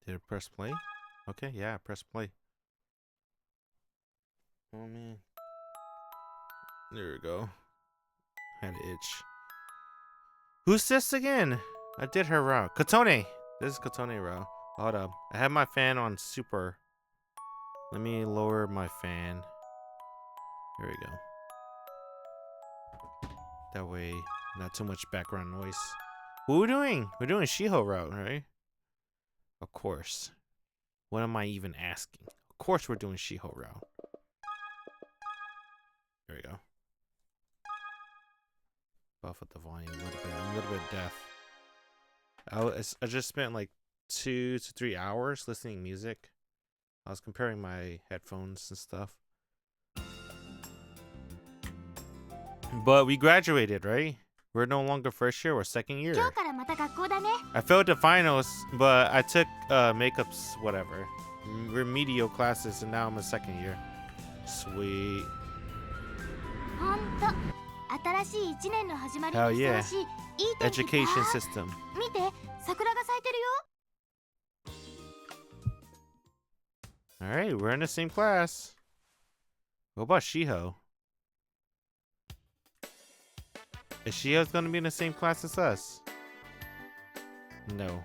Did it press play? Okay, yeah, press play. Oh man. There we go. Had an itch. Who's this again? I did her route. Kotone. This is Kotone route. Hold up. I have my fan on super. Let me lower my fan. There we go. That way, not too much background noise. What are we doing? We're doing Shiho route, right? Of course. What am I even asking? Of course we're doing Shiho route. There we go. Buff up the volume a little bit. I'm a little bit deaf. I just spent like 2 to 3 hours listening to music. I was comparing my headphones and stuff. But we graduated, right? We're no longer first year, we're second year. I failed the finals, but I took makeup's whatever. Remedial classes, and now I'm a second year. Sweet. Hell yeah. Education system. Alright, we're in the same class. What about Shiho? Is Shiho's gonna be in the same class as us? No.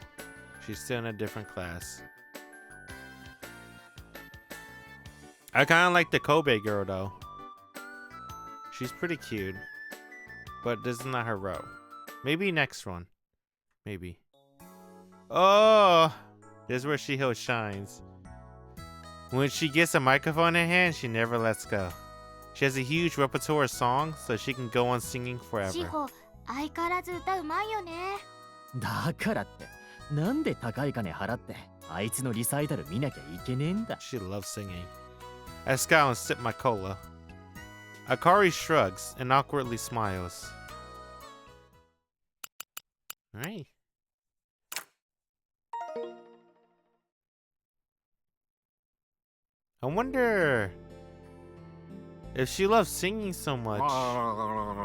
She's still in a different class. I kinda like the Kobe girl though. She's pretty cute. But this is not her route. Maybe next one. Maybe. Oh! This is where Shiho shines. When she gets a microphone in her hand, she never lets go. She has a huge repertoire of songs, so she can go on singing forever. She loves singing. I scowl and sip my cola. Akari shrugs and awkwardly smiles. Alright. I wonder if she loves singing so much.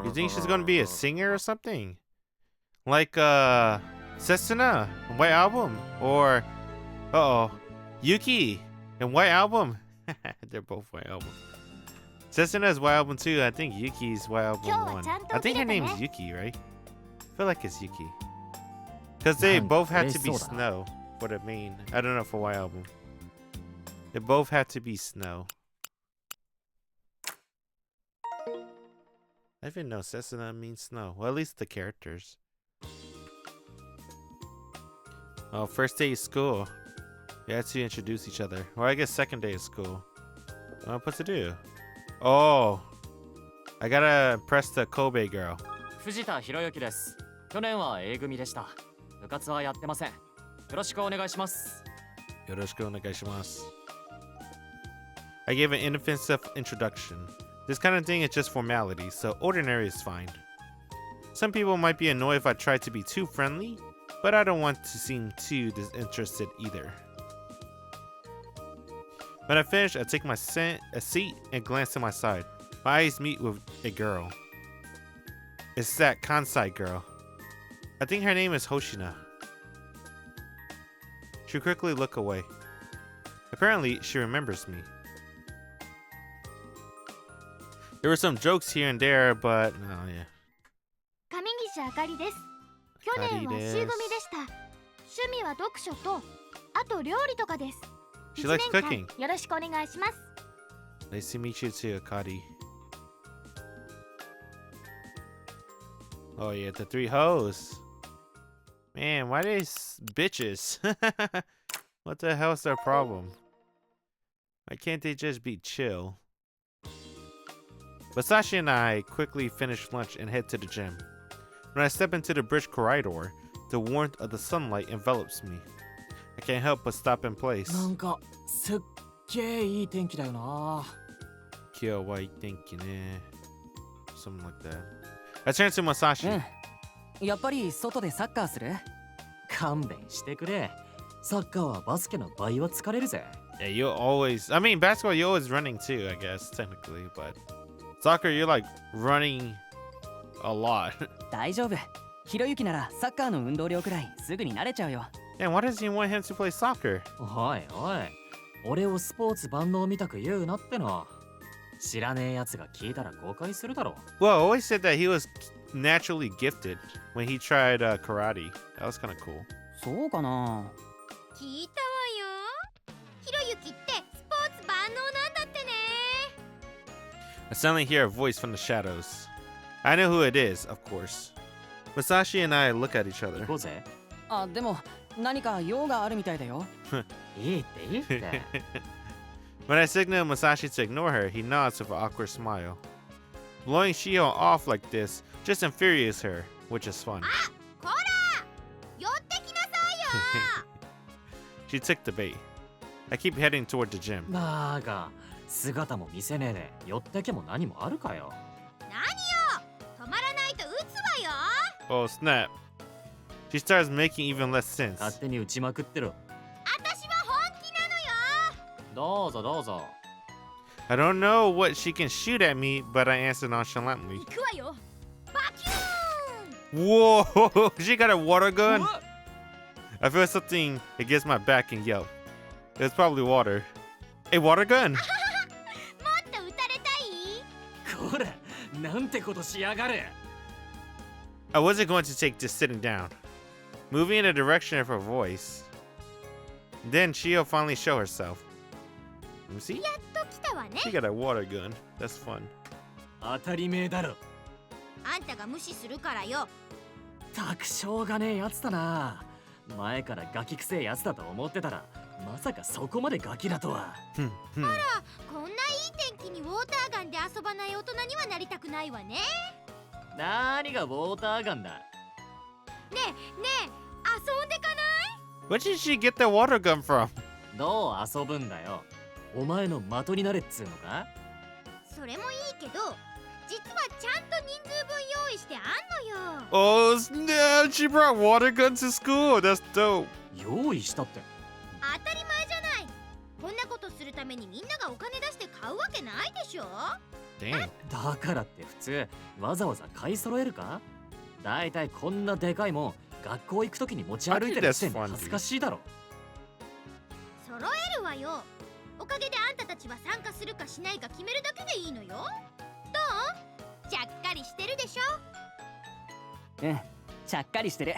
You think she's gonna be a singer or something? Like Setsuna in White Album, or Yuki in White Album. They're both White Album. Setsuna's White Album 2. I think Yuki's White Album 1. I think her name's Yuki, right? I feel like it's Yuki. Because they both had to be Snow for the main. I don't know for White Album. They both had to be Snow. I didn't know Setsuna means snow. Well, at least the characters. Oh, first day of school. You had to introduce each other. Or I guess second day of school. What to do? Oh, I gotta press the Kobe girl. Fujita Hiroyuki です。去年は A 組でした。部活はやってません。よろしくお願いします。よろしくお願いします。I gave an inoffensive introduction. This kind of thing is just formality, so ordinary is fine. Some people might be annoyed if I try to be too friendly, but I don't want to seem too disinterested either. When I finish, I take a seat and glance to my side. My eyes meet with a girl. It's that Kansai girl. I think her name is Hoshina. She quickly looked away. Apparently, she remembers me. There were some jokes here and there, but oh yeah. Akari desu. She likes cooking. Nice to meet you too, Akari. Oh yeah, the 3 hoes. Man, why they bitches? What the hell's their problem? Why can't they just be chill? Masashi and I quickly finish lunch and head to the gym. When I step into the bridge corridor, the warmth of the sunlight envelops me. I can't help but stop in place. Kyo wa ii tenki ne. Something like that. I turn to Masashi. やっぱり外でサッカーする？勘弁してくれ。サッカーはバスケの倍は疲れるぜ。Yeah, you always. I mean, basketball, you're always running too, I guess, technically, but soccer, you're like running a lot. 大丈夫。ひろゆきならサッカーの運動量くらいすぐに慣れちゃうよ。And why does he want him to play soccer? おいおい、俺をスポーツ万能みたく言うなっての。知らねえやつが聞いたら誤解するだろ。Well, I always said that he was naturally gifted when he tried karate. That was kind of cool. そうかな。聞いたわよ。ひろゆきってスポーツ万能なんだってね。 I suddenly hear a voice from the shadows. I know who it is, of course. Masashi and I look at each 行 other. こうぜ。あ、でも何か用があるみたいだよ。いいっていいって。When I signal Masashi to ignore her, he nods with an awkward smile. Blowing Shiho off like this just infuriates her, which is fun. こら寄ってきなさいよ。 She took the bait. I keep heading toward the gym. バーガー、姿も見せねえで寄ってけも何もあるかよ。何よ、止まらないと撃つわよ。 Oh snap. She starts making even less sense. 勝手に撃ちまくってろ。私は本気なのよ。どうぞどうぞ。 I don't know what she can shoot at me, but I answer nonchalantly. 行くわよ。バキューン。 Whoa! She got a water gun? I feel something against my back and yelp. It's probably water. A water gun! もっと撃たれたい？こら、なんてことしやがる。 I wasn't going to take just sitting down. Moving in the direction of her voice. Then she'll finally show herself. Let me see. やっと来たわね。 She got a water gun. That's fun. 当たり前だろ。あんたが無視するからよ。たくしょうがねえやつだな。前からガキくせえやつだと思ってたら、まさかそこまでガキだとは。Hmm, hmm. こんないい天気にウォーターガンで遊ばない大人にはなりたくないわね。何がウォーターガンだ。ねえねえ、遊んでかない？ Where did she get that water gun from? どう遊ぶんだよ。お前の的になれっつうのか。それもいいけど、実はちゃんと人数分用意してあんのよ。 Oh snap! She brought water guns to school. That's dope. 用意したって。当たり前じゃない。こんなことするためにみんながお金出して買うわけないでしょ。 Damn. だからって普通わざわざ買い揃えるか。だいたいこんなでかいもん学校行くときに持ち歩いてる時点で恥ずかしいだろ。揃えるわよ。おかげであんたたちは参加するかしないか決めるだけでいいのよ。どう？ちゃっかりしてるでしょ。うん、ちゃっかりしてる。っ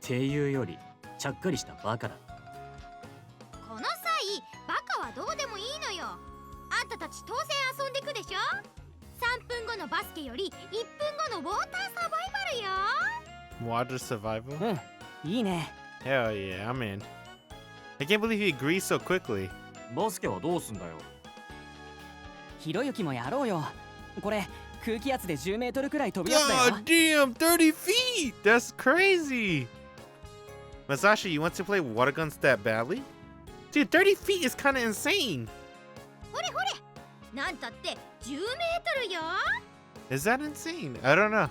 ていうよりちゃっかりしたバカだ。この際バカはどうでもいいのよ。あんたたち当然遊んでくでしょ。3分後のバスケより1分後のウォーターサバイバルよ。 Water survival? うん、いいね。 Hell yeah, I'm in. I can't believe he agrees so quickly. バスケはどうすんだよ。ひろゆきもやろうよ。これ空気圧で10メートルくらい飛ぶやつだよ。 God damn, 30 feet! That's crazy! Masashi, you want to play water guns that badly? Dude, 30 feet is kind of insane. ほれほれ、なんたって10メートルよ。 Is that insane? I don't know.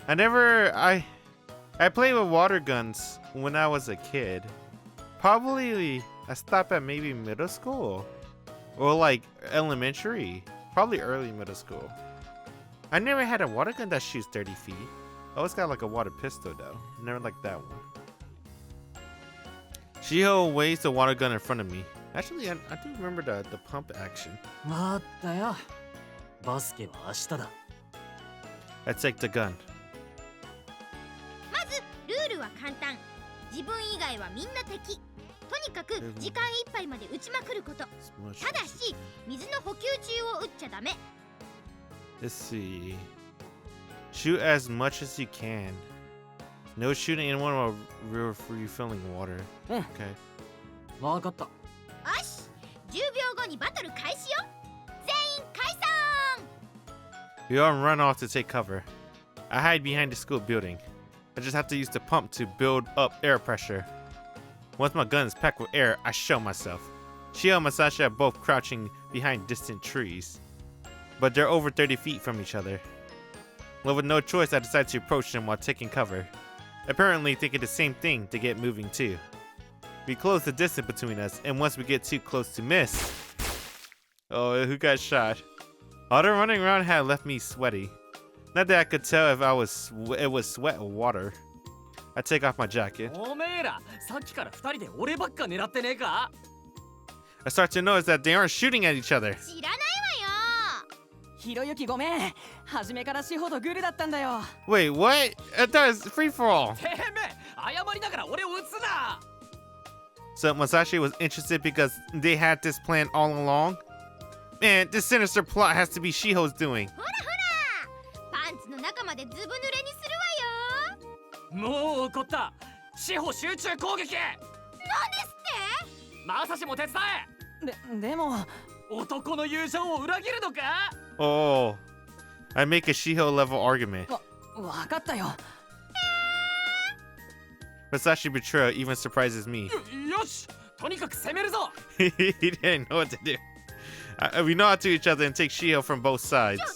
I played with water guns when I was a kid. Probably I stopped at maybe middle school or like elementary. Probably early middle school. I never had a water gun that shoots 30 feet. I always got like a water pistol though. Never like that one. Shiho waves the water gun in front of me. Actually, I do remember the pump action. わかったよ。バスケは明日だ。I take the gun. まずルールは簡単。自分以外はみんな敵。とにかく時間いっぱいまで撃ちまくること。ただし水の補給中を撃っちゃダメ。 Let's see. Shoot as much as you can. No shooting anyone while refilling water. Mm. Okay. わかった。よし、10秒後にバトル開始よ。全員解散。 We all run off to take cover. I hide behind the school building. I just have to use the pump to build up air pressure. Once my gun is packed with air, I show myself. Shiho and Masashi are both crouching behind distant trees, but they're over 30 feet from each other. Well, with no choice, I decide to approach them while taking cover, apparently thinking the same thing to get moving too. We close the distance between us, and once we get too close to miss... Oh, who got shot? All the running around had left me sweaty. Not that I could tell if it was sweat or water. I take off my jacket. おめえらさっきから二人で俺ばっか狙ってねえか？ I start to notice that they aren't shooting at each other. 知らないわよ。ひろゆきごめん。初めから志保とグルだったんだよ。 Wait, what? I thought it was free for all. てめえ謝りながら俺を撃つな。 So Masashi was interested because they had this plan all along? Man, this sinister plot has to be Shiho's doing. ほらほら、パンツの中までずぶ濡れにするわよ。もう怒った。志保集中攻撃。なんですって？まさしも手伝でもえ。男の友情を裏切るのか？ Oh, I make a Shiho level argument. わかったよ。Masashi betrayal even surprises me. よし、とにかく攻めるぞ。 He didn't know what to do. We nod to each other and take Shiho from both sides. ちょっ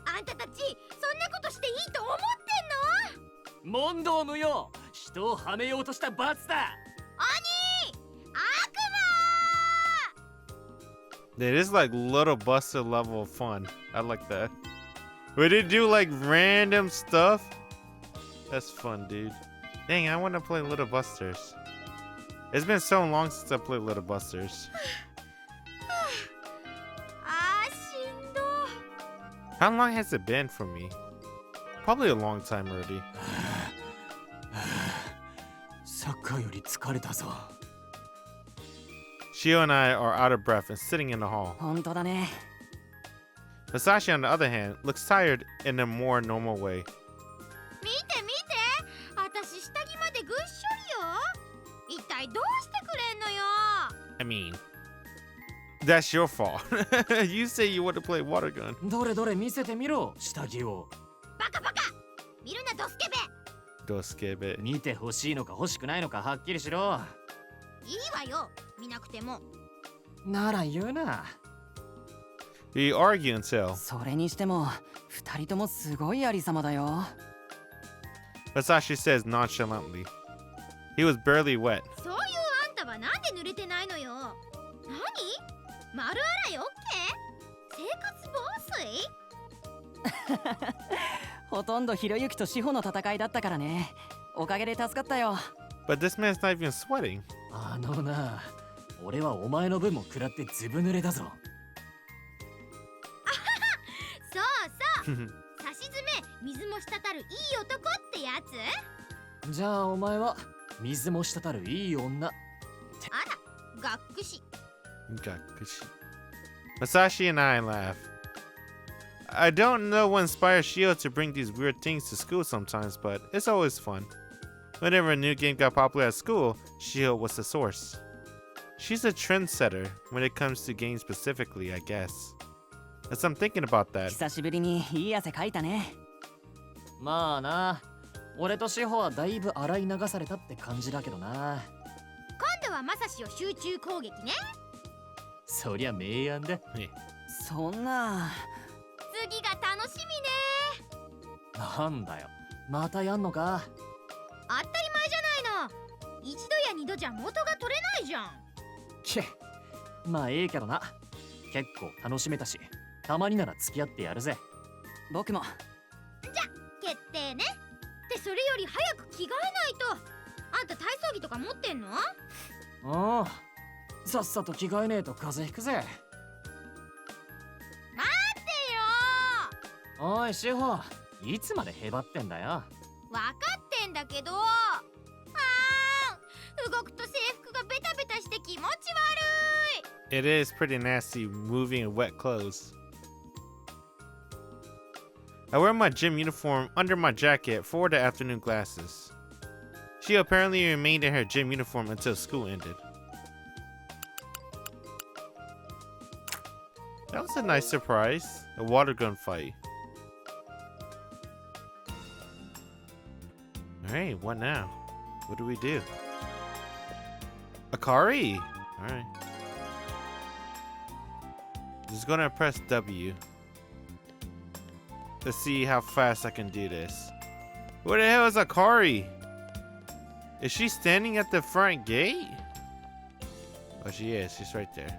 と、あんたたちそんなことしていいと思ってんの？問答無用。人をはめようとした罰だ。鬼、悪 It is like little Buster level fun. I like that. But they do like random stuff. That's fun, dude. Dang, I want to play Little Busters. It's been so long since I played Little Busters. 魔。しんど。How long has it been for me? Probably a long time already. サッカーより疲れたぞ。 Shio and I are out of breath and sitting in the hall. 本当だね。 Masashi, on the other hand, looks tired in a more normal way. 見て見て、私下着までぐっしょりよ。一体どうしてくれんのよ。I mean, that's your fault. You say you want to play water gun. どれどれ見せてみろ、下着を。バカバカ、見るなドスケベ。 Don't skip it. 見て欲しいのか欲しくないのかはっきりしろ。いいわよ、見なくても。なら言うな。We argue until それにしても二人ともすごいありさまだよ。 Masashi says nonchalantly. He was barely wet. そういうあんたはなんで濡れてないのよ。何？丸洗いオッケー？生活防水？ほとんどひろゆきと志保の戦いだったからね。おかげで助かったよ。 But this man's not even sweating. あのな、俺はお前の分も食らってずぶ濡れだぞ。そうそう。さしずめ、水も滴るいい男ってやつ？じゃあお前は水も滴るいい女。あら、がっくし。 Masashi and I laugh. I don't know what inspires Shio to bring these weird things to school sometimes, but it's always fun. Whenever a new game got popular at school, Shio was the source. She's a trendsetter when it comes to games specifically, I guess. As I'm thinking about that, 久しぶりにいい汗かいたね。まあな、俺と志保はだいぶ洗い流されたって感じだけどな。今度はまさしを集中攻撃ね。そりゃ明暗だ。そんな。次が楽しみね。なんだよ、またやんのか。当たり前じゃないの。一度や二度じゃ元が取れないじゃん。け、まあええけどな。結構楽しめたし、たまになら付き合ってやるぜ。僕も。決定ね。ってそれより早く着替えないと。あんた体操着とか持ってんの？ああ、さっさと着替えねえと風邪ひくぜ。待ってよ。おい志保、いつまでへばってんだよ。わかってんだけど。動くと制服がベタベタして気持ち悪い。 it is pretty nasty moving in wet clothes. I wear my gym uniform under my jacket for the afternoon classes. She apparently remained in her gym uniform until school ended. That was a nice surprise. A water gun fight. Alright, what now? What do we do? Akari! Alright. Just gonna press W. Let's see how fast I can do this. Where the hell is Akari? Is she standing at the front gate? Oh, she is. She's right there.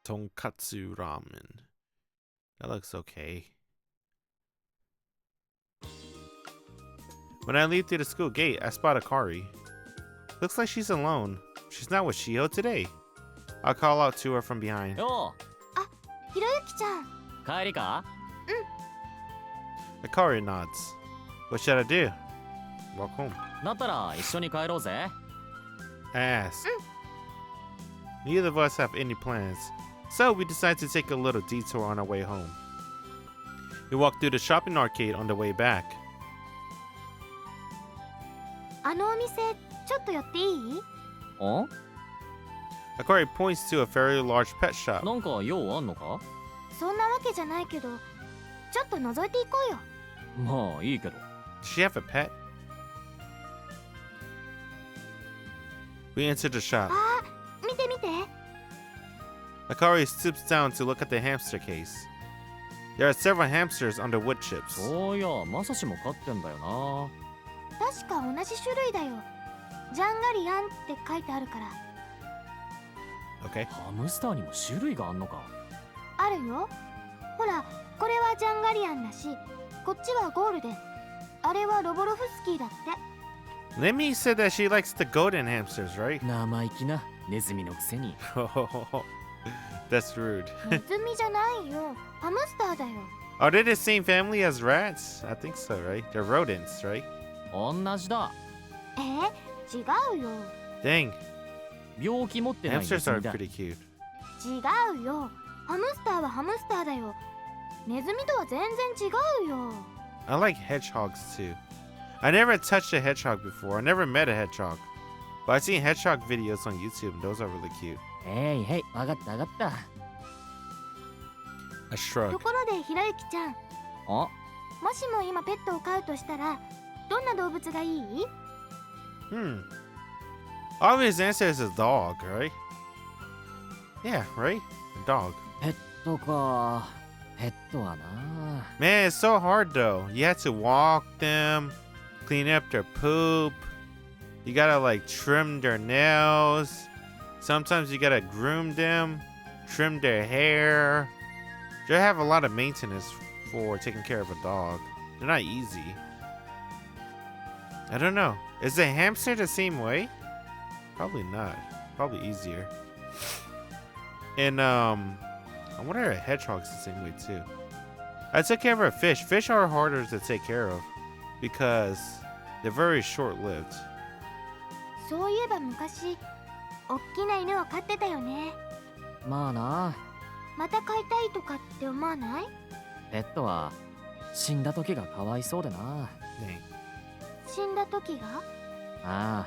Tonkatsu ramen. That looks okay. When I leave through the school gate, I spot Akari. Looks like she's alone. She's not with Shiho today. I'll call out to her from behind. よひろゆきちゃん、う帰りか Akari nods. What should I do? Walk home. だったら一緒に帰ろうぜ I ask. Neither of us have any plans, so we decide to take a little detour on our way home. We walk through the shopping arcade on the way back. あのお店ちょっと寄っていい？ん Akari points to a very large pet shop. なんか用あんのかそんなわけじゃないけど、ちょっと覗いていこうよ。まあいいけど Does she have a pet? We enter the shop. 見て見て。 Akari stoops down to look at the hamster case. There are several hamsters under wood chips. そういやまさしも飼ってんだよな確か同じ種類だよ。ジャンガリアンって書いてあるから。 Okay. ハムスターにも種類があんのかあるよ。ほら、これはジャンガリアンだし、こっちはゴールデン。あれはロボロフスキーだって。Lemmy said that she likes the golden hamsters, right? 生意気なネズミのくせに That's rude. ネズミじゃないよ。ハムスターだよ。 Are they the same family as rats? I think so, right? They're rodents, right? 同じだ違うよ。 Dang, 病気持ってないネズ hamsters are ミだ pretty cute. 違うよ。ハムスターはハムスターだよ。ネズミとは全然違うよ。 I like hedgehogs too. I never touched a hedgehog before. I never met a hedgehog. But I've seen hedgehog videos on YouTube and those are really cute. へいへいわかったわかった I shrug. ところでひろゆきちゃん、あもしも今ペットを飼うとしたら、どんな動物がいい？ Obvious answer is a dog, right? Yeah, right? A dog. ペットかペットはな Man, it's so hard though. You have to walk them, clean up their poop. You gotta like trim their nails. Sometimes you gotta groom them, trim their hair. You have a lot of maintenance for taking care of a dog. They're not easy. I don't know. Is a hamster the same way? Probably not. Probably easier. And I wonder if a hedgehog's the same way too. I took care of a fish. Fish are harder to take care of because they're very short-lived. そういえば昔、おっきな犬を飼ってたよね。まあなまた飼いたいとかって思わない？ペットは死んだ時がかわいそうでな Dang. 死んだ時が？ああ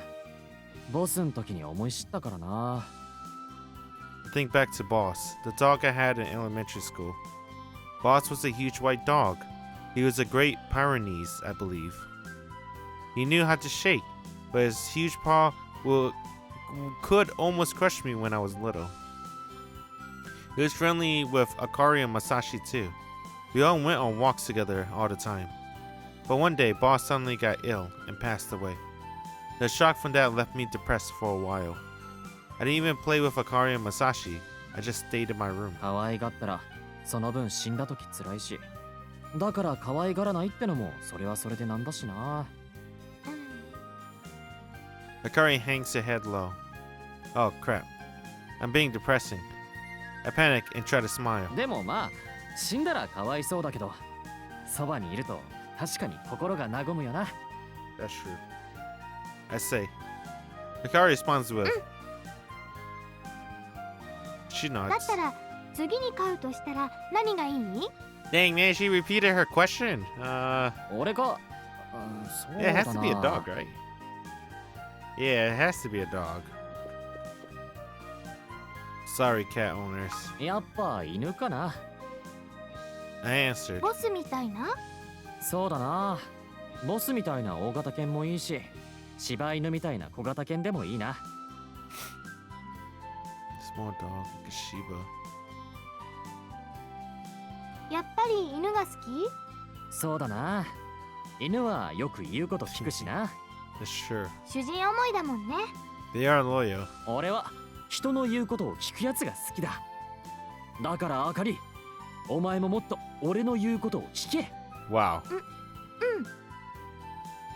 ボスん時に思い知ったからな Think back to Boss, the dog I had in elementary school. Boss was a huge white dog. He was a great Pyrenees, I believe. He knew how to shake, but his huge paw could almost crush me when I was little. He was friendly with Akari and Masashi too. We all went on walks together all the time. But one day, Boss suddenly got ill and passed away. The shock from that left me depressed for a while. I didn't even play with Akari and Masashi. I just stayed in my room. 可愛がったらその分死んだ時辛いしだから可愛がらないってのもそれはそれでなんだしな Akari hangs her head low. Oh crap. I'm being depressing. I panic and try to smile. でもまあ死んだらかわいそうだけどそばにいると確かに心が和むよな That's true. I say. Akari responds with. She だ nods. ったら次に飼うとしたら何がいい？ Dang man, she repeated her question. 俺か、そう Yeah, it だ has to be a な dog, right? Yeah, it has to be a dog. Sorry, cat owners. やっぱ犬かな I answered. ボスみたいな？そうだなボスみたいな大型犬もいいし柴犬みたいな小型犬でもいいな Small dog, like a Shiba. やっぱり犬が好き？そうだな犬はよく言うこと聞くしな That's true. 主人思いだもんね。 They are loyal. 俺は人の言うことを聞くやつが好きだだからあかりお前ももっと俺の言うことを聞け Wow.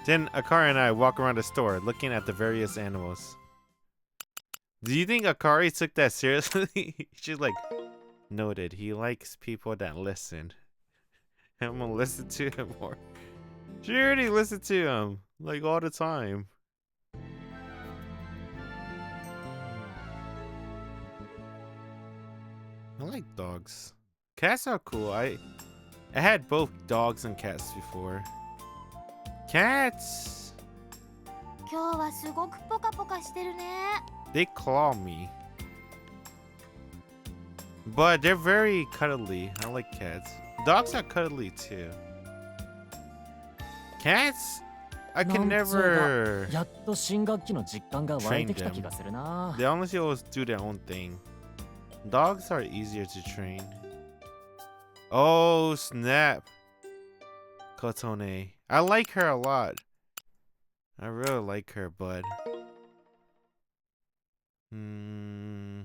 Then Akari and I walk around the store looking at the various animals. Do you think Akari took that seriously? She's like, noted, he likes people that listen. I'm gonna listen to him more. She already listened to him, like all the time. I like dogs. Cats are cool. I had both dogs and cats before. Cats! 今日はすごくポカポカしてるね。 They claw me. But they're very cuddly. I like cats. Dogs are cuddly too. Cats? I can never. やっと新学期の実感が湧いてきた気がするな。 They honestly always do their own thing. Dogs are easier to train. Oh, snap. Kotone. I like her a lot. I really like her, bud. I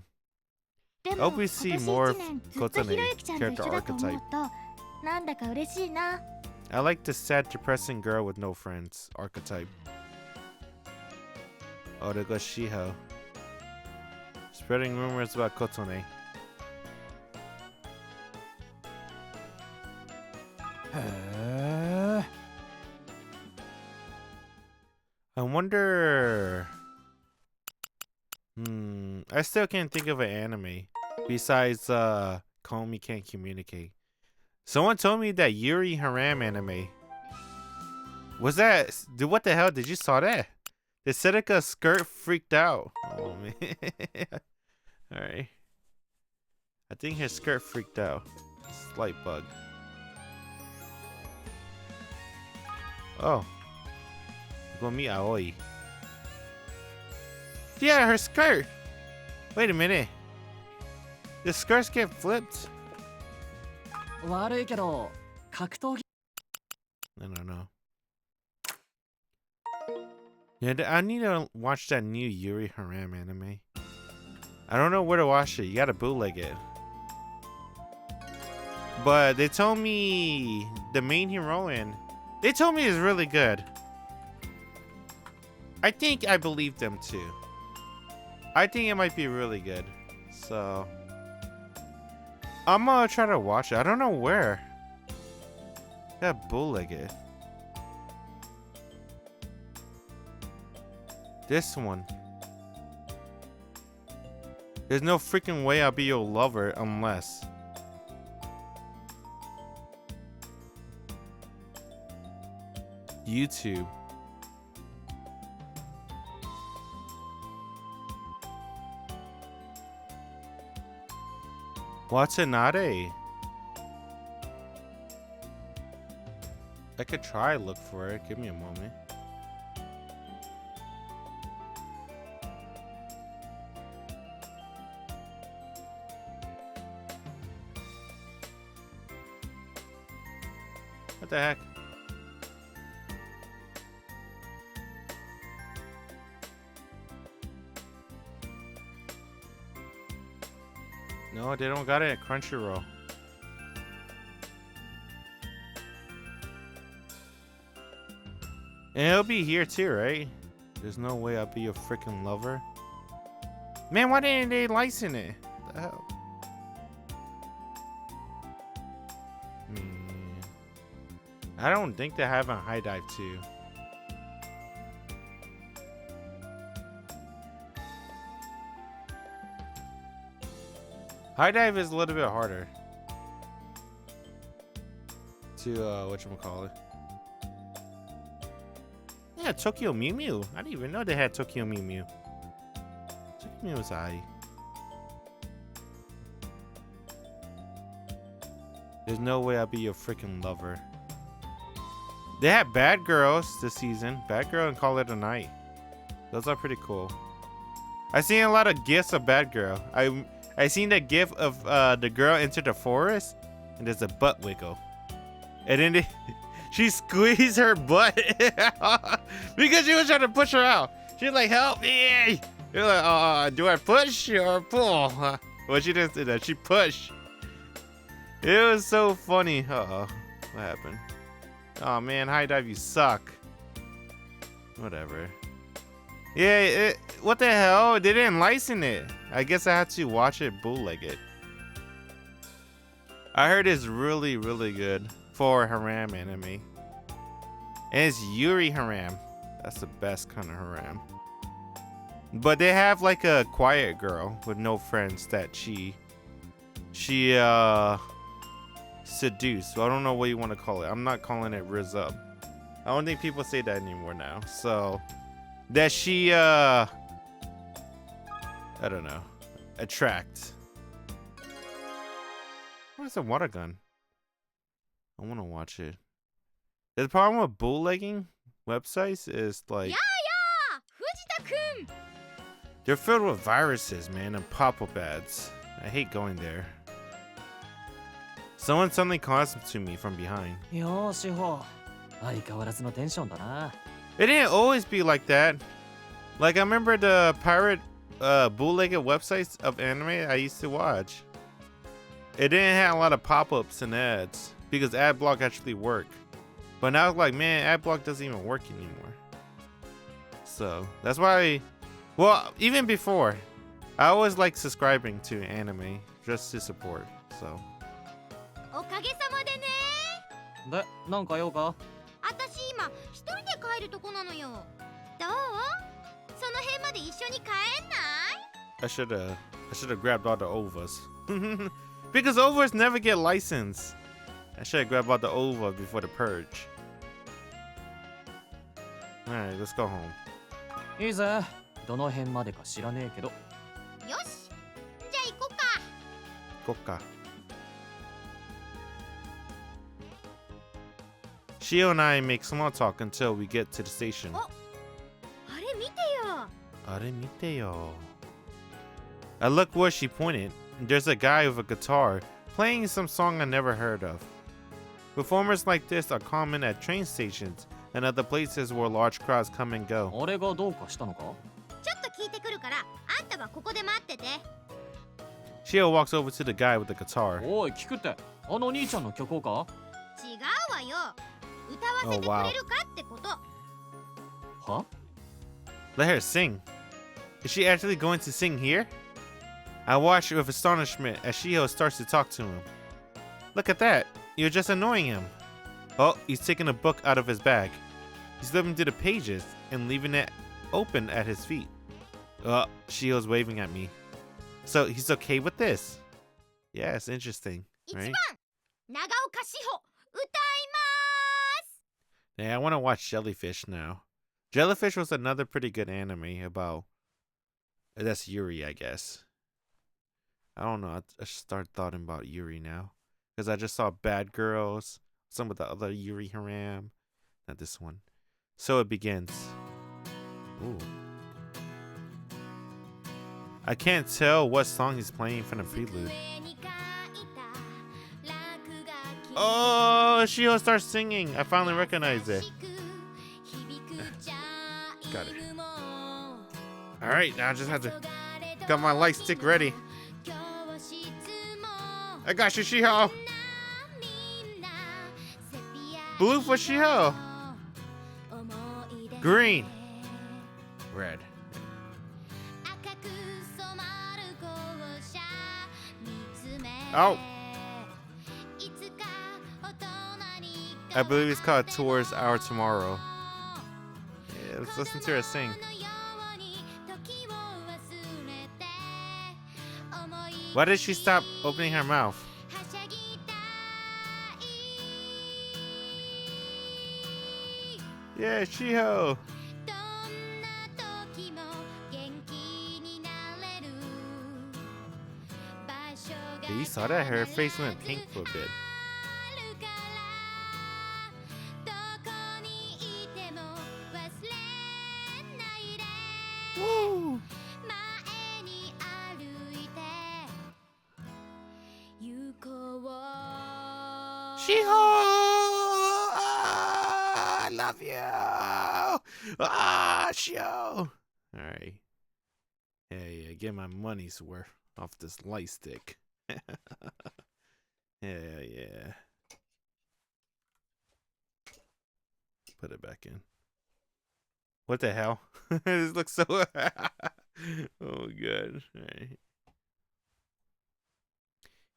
hope we see more of Kotone character archetype. なんだか嬉しいな。 I like the sad, depressing girl with no friends archetype. Oh, there goes Shiho. Spreading rumors about Kotone. I wonder. I still can't think of an anime besides Komi Can't Communicate. Someone told me that Yuri Haram anime. Was that? What the hell? Did you saw that? The Setika's skirt freaked out. Oh man. Alright. I think his skirt freaked out. Slight bug. Oh. We're gonna meet Aoi. Yeah, her skirt! Wait a minute. The skirts get flipped? 悪いけど、格闘技 I don't know. Yeah, I need to watch that new Yuri Haram anime. I don't know where to watch it. You gotta bootleg it. But they told me the main heroine, they told me is really good. I think I believe them too. I think it might be really good. So I'm gonna try to watch it. I don't know where. Gotta bootleg it. This one. There's no freaking way I'll be your lover unless. YouTube. Watanabe. I could try look for it. Give me a moment. What the heck? No, they don't got it at Crunchyroll. And it'll be here too, right? There's no way I'll be your freaking lover. Man, why didn't they license it? What the hell? I don't think they have a High Dive 2. High Dive is a little bit harder to whatchamacallit. Yeah, Tokyo Mew Mew. I didn't even know they had Tokyo Mew Mew. Tokyo Mew was high. There's no way I'll be your freaking lover. They had Bad Girls this season. Bad Girl and Call It a Night. Those are pretty cool. I seen a lot of gifs of Bad Girl. I seen that gif of the girl enter the forest and there's a butt wiggle. And then she squeezed her butt because she was trying to push her out. She's like, help me. You're like, do I push or pull? Well, she didn't do that. She pushed. It was so funny. Uh-oh. What happened? Oh man, High Dive, you suck. Whatever. Yeah, what the hell? They didn't license it. I guess I had to watch it bootlegged. I heard it's really, really good for harem anime. And it's Yuri harem. That's the best kind of harem. But they have like a quiet girl with no friends that she seduced. I don't know what you want to call it. I'm not calling it Riz Up. I don't think people say that anymore now. So that she I don't know, attract. What is a water gun? I want to watch it. The problem with bootlegging websites is like Fujita-kun! they're filled with viruses, man, and pop-up ads. I hate going there. Someone suddenly calls to me from behind. Yo, Shiho. 相変わらずのテンションだな。 It didn't always be like that. Like I remember the pirate bootlegged websites of anime I used to watch. It didn't have a lot of pop-ups and ads because AdBlock actually worked. But now it's like, man, AdBlock doesn't even work anymore. So that's why, well, even before, I always like subscribing to anime just to support. So. おかげさまでね。で、なんか用か？あたし今一人で帰るとこなのよ。どう？その辺まで一緒に帰んない？ I should have grabbed all the ovas. Because ovas never get licensed. I should have grabbed all the ova before the purge. Alright, let's go home. いいぜ。どの辺までか知らねえけど。よし。じゃあ行こうか。 Goka. Shiho and I make small talk until we get to the station. あれ見てよ。 Aremiteo. I look where she pointed. There's a guy with a guitar playing some song I never heard of. Performers like this are common at train stations and other places where large crowds come and go. 俺がどうかしたのか？ちょっと聞いてくるから、あんたはここで待ってて。 Shiho walks over to the guy with the guitar. おい、聞くって。あの兄ちゃんの曲をか？違うわよ。歌わせてくれるかってこと。は？ Let her sing. Is she actually going to sing here? I watch with astonishment as Shiho starts to talk to him. Look at that. You're just annoying him. Oh, he's taking a book out of his bag. He's flipping through the pages and leaving it open at his feet. Shiho's waving at me. So he's okay with this? Yeah, it's interesting, 1 right? 番、長岡志保、歌います。 Yeah, I want to watch Jellyfish now. Jellyfish was another pretty good anime about... That's Yuri, I guess. I don't know. I start thoughting about Yuri now. Because I just saw Bad Girls, some of the other Yuri harem. Not this one. So it begins. Ooh. I can't tell what song he's playing from the prelude. Oh, Shiho starts singing. I finally recognize it. Got it. Alright, now I just have to... Got my light stick ready. I got you, Shiho. Blue for Shiho. Green. Red. Oh. I believe it's called Towards Our Tomorrow. Yeah, let's listen to her sing. Why did she stop opening her mouth? Yeah, Shiho. Yeah, you saw that? Her face went pink for a bit. Woo! Shiho! Ah, I love you! Ah, Shiho! Alright. Yeah, get my money's worth off this light stick. Yeah. Put it back in. What the hell? This looks so. Oh, good. Right.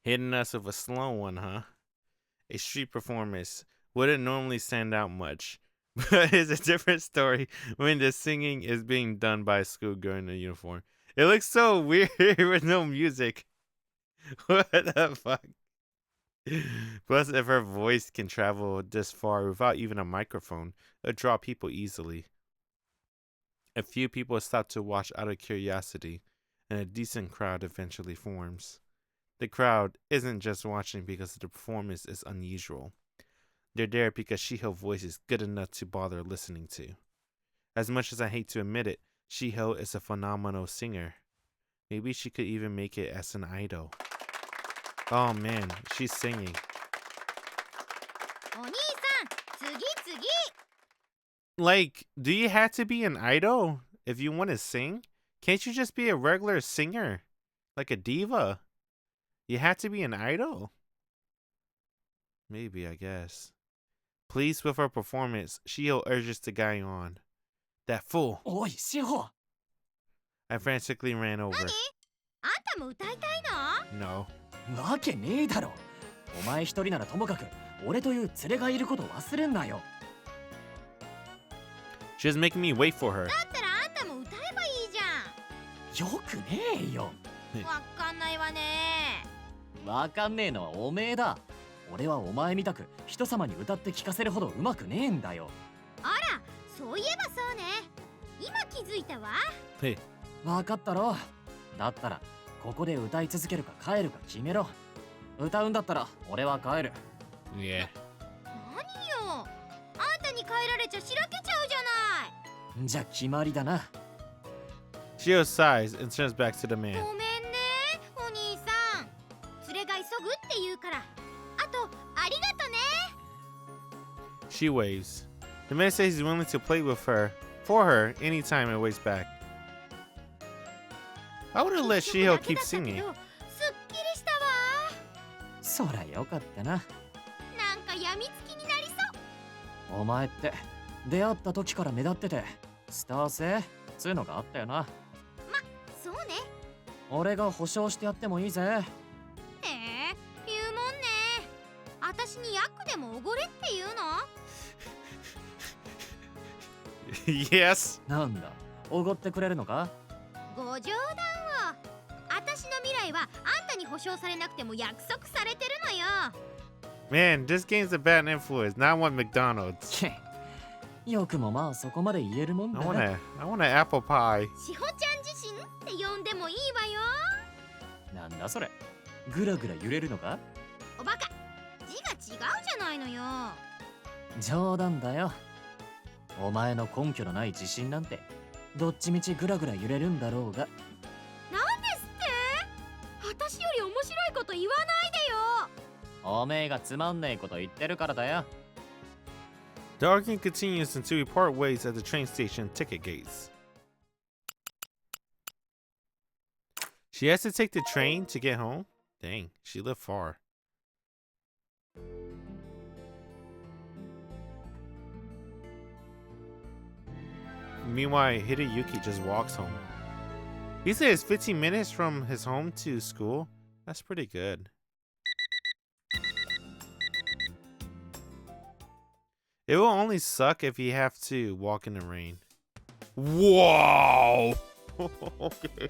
Hitting us with a slow one, huh? A street performance wouldn't normally stand out much, but it's a different story when the singing is being done by a schoolgirl in a uniform. It looks so weird with no music. What the fuck? Plus, if her voice can travel this far without even a microphone, it'll draw people easily. A few people stop to watch out of curiosity, and a decent crowd eventually forms. The crowd isn't just watching because the performance is unusual. They're there because Shiho's voice is good enough to bother listening to. As much as I hate to admit it, Shiho is a phenomenal singer. Maybe she could even make it as an idol. Oh man, she's singing. お兄さん、次次。 Like, do you have to be an idol if you want to sing? Can't you just be a regular singer? Like a diva? You have to be an idol? Maybe, I guess. Pleased with her performance, Shiho urges the guy on. That fool. おい、志保 I frantically ran over. あんたも歌いたいの？ No. わけねえだろ。お前一人ならともかく、俺という連れがいること忘れんなよ。 She was making me wait for her. だったらあんたも歌えばいいじゃん。よくねえよ。わかんないわね。わかんねえのはおめえだ。俺はお前みたく人様に歌って聞かせるほど上手くねえんだよ。あら、そういえばそうね。今気づいたわ。 Hey. わかったろ。だったらここで歌い続けるか帰るか決めろ。歌うんだったら俺は帰る。 Yeah. 何よ。あんたに帰られちゃしらけちゃうじゃない。じゃあ決まりだな。 Shiho sighs and turns back to the ごめん man. ね、お兄さん。連れが急ぐって言うから。あと、ありがとね。 She waves. The man says he's willing to play with her, for her, anytime and waits back. I would have let 一曲だ Shiho け keep だったけ singing. ど、すっきりしたわ。そらよかったな。なんかやみつきになりそう。お前って出会った時から目立っててスター性つうのがあったよな。そうね。俺が保証してやってもいいぜ。言うもんね。私に役でもおごれって言うの？ Yes. なんだおごってくれるのか。ご冗談を。私の未来はあんたに保証されなくても約束されてるのよ。 Man, this game's a bad influence. Now I want McDonald's. けよくもまあそこまで言えるもん I だ want な。 a, I want an apple pie. しほちゃん自身って呼んでもいいわよ。なんだそれ。ぐらぐら揺れるのか。おバカ。字が違うじゃないのよ。冗談だよ。お前の根拠のない自信なんてどっちみちぐらぐら揺れるんだろうが。なんですって？私より面白いこと言わないでよ。おめえがつまんねえこと言ってるからだよ。 The argument continues until we part ways at the train station ticket gates. She has to take the train to get home? Dang, she lived far. Meanwhile, Hideyuki just walks home. He said it's 15 minutes from his home to school. That's pretty good. It will only suck if you have to walk in the rain. Whoa! Okay.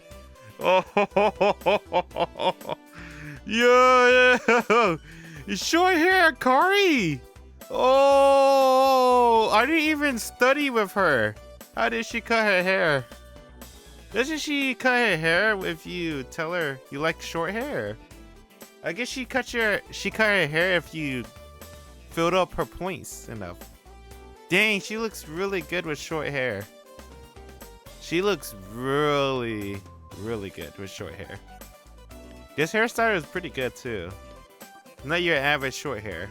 Oh, yeah. Short hair, Kari. Oh, I didn't even study with her. How did she cut her hair? Doesn't she cut her hair if you tell her you like short hair? I guess she cut her hair if you filled up her points enough. Dang, she looks really good with short hair. She looks really, really good with short hair. This hairstyle is pretty good too. Not your average short hair.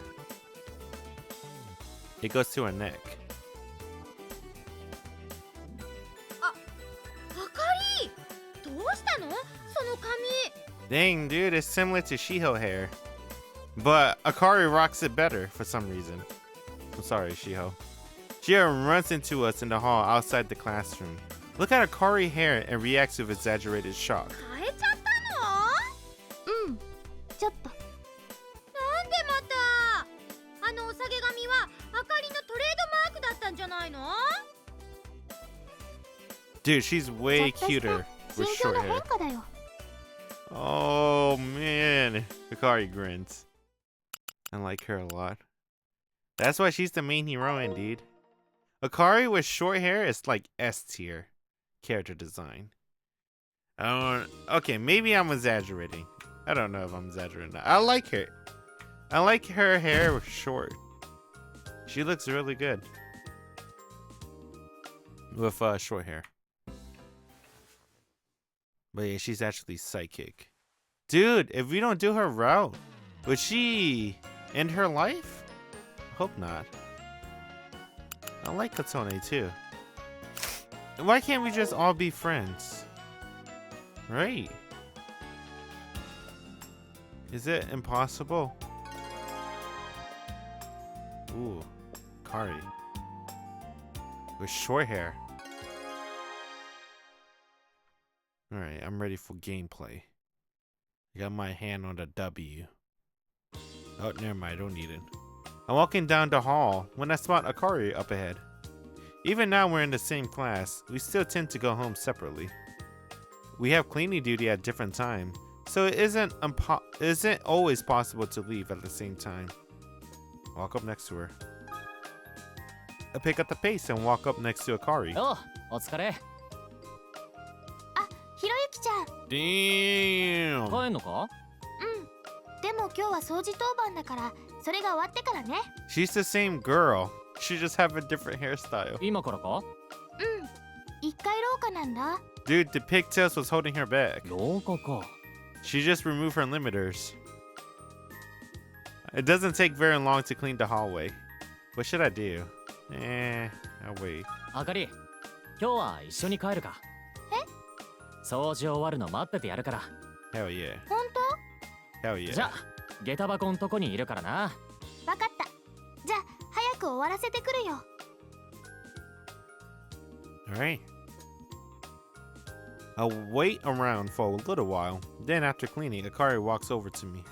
It goes to her neck. あかり、どうしたの？その髪。 Dang, dude, it's similar to Shiho hair. But Akari rocks it better for some reason. I'm sorry, Shiho. Shiho runs into us in the hall outside the classroom. Look at her curly hair and reacts with exaggerated shock. 変えちゃったの？うん、ちょっと。なんでまた？あのお下げ髪はあかりのトレードマークだったんじゃないの？ Dude, she's way cuter with short hair. Oh man, Akari grins. I like her a lot. That's why she's the main heroine, dude. Akari with short hair is like S tier character design. Okay, maybe I'm exaggerating. I don't know if I'm exaggerating. I like her. I like her hair short. She looks really good with short hair. But yeah, she's actually psychic. Dude, if we don't do her route, would she end her life? Hope not. I like Katone too. Why can't we just all be friends? Right? Is it impossible? Ooh, Kari. With short hair. Alright, I'm ready for gameplay. I got my hand on the W. Oh, never mind, I don't need it. I'm walking down the hall when I spot Akari up ahead. Even now we're in the same class, we still tend to go home separately. We have cleaning duty at different times, so it isn't always possible to leave at the same time. Walk up next to her. I pick up the pace and walk up next to Akari. Oh, お疲れ。ひろゆきちゃん。Damn! 帰んのか？うん。でも今日は掃除当番だから、それが終わってからね。She's the same girl. She just have a different hairstyle. 今からか？うん。1階廊下なんだ。Dude, the pigtails was holding her back. 廊下か。She just removed her limiters. It doesn't take very long to clean the hallway. What should I do? I'll wait. あかり、今日は一緒に帰るか？掃除終わるの待っててやるから。Hell yeah. 本 Hell yeah. じゃあ、下駄箱んとこにいるからな。当？わかった。じゃあ早く終わらせてくるよ。Alright. I'll wait around for a little while. Then after cleaning, Akari walks over to me.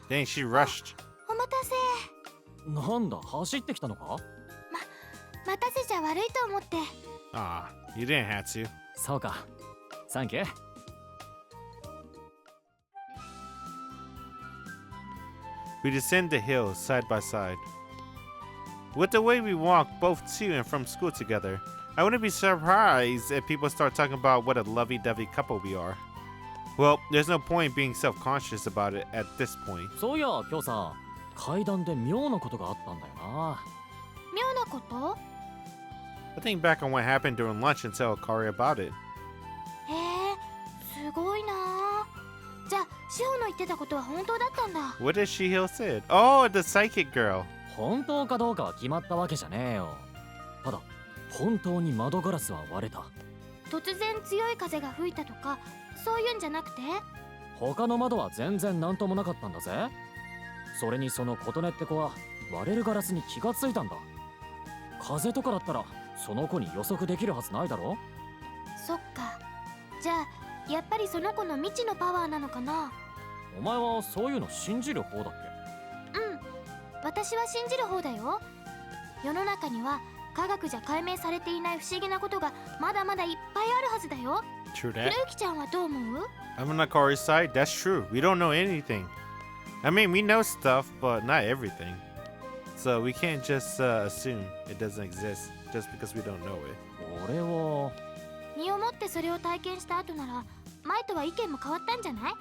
Dang, she rushed. お待たせ。なんだ、走ってきたのか？待たせちゃ悪いと思って。Ah, you didn't have to. そうか。サンキュー。We descend the hill side by side. With the way we walk both to and from school together, I wouldn't be surprised if people start talking about what a lovey-dovey couple we are. Well, there's no point being self-conscious about it at this point. そういや、今日さ、階段で妙なことがあったんだよな。妙なこと？ I think back on what happened during lunch and tell Akari about it. へえ、すごいな。じゃあ、シホの言ってたことは本当だったんだ。What did Shiho said? Oh, the psychic girl. 本当かどうかは決まったわけじゃねえよ。ただ、本当に窓ガラスは割れた。突然強い風が吹いたとか、そういうんじゃなくて？他の窓は全然なんともなかったんだぜ。それにその琴音って子は割れるガラスに気がついたんだ。風とかだったらその子に予測できるはずないだろ。そっか。じゃあやっぱりその子の未知のパワーなのかな。お前はそういうの信じる方だっけ？うん、私は信じる方だよ。世の中には科学じゃ解明されていない不思議なことがまだまだいっぱいあるはずだよ。 True ひろ that. ゆきちゃんはどう思う？ I'm on Akari's side. That's true. We don't know anything. I mean, we know stuff, but not everything. So we can't just assume it doesn't exist just because we don't know it. 俺は身をもってそれを体験した後なら前とは意見も変わったんじゃない？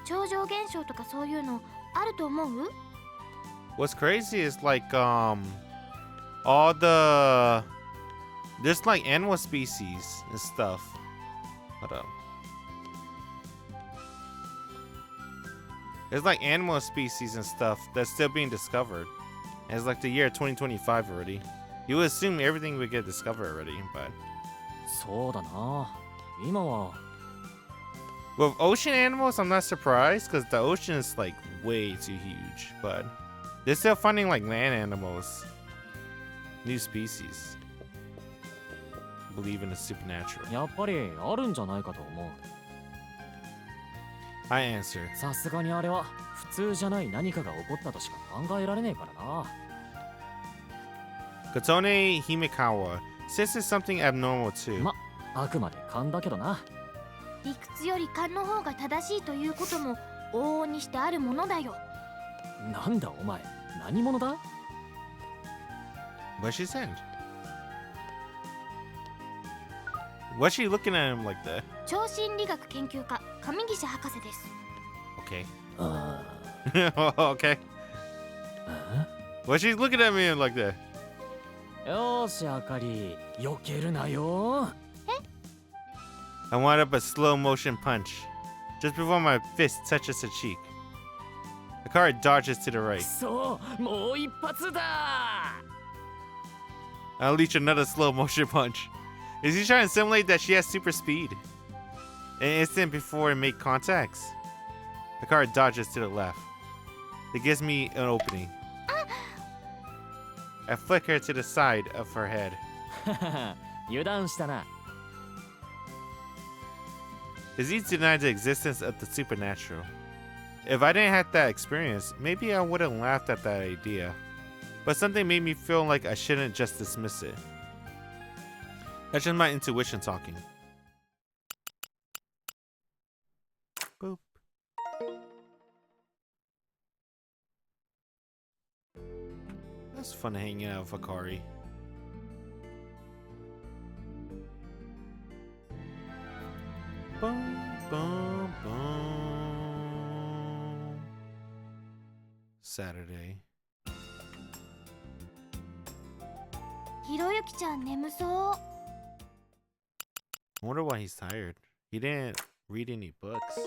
超常現象とかそういうのあると思う？ What's crazy is like all the there's like animal species and stuff. Hold up. There's like animal species and stuff that's still being discovered. And it's like the year 2025 already. You would assume everything would get discovered already, but そうだな。今は with ocean animals, I'm not surprised because the ocean is like way too huge. But they're still finding like land animals. New species. Believe in the supernatural. やっぱりあるんじゃないかと思う。 I answer. さすがにあれは普通じゃない何かが起こったとしか考えられねえからな。 Kotone Himekawa says there's something abnormal too. ま、あくまで勘だけどな。 理屈より勘の方が正しいということも往々にしてあるものだよ。なんだお前、何者だ？ What'd she send? What's she looking at him like that? 超心理学研究家上岸博士です。 Okay. あ Okay. あ。 What's she looking at me like that? よーし、あかり、避けるなよ。 I wound up a slow motion punch. Just before my fist touches her cheek. The car dodges to the right. そう、もう一発だ。 I'll leech another slow motion punch. Is he trying to simulate that she has super speed? An instant before it made contacts. The car dodges to the left. It gives me an opening. I flick her to the side of her head. 油断したな。 Aziz denied the existence of the supernatural. If I didn't have that experience, maybe I wouldn't laughed at that idea. But something made me feel like I shouldn't just dismiss it. That's just my intuition talking. Boop. That's fun hanging out with Akari. Boom, boom, boom. Saturday. ひろゆきちゃん眠そう。 I wonder why he's tired. He didn't read any books.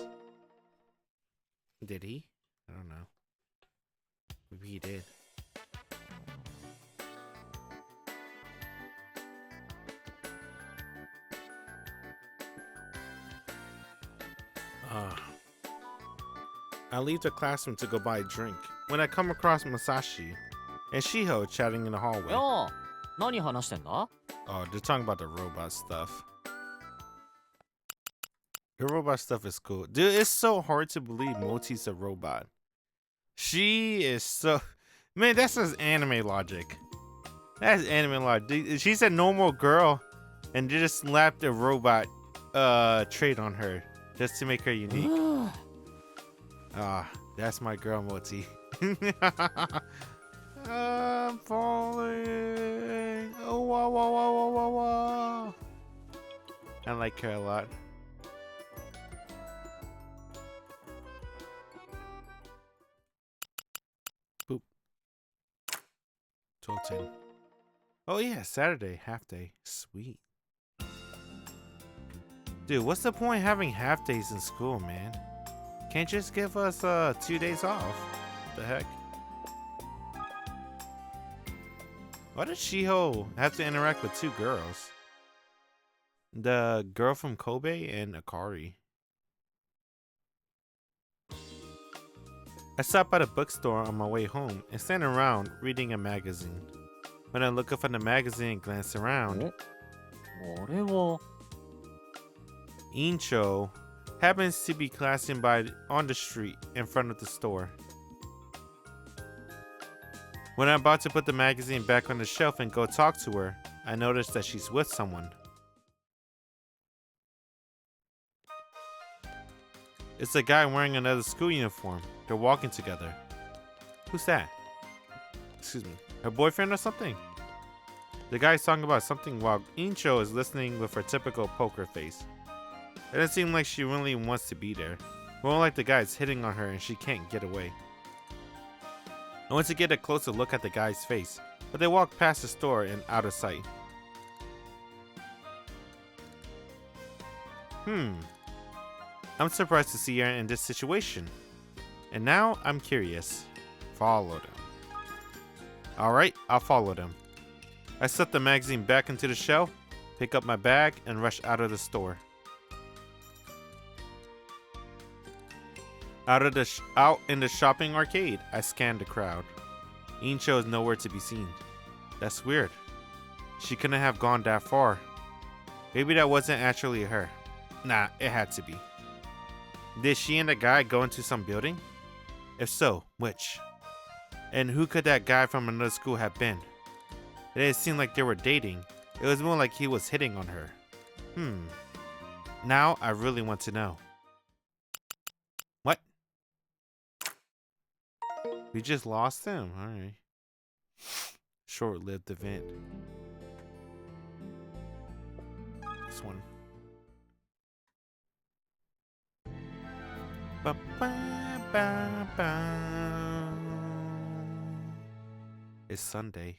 Did he? I don't know. Maybe he did. I leave the classroom to go buy a drink when I come across Masashi and Shiho chatting in the hallway. よー、何話してんだ？ Oh, they're talking about the robot stuff. The robot stuff is cool. Dude, it's so hard to believe Moti's a robot. She is so... Man, that's just anime logic. That's anime logic. She's a normal girl and they just slapped a robot trait on her just to make her unique. Ah, that's my girl, Moti. I'm falling. Oh, wow, wow, wow, wow, wow, wow. I like her a lot. Boop. 12:10. Oh yeah, Saturday, half day. Sweet. Dude, what's the point having half days in school, man? Can't you just give us 2 days off? What the heck? Why does Shiho have to interact with two girls? The girl from Kobe and Akari. I stopped by the bookstore on my way home and stand around reading a magazine. When I look up at the magazine and glance around, あれは Incho happens to be passing by on the street in front of the store. When I'm about to put the magazine back on the shelf and go talk to her, I notice that she's with someone. It's a guy wearing another school uniform. They're walking together. Who's that? Excuse me. Her boyfriend or something? The guy's talking about something while Incho is listening with her typical poker face. It doesn't seem like she really wants to be there. More like the guy's hitting on her and she can't get away. I went to get a closer look at the guy's face, but they walked past the store and out of sight. I'm surprised to see her in this situation. And now I'm curious. Follow them. Alright, I'll follow them. I slip the magazine back into the shelf, pick up my bag, and rush out of the store. Out in the shopping arcade, I scan the crowd. Incho is nowhere to be seen. That's weird. She couldn't have gone that far. Maybe that wasn't actually her. Nah, it had to be. Did she and the guy go into some building? If so, which? And who could that guy from another school have been? It didn't seem like they were dating. It was more like he was hitting on her. Now I really want to know. What? We just lost him. Alright. Short-lived event. This one. Ba, ba, ba, ba. It's Sunday.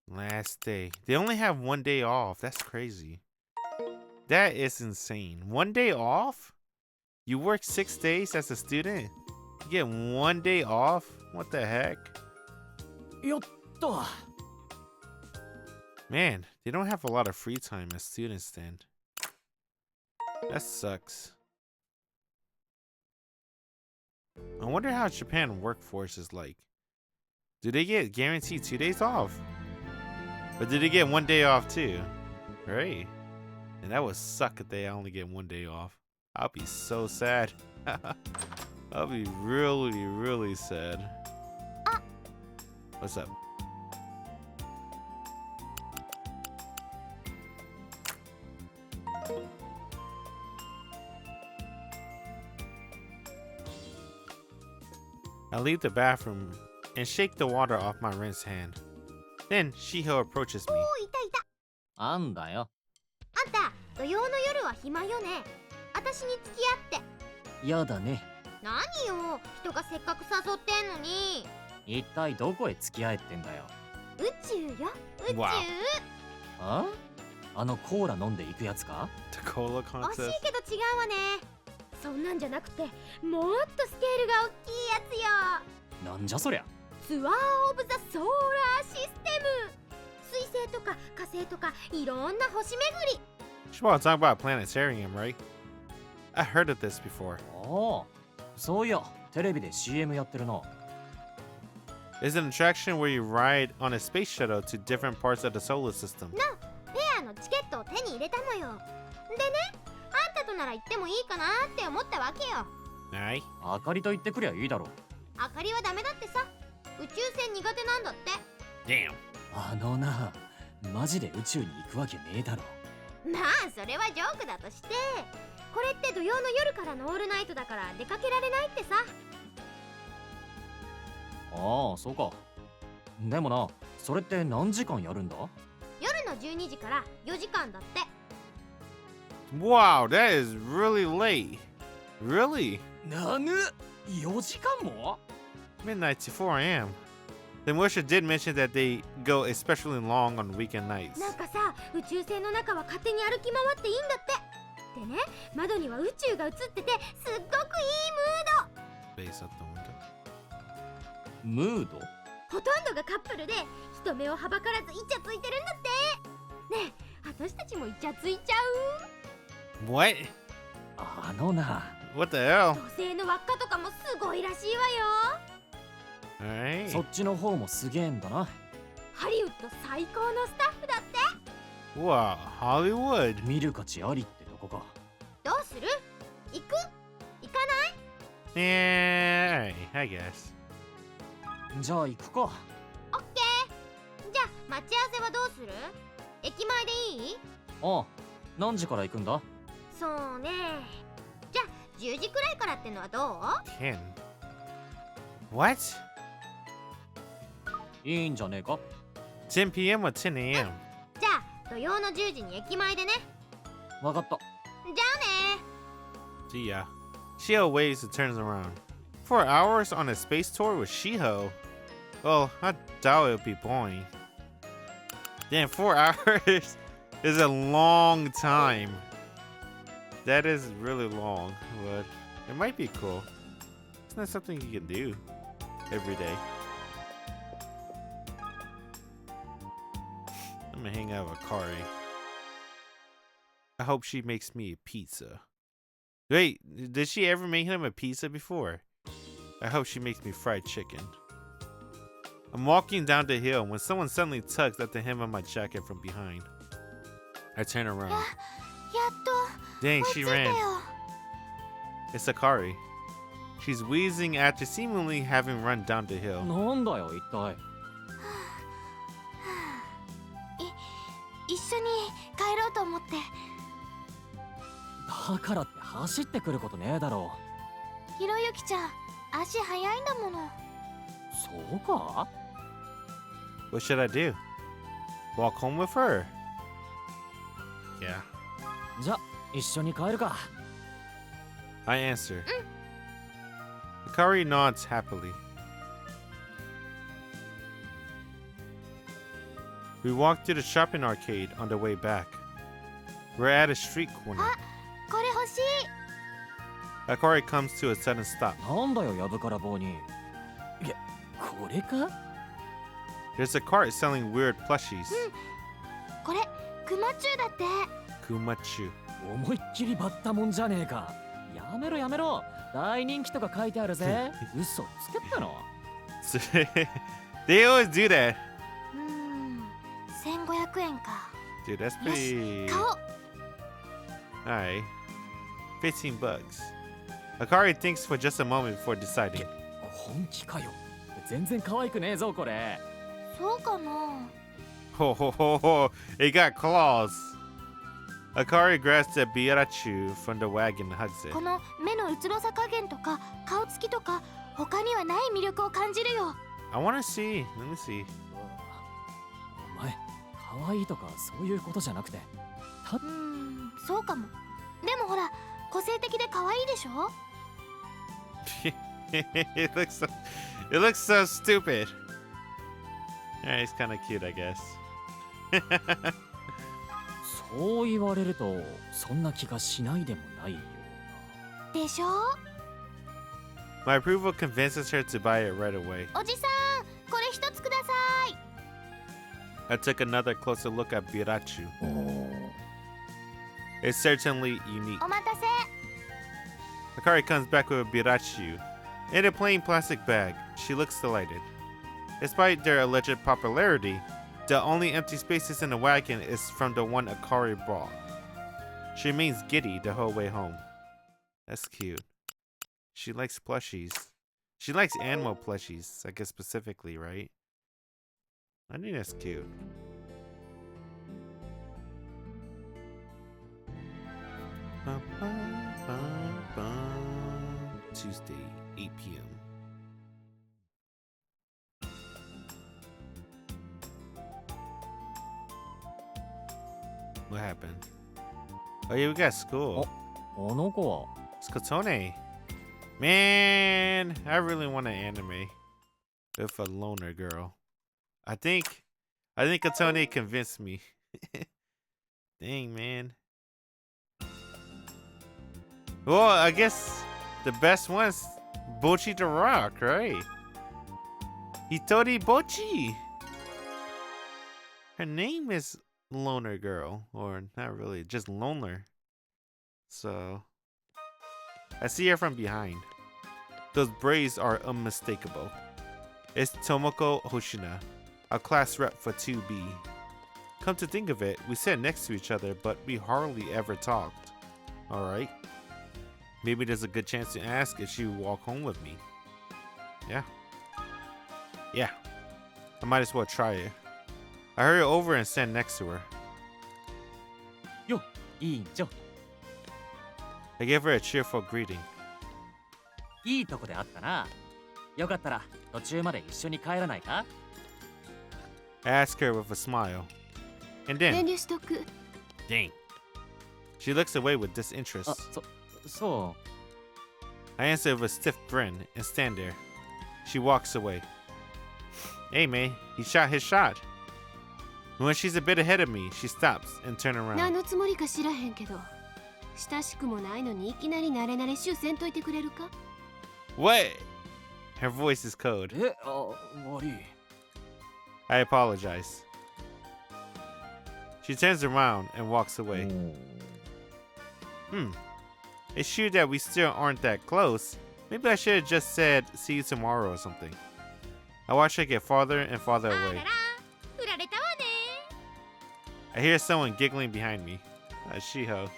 Last day. They only have 1 day off. That's crazy. That is insane. 1 day off? You work 6 days as a student? You get 1 day off? What the heck? Yotta. Man, they don't have a lot of free time as students then. That sucks. I wonder how Japan workforce is like. Do they get guaranteed 2 days off? Or did they get 1 day off too? Right. And that would suck if they only get 1 day off. I'll be so sad. I'll be really, really sad. What's up? I leave the bathroom and shake the water off my rinsed hand. Then Shiho approaches me. おーいたいた。あんだよ。あんた土曜の夜は暇よね。私に付き合って。やだね。何よ、人がせっかく誘ってんのに。一体どこへ付き合えってんだよ。宇宙よ、宇宙。わあ？あのコーラ飲んでいくやつか？ The cola 惜し contest? いけど違うわね。そんなんじゃなくて、もっとスケールが大きいやつよ。なんじゃそりゃ。ツアーオブザソーラーシステム。水星とか火星とかいろんな星巡り。She want to talk about planetarium, right? I heard of this before. ああ、そういや、テレビで CM やってるな。It's an attraction where you ride on a space shuttle to different parts of the solar system. な、ペアのチケットを手に入れたのよ。でね、あんたとなら行ってもいいかなって思ったわけよ。Aye. あかりと言ってくりゃいいだろう。あかりはダメだってさ。宇宙船苦手なんだって。 Damn. あのな、マジで宇宙に行くわけねえだろ。まあそれはジョークだとして、これって土曜の夜からのオールナイトだから出かけられないってさ。ああ、そうか。でもな、それって何時間やるんだ？夜の12時から4時間だって。 Wow, that is really late. Really? なぬ ?4 時間も？ Midnight to 4 a.m. The Moisture did mention that they go especially long on weekend nights. なんかさ、宇宙船の中は勝手に歩き回っていいんだって。でね、窓には宇宙が映っててすっごくいいムード。 Face up the window. ムード？ほとんどがカップルで人目をはばからずイチャついてるんだって。ねえ、私たちもイチャついちゃう？ What? あのな。What the hell? 土星の輪っかとかもすごいらしいわよ。 Alright. そっちの方もすげえんだな。ハリウッド最高のスタッフだって。 Wow, Hollywood. 見る価値ありってとこか。どうする？行く？行かない？ Yeah, I guess. じゃあ行くか。オッケー。じゃあ待ち合わせはどうする？駅前でいい？ああ、何時から行くんだ？そうね。じゃあ10時くらいからってのはどう10. What? いいんじゃねえか？ 10 p.m. or 10 a.m.? じゃあ土曜の10時に駅前でね。わかった。じゃあね。 See ya. Shiho waves and turns around. 4 hours on a space tour with Shiho? Well, I doubt it'll be boring. Damn, 4 hours is a long time. That is really long, but it might be cool. It's not something you can do every day. I'm gonna hang out with Kari. I hope she makes me a pizza. Wait, did she ever make him a pizza before? I hope she makes me fried chicken. I'm walking down the hill when someone suddenly tugs at the hem of my jacket from behind. I turn around. やっと Dang, 追 she いついた ran. よ。 It's Akari. She's wheezing after seemingly having run down the hill. なんだよ一体。一緒に帰ろうと思って。だからって走ってくることねえだろひろゆきちゃん、足速いんだもの。う。そうか？ What should I do? Walk home with her? Yeah. じゃ一緒に帰るか。I answer. Akari nods happily. We walk to the shopping arcade on the way back. We're at a street corner. これ欲しい。 Akari comes to a sudden stop. なんだよやぶから棒に。いやこれか？ There's a cart selling weird plushies. これクマチュウだって。 Kumachu. 思いっきりバッタもんじゃねえか。やめろやめろ。大人気とか書いてあるぜ。嘘つけったの？ They always do that. 1500円か。 Dude, that's よし pretty. 買おう。 Alright. $15. Akari thinks for just a moment before deciding. 本気かよ。全然可愛くねえぞこれ。そうかな。 Ho ho ho ho! It got claws! Akari grabs the Biarachu from the wagon and hugs it. この目のうつろさ加減とか顔つきとか他にはない魅力を感じるよ。 I wanna see. Let me see. お前可愛いとかそういうことじゃなくて。そうかも。でもほら個性的で可愛いでしょ。it looks so stupid. Yeah, it's kind of cute, I guess. そう言われるとそんな気がしないでもないようでしょ。 My approval convinces her to buy it right away. おじさん、これ一つください。 I took another closer look at Birachu. な。 It's certainly unique. お待たせ。 Akari comes back with a Birachu. In a plain plastic bag, she looks delighted. Despite their alleged popularity, the only empty spaces in the wagon is from the one Akari brought. She remains giddy the whole way home. That's cute. She likes plushies. She likes animal plushies, I guess specifically, right? I think that's cute. Tuesday, 8 p.m. What happened? Oh yeah, we got school. あの子は It's Kotone. Man, I really want an anime with a loner girl. I think Kotone convinced me. Dang, man. Well, I guess the best one's Bochi the Rock, right? Hitori Bochi. Her name is Loner Girl, or not really, just Loner. So, I see her from behind. Those braids are unmistakable. It's Tomoko Hoshina, a class rep for 2B. Come to think of it, we sat next to each other, but we hardly ever talked. Alright. Maybe there's a good chance to ask if she would walk home with me. Yeah. Yeah. I might as well try it. I hurry over and stand next to her. よいいじゃ I gave her a cheerful greeting. いいとこであったな。よかったら途中まで一緒に帰らないか？ I asked her with a smile. And 遠 then, 慮しとく。 dang. She looks away with disinterest. あ、そ I answer with a stiff grin and stand there. She walks away. Hey, man, he shot his shot. When she's a bit ahead of me, she stops and turns 何 around. のつもりか知らへんけど親しくもないのにいきなり慣れ慣れしゅうせんといてくれるか。 What? Her voice is cold. う。悪い。 I apologize. She turns around and walks away. It's true that we still aren't that close. Maybe I should have just said see you tomorrow or something. I watch her get farther and farther あら away. ら振られたわね。 I hear someone giggling behind me. Shiho.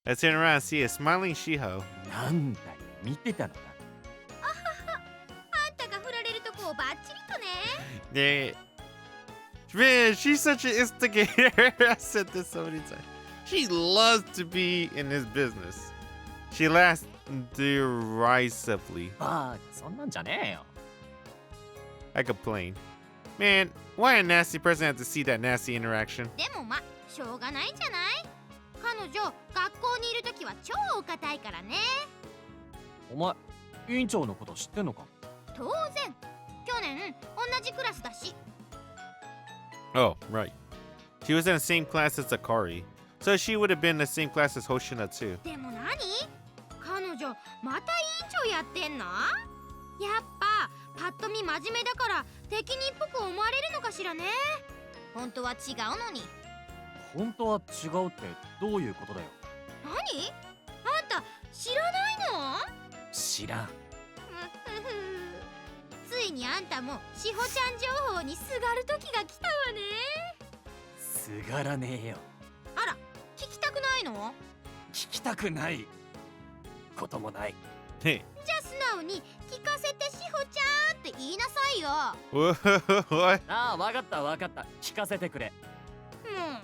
I turn around and see a smiling Shiho. なんだよ、見てたのか。あんたが振られるとこをバッチリとね。 Yeah. Man, she's such an instigator. I said this so many times. She loves to be in this business. She laughs derisively. バーカ、そんなんじゃねえよ。I complain. Man, why a nasty person have to see that nasty interaction? でもま、しょうがないんじゃない？彼女、学校にいるときは超お堅いからね。お前、委員長のこと知ってんのか？当然。去年、同じクラスだし。 Oh, right. She was in the same class as Akari, so she would have been in the same class as Hoshina too. でも何？彼女、また委員長やってんの？やっぱ、パッと見真面目だから適任っぽく思われるのかしらね。本当は違うのに。本当は違うってどういうことだよ。何？あんた知らないの？知らん。ついにあんたもしほちゃん情報にすがる時が来たわね。すがらねえよ。あら、聞きたくないの？聞きたくないこともない。 Hey. じゃあ素直に聞かせてしほちゃんって言いなさいよ。 What? ああ、わかったわかった。聞かせてくれ。もう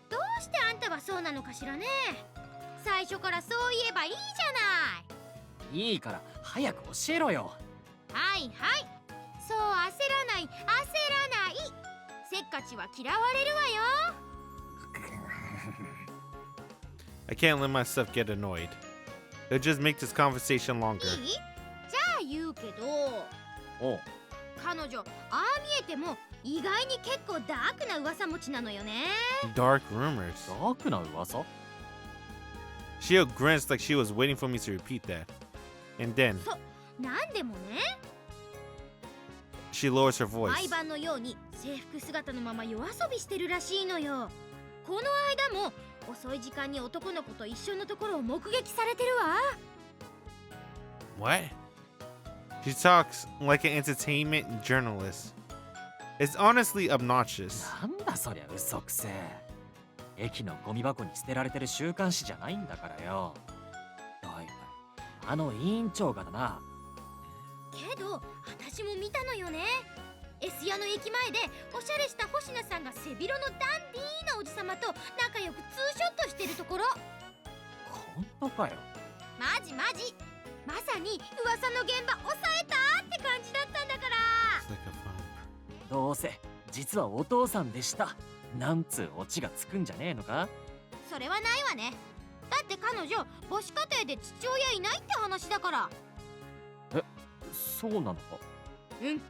どうしてあんたはそうなのかしらね。最初からそう言えばいいじゃない。いいから早く教えろよ。はいはい。そう焦らない焦らない。せっかちは嫌われるわよ。 I can't let myself get annoyed. It'll just make this conversation longer. いい？じゃあ言うけど、おう、彼女ああ見えても意外に結構ダークな噂持ちなのよね。 Dark rumors. ダークな噂？ Shio grins like she was waiting for me to repeat that. And then なんでもね、 she lowers her voice. 毎晩のように制服姿のまま夜遊びしてるらしいのよ。この間も遅い時間に男の子と一緒のところを目撃されてるわ。 What? She talks like an entertainment journalist. It's honestly obnoxious. なんだそりゃ嘘くせえ。駅のゴミ箱に捨てられてる週刊誌じゃないんだからよ。だいたいあの委員長がだな。けど私も見たのよね。S 屋の駅前でおしゃれした星名さんが背広のダンディーなおじさまと仲良くツーショットしてるところ。本当かよ。マジマジ、まさに噂の現場抑えたって感じだったんだから。 It's like a phone. どうせ実はお父さんでした。なんつうオチがつくんじゃねえのか？それはないわね。だって彼女母子家庭で父親いないって話だから。そうなのか？うん、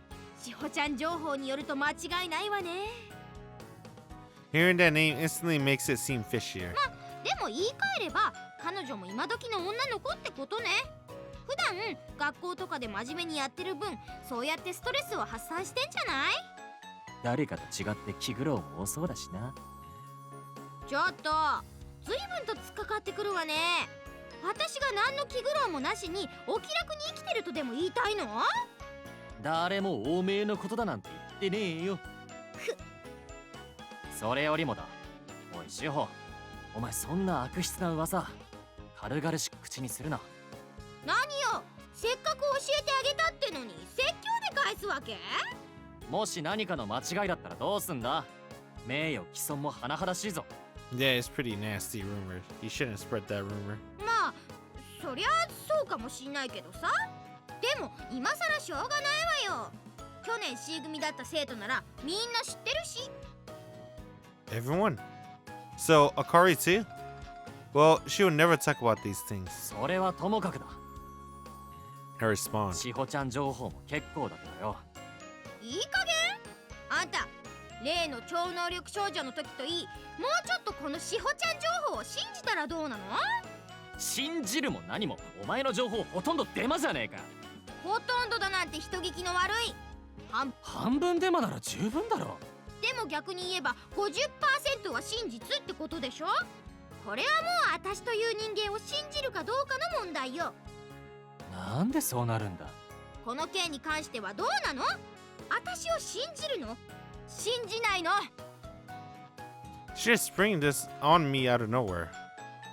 しほちゃん情報によると間違いないわね。 Hearing that name instantly makes it seem fishier. でも言い換えれば彼女も今時の女の子ってことね。普段学校とかで真面目にやってる分、そうやってストレスを発散してんじゃない？誰かと違って気苦労も多そうだしな。ちょっと随分と突っかかってくるわね。私が何の気苦労もなしにお気楽に生きてるとでも言いたいの？誰もおめえのことだなんて言ってねえよ。それよりもだ。おい志保、お前そんな悪質な噂軽々しく口にするな。何よ、せっかく教えてあげたってのに説教で返すわけ？もし何かの間違いだったらどうすんだ？名誉毀損も甚だしいぞ。 Yeah, it's pretty nasty rumor. You shouldn't spread that rumor. まあそりゃそうかもしんないけどさ。でも今さらしょうがないわよ。去年 C 組だった生徒ならみんな知ってるし。 Everyone. So, Akari too? Well, she would never talk about these things. それはともかくだ。 I respond. 志保ちゃん情報も結構だけどよ。いい加減あんた、例の超能力少女の時といい、もうちょっとこのしほちゃん情報を信じたらどうなの？信じるも何もお前の情報ほとんどデマじゃねえか。ほとんどだなんて人聞きの悪い。半分デマなら十分だろ。でも逆に言えば 50% は真実ってことでしょ。これはもう私という人間を信じるかどうかの問題よ。なんでそうなるんだ？この件に関してはどうなの？私を信じるの？信じないの？ She just spring this on me out of nowhere.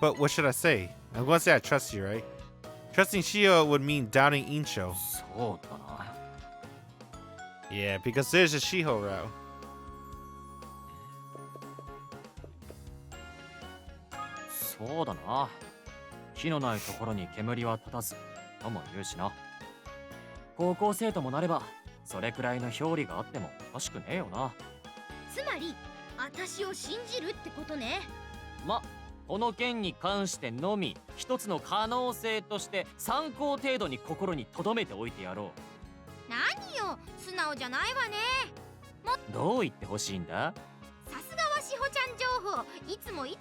But what should I say? I'm gonna say I trust you, right? Trusting Shiho would mean doubting Incho. そうだな。 Yeah, because there's a Shiho route. そうだな。火のないところに煙は立たずとも言うしな。高校生ともなればそれくらいの表裏があってもおかしくねえよな。つまり私を信じるってことね。ま、この件に関してのみ一つの可能性として参考程度に心に留めておいてやろ何よ、素直じゃないわね。う。どう言ってほしいんだ？さすがはしほちゃん情報、いつも助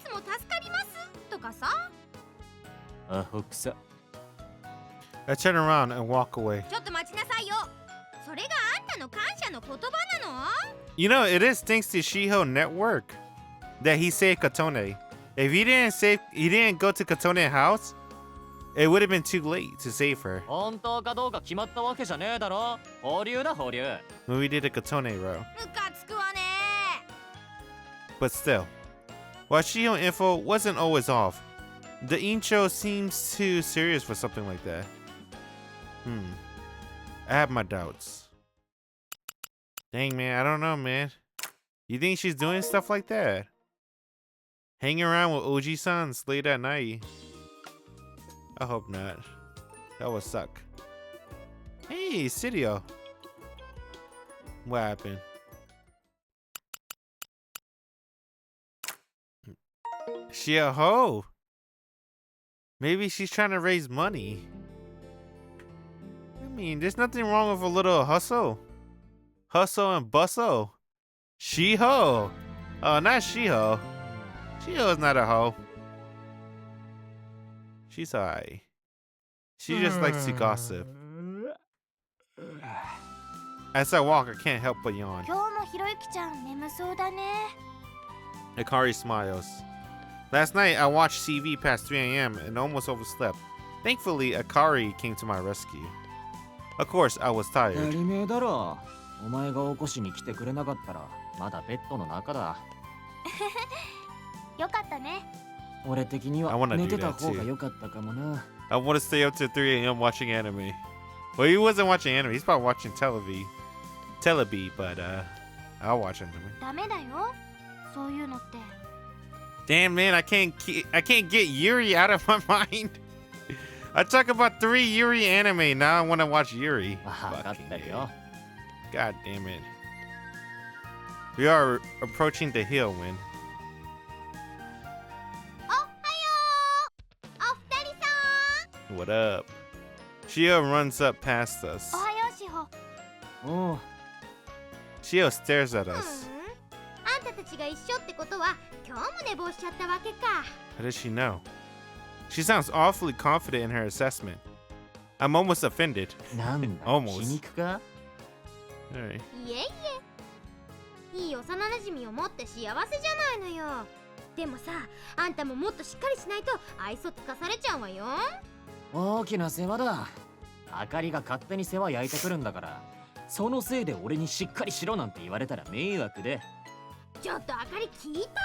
かりますとかさ。あほくさ。 I turn around and walk away. ちょっと待ちなさいよ。それがあんたの感謝の言葉なの？ You know, it is thanks to Shiho Network that he saved Katone. If he didn't go to Katone's house, it would have been too late to save her. 本当かどうか決まったわけじゃねえだろ。保留だ保留。 When we did the Katone route. ムカつくわね。 But still, while Shiho info wasn't always off, the intro seems too serious for something like that. I have my doubts. Dang, man, I don't know, man. You think she's doing stuff like that? Hanging around with OG-sons late at night? I hope not. That would suck. Hey, Sidio. What happened? Shiho. Maybe she's trying to raise money. I mean, there's nothing wrong with a little hustle. Hustle and bustle. Shiho. Oh, not Shiho. Shiho's not a hoe. She's alright. She just likes to gossip. As I walk, I can't help but yawn. 今日もひろゆきちゃん眠そうだね。 Akari smiles. Last night, I watched TV past 3 a.m. and almost overslept. Thankfully, Akari came to my rescue. Of course, I was や tired. りめえだろ。お前が起こしに来てくれなかったらまだベッドの中だ。よかったね。俺的に I は wanna 寝 do てた that 方が too. 良かったかもな。 I want to stay up till 3 a.m. watching anime. Well, he wasn't watching anime. He's probably watching Telebi, but I'll watch anime. ダメだよ。そういうのって。 Damn, man, I can't get Yuri out of my mind. I talk about 3 Yuri anime. Now I want to watch Yuri. 分かってるよ。 God damn it. We are approaching the hill, Win. おはよう。お二人さん。 What up? Shio runs up past us. おはようしほ。おう。 Shio stares at us. あんたたちが一緒ってことは今日も寝坊しちゃったわけか。 How does she know? She sounds awfully confident in her assessment. I'm almost offended. なんだ Almost. 皮肉か？ Alright. いえいえ。いい幼馴染を持って幸せじゃないのよ。でもさ、あんたももっとしっかりしないと愛想つかされちゃうわよ。大きな世話だ。あかりが勝手に世話焼いてくるんだから、そのせいで俺にしっかりしろなんて言われたら迷惑で。ちょっとあかり聞いた？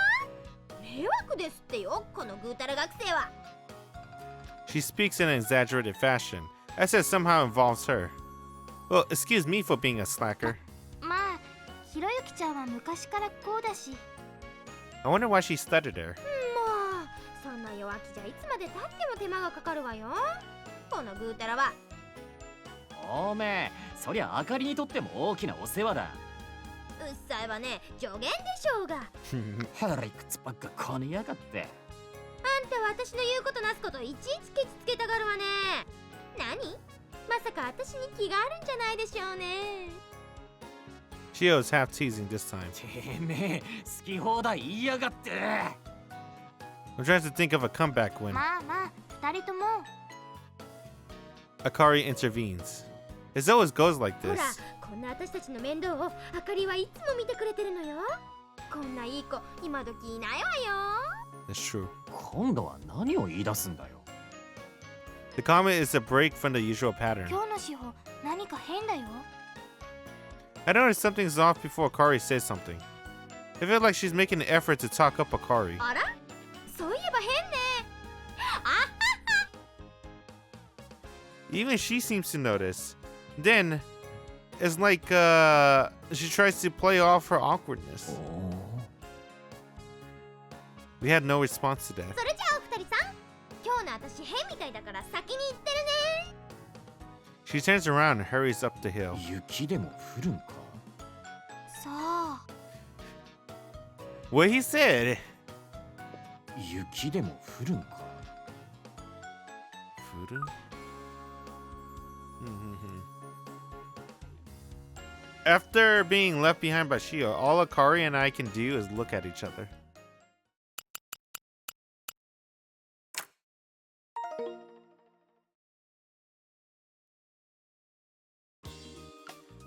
迷惑ですってよ、このぐうたら学生は。 She speaks in an exaggerated fashion, as it somehow involves her. Well, excuse me for being a slacker. まあ、ひろゆきちゃんは昔からこうだし。 I wonder why she stuttered her. もう、そんな弱気じゃいつまで経っても手間がかかるわよ。このぐうたらは。おめえ、そりゃあかりにとっても大きなお世話だ。うっさいわね、助言でしょうが。腹いくつばっかこねやがって。あんたは私の言うことなすこといちいちケチつけたがるわね。何？まさか私に気があるんじゃないでしょうね。 Shio's half teasing this time. てめえ、好き放題言いやがって。 I'm trying to think of a comeback win. まあまあ、二人とも。 Akari intervenes. It always goes like ほ this. ら、こんな私たちの面倒をあかりはいつも見てくれてるのよ。こんないい子、今時いないわよ。 That's true. 今度は何を言い出すんだよ。 The comment is a break from the usual pattern. 今日のしほ、何か変だよ。 I noticed something's off before Akari says something. I feel like she's making an effort to talk up Akari. あら、そういえば変ね。あ、 Even she seems to notice. Then, it's like she tries to play off her awkwardness. We had no response to that. それじゃあお二人さん、今日の私変みたいだから先に行ってるね。 She turns around and hurries up the hill. 雪でも降るんか。さあ、 What he said? 雪でも降るんか。 Furu? After being left behind by Shiho, all Akari and I can do is look at each other.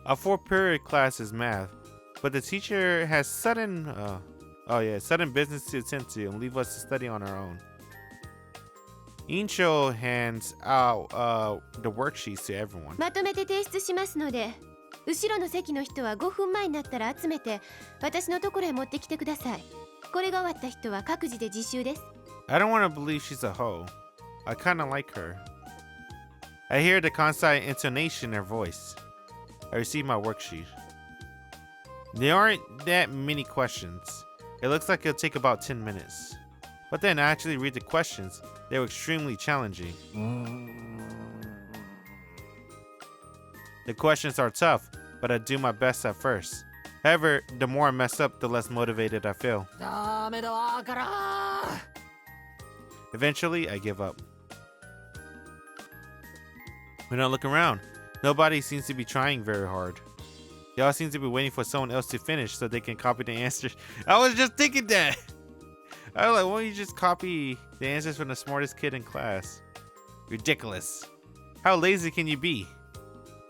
Our 4-period class is math, but the teacher has sudden business to attend to and leave us to study on our own. Incho hands out the worksheets to everyone. まとめて提出しますので、後ろの席の人は5分前になったら集めて私のところへ持ってきてください。これが終わった人は各自で自習です。 I don't want to believe she's a hoe. I kind of like her. I hear the Kansai intonation in her voice. I receive my worksheet. There aren't that many questions. It looks like it'll take about 10 minutes. But then I actually read the questions. They were extremely challenging. The questions are tough, but I do my best at first. However, the more I mess up, the less motivated I feel. ダメだわからん。 Eventually, I give up. When I look around, nobody seems to be trying very hard. They all seem to be waiting for someone else to finish so they can copy the answers. I was just thinking that. I was like, why don't you just copy the answers from the smartest kid in class? Ridiculous. How lazy can you be?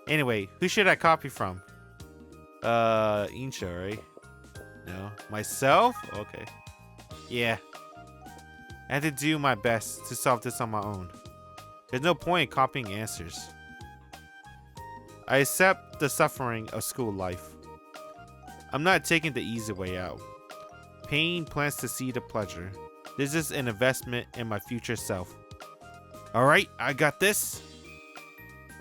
Anyway, who should I copy from? Incha, right? No. Myself? Okay. Yeah. I have to do my best to solve this on my own. There's no point in copying answers. I accept the suffering of school life. I'm not taking the easy way out. Pain plants the seed of pleasure. This is an investment in my future self. Alright, I got this.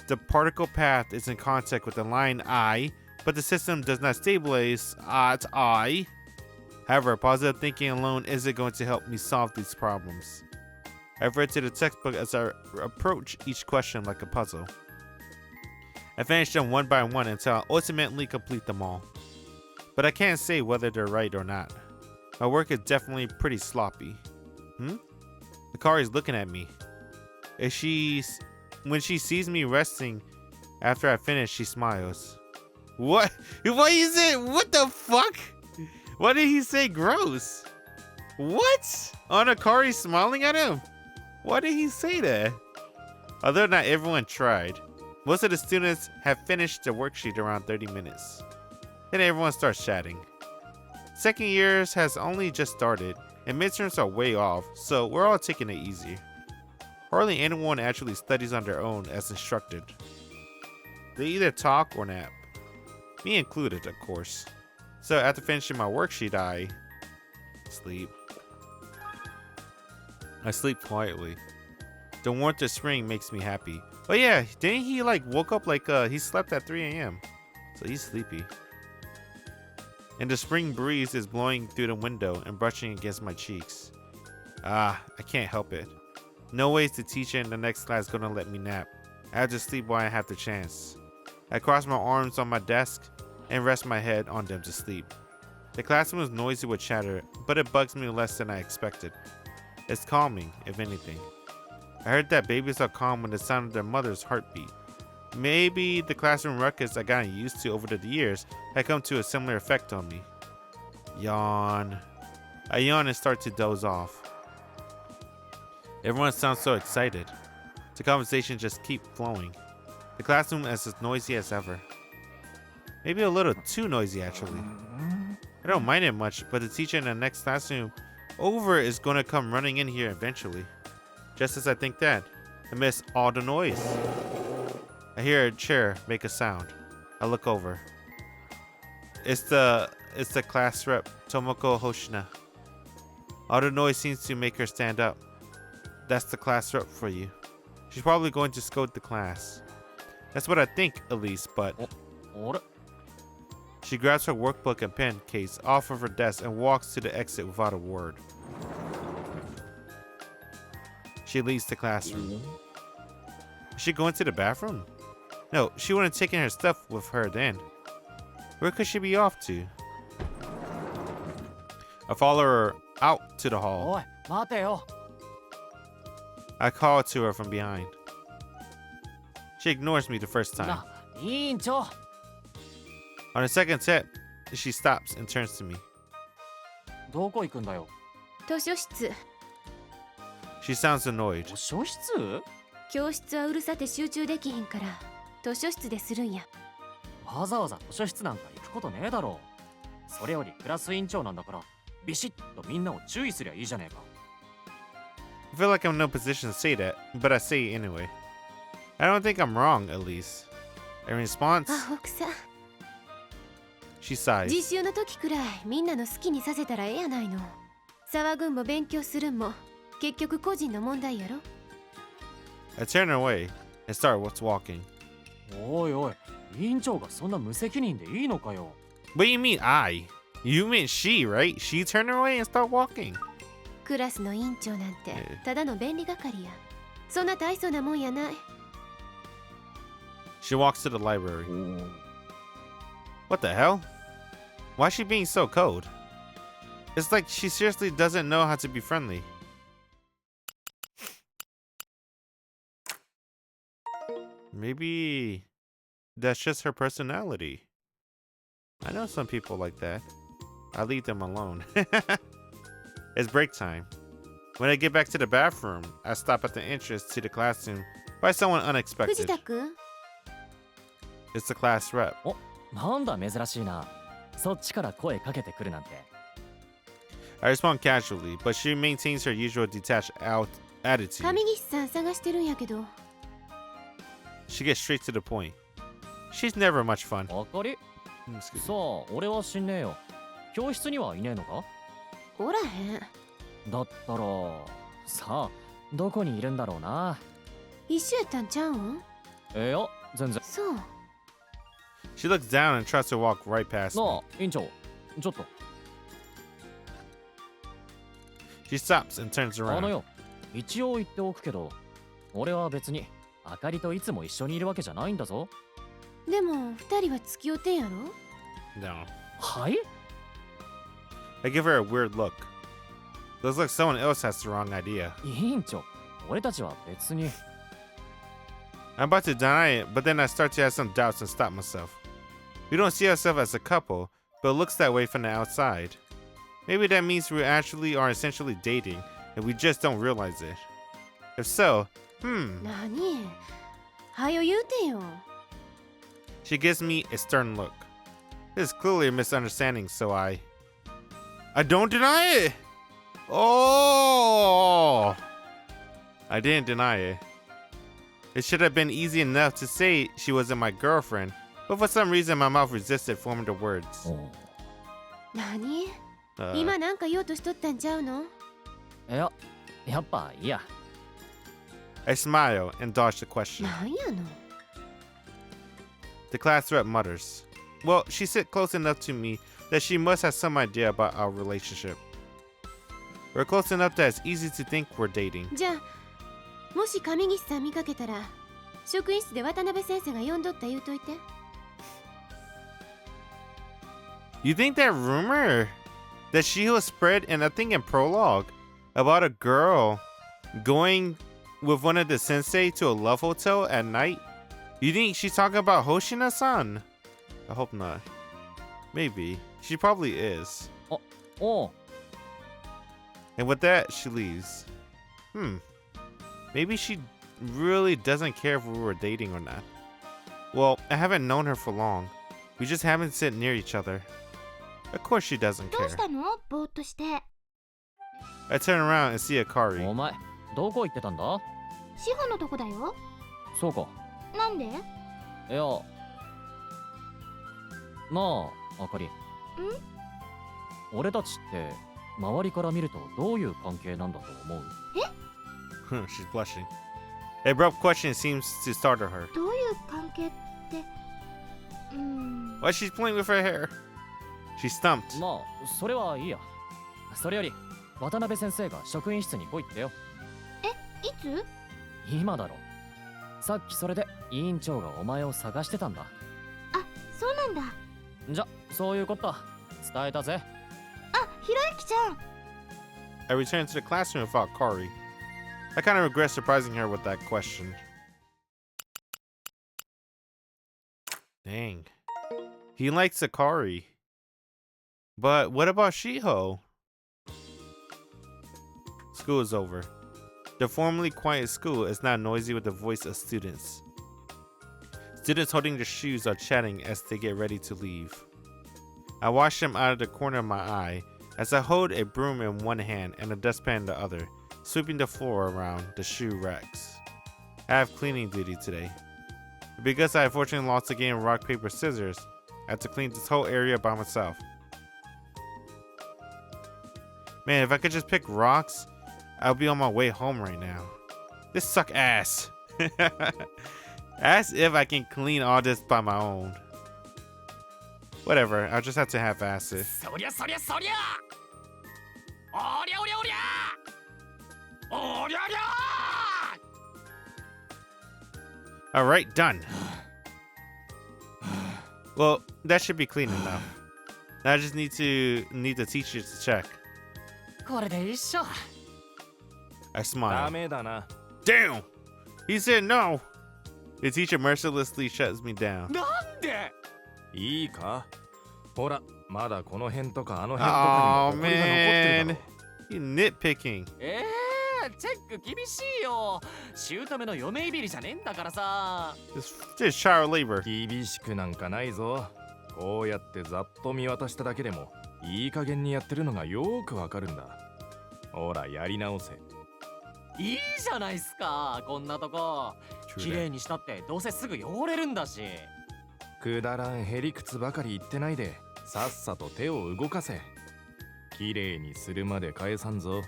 The particle path is in contact with the line I, but the system does not stabilize at I. However, positive thinking alone isn't going to help me solve these problems. I've read to the textbook as I approach each question like a puzzle. I finish them one by one until I ultimately complete them all. But I can't say whether they're right or not. My work is definitely pretty sloppy. Akari is looking at me. When she sees me resting after I finish, she smiles. What? What is it? What the fuck? What did he say? Gross. What? On Akari smiling at him? Why did he say that? Although not everyone tried. Most of the students have finished the worksheet around 30 minutes. Then everyone starts chatting. Second years has only just started, and midterms are way off, so we're all taking it easy. Hardly anyone actually studies on their own as instructed. They either talk or nap. Me included, of course. So after finishing my worksheet, I sleep. I sleep quietly. The warmth of spring makes me happy. Oh yeah, didn't he woke up he slept at 3 a.m. So he's sleepy. And the spring breeze is blowing through the window and brushing against my cheeks. I can't help it. No way is the teacher in the next class gonna let me nap. I have to sleep while I have the chance. I cross my arms on my desk and rest my head on them to sleep. The classroom is noisy with chatter, but it bugs me less than I expected. It's calming, if anything. I heard that babies are calm when the sound of their mother's heartbeat. Maybe the classroom ruckus I got used to over the years had come to a similar effect on me. Yawn. I yawn and start to doze off. Everyone sounds so excited. The conversation just keeps flowing. The classroom is as noisy as ever. Maybe a little too noisy, actually. I don't mind it much, but the teacher in the next classroom over is going to come running in here eventually. Just as I think that, amidst all the noise. I hear a chair make a sound. I look over. It's the class rep, Tomoko Hoshina. All the noise seems to make her stand up. That's the class rep for you. She's probably going to scold the class. That's what I think, at least, but... あれ She grabs her workbook and pen case off of her desk and walks to the exit without a word. She leaves the classroom. Is she going to the bathroom? No, she wouldn't have taken her stuff with her then. Where could she be off to? I follow her out to the hall. おい待てよ I call to her from behind. She ignores me the first time. な委員長 On the second step, she stops and turns to me. どこ行くんだよ 図書室。 She sounds annoyed. 図書室教室はうるさて集中できひんから図書室でするんや。わざわざ図書室なんか行くことねえだろうそれよりクラス委員長なんだからビシッとみんなを注意すりゃいいじゃねえか I feel like I'm in no position to say that, but I say it anyway. I don't think I'm wrong, at least. In response, アホくさ。 she sighs. 実習の時くらいみんなの好きにさせたらええやないの。騒ぐんも勉強するんも結局個人の問題やろ。 I turn away and start walking. おいおい委員長がそんな無責任でいいのかよ What do you mean I? You meant she, right? She turned away and start walking. クラスの委員長なんてただの便利係や。そんな大層なもんやない。 She walks to the library. What the hell? Why is she being so cold? It's like she seriously doesn't know how to be friendly. Maybe that's just her personality. I know some people like that. I leave them alone. It's break time. When I get back to the bathroom, I stop at the entrance to the classroom by someone 藤 unexpected. 田くん It's the class rep. なんだ珍しいなそっちから声かけてくるなんて I respond casually, but she maintains her usual detached attitude. 上岸さん探してるんやけど。 She gets straight to the point. She's never much fun. あかり Excuse さあ俺は知んねえよ教室にはいねえのかおらへん。だったらさあどこにいるんだろうな一緒やったんちゃうん？いや全然そう。 me. She looks down and tries to walk right past な me. あ委員長ちょっと She stops and turns あの around. よ一応言っておくけど俺は別にあかりといつも一緒にいるわけじゃないんだぞでも二人は付き合うてんやろ？ No. はい I give her a weird look. Looks like someone else has the wrong idea. 委員長俺たちは別に I'm about to deny it, but then I start to have some doubts and stop myself. We don't see ourselves as a couple, but it looks that way from the outside. Maybe that means we actually are essentially dating, and we just don't realize it. If so, 何？はよ言うてよ。 She gives me a stern look. This is clearly a misunderstanding, so I don't deny it! Oh! I didn't deny it. It should have been easy enough to say she wasn't my girlfriend, but for some reason my mouth resisted forming the words. 何？ Uh, 今なんか言おうとしとったんちゃうの？いややっぱいいや I smile and dodge the question. なんやの？ The class rep mutters. Well, she sits close enough to me that she must have some idea about our relationship. We're close enough that it's easy to think we're dating. じゃあもし上岸さん見かけたら職員室で渡辺先生が呼んどった言うといて。 You think that rumor that Shiho spread in a thing in prologue about a girl going with one of the sensei to a love hotel at night? You think she's talking about Hoshina-san? I hope not. Maybe. She probably is. おう And with that, she leaves. Maybe she really doesn't care if we were dating or not. Well, I haven't known her for long. We just haven't sit near each other. Of course she doesn't どう care. したの？ぼーっとして。 I turn around and see お Akari. 前どこ行ってたんだ志保のとこだよ。そうかなんで？いや、なあ、あかり。俺たちって周りから見るとどういう関係なんだと思う？ She's blushing. The abrupt question seems to startle her. どういう関係って。Why she's playing with her hair? She's stumped. まあ、それはいいや。それより、渡辺先生が職員室に来いってよ。いつ？今だろ。さっきそれで委員長がお前を探してたんだ。あ、そうなんだ。じゃ、そういうこと伝えたぜ。あ、ひろゆきちゃん。I returned to the classroom without Kari. I kind of regret surprising her with that question. Dang. He likes Akari. But what about Shiho? School is over. The formerly quiet school is now noisy with the voice of students. Students holding their shoes are chatting as they get ready to leave. I watch them out of the corner of my eye as I hold a broom in one hand and a dustpan in the other, sweeping the floor around the shoe racks. I have cleaning duty today. Because I unfortunately lost the game of rock, paper, scissors, I have to clean this whole area by myself. Man, if I could just pick rocks, I'll be on my way home right now. This suck ass. As if I can clean all this by my own. Whatever, I'll just have to half-ass it. そりゃそりゃそりゃおりゃおりゃおりゃおりゃりゃ Alright, done. Well, that should be clean enough. Now I just need the teacher to check. これで一緒 I ダ smile. メだな。 Damn! He said no! The teacher mercilessly shuts me down. なんでいいか、ほら、まだこの辺とかあの辺とか Oh にも埃が残ってるだ man. ろ。 You nitpicking. チェック厳しいよ姑の嫁いびりじゃねえんだからさ Just child labor. 厳しくなんかないぞ。こうやってざっと見渡しただけでもいい加減にやってるのがよーくわかるんだ。ほら、やり直せ。いいじゃないっすかこんなとこ True 綺麗にしたってどうせすぐ汚れるんだしくだらんへりくつばかり言ってないで、さっさと手を動かせ。綺麗にするまで返さんぞ。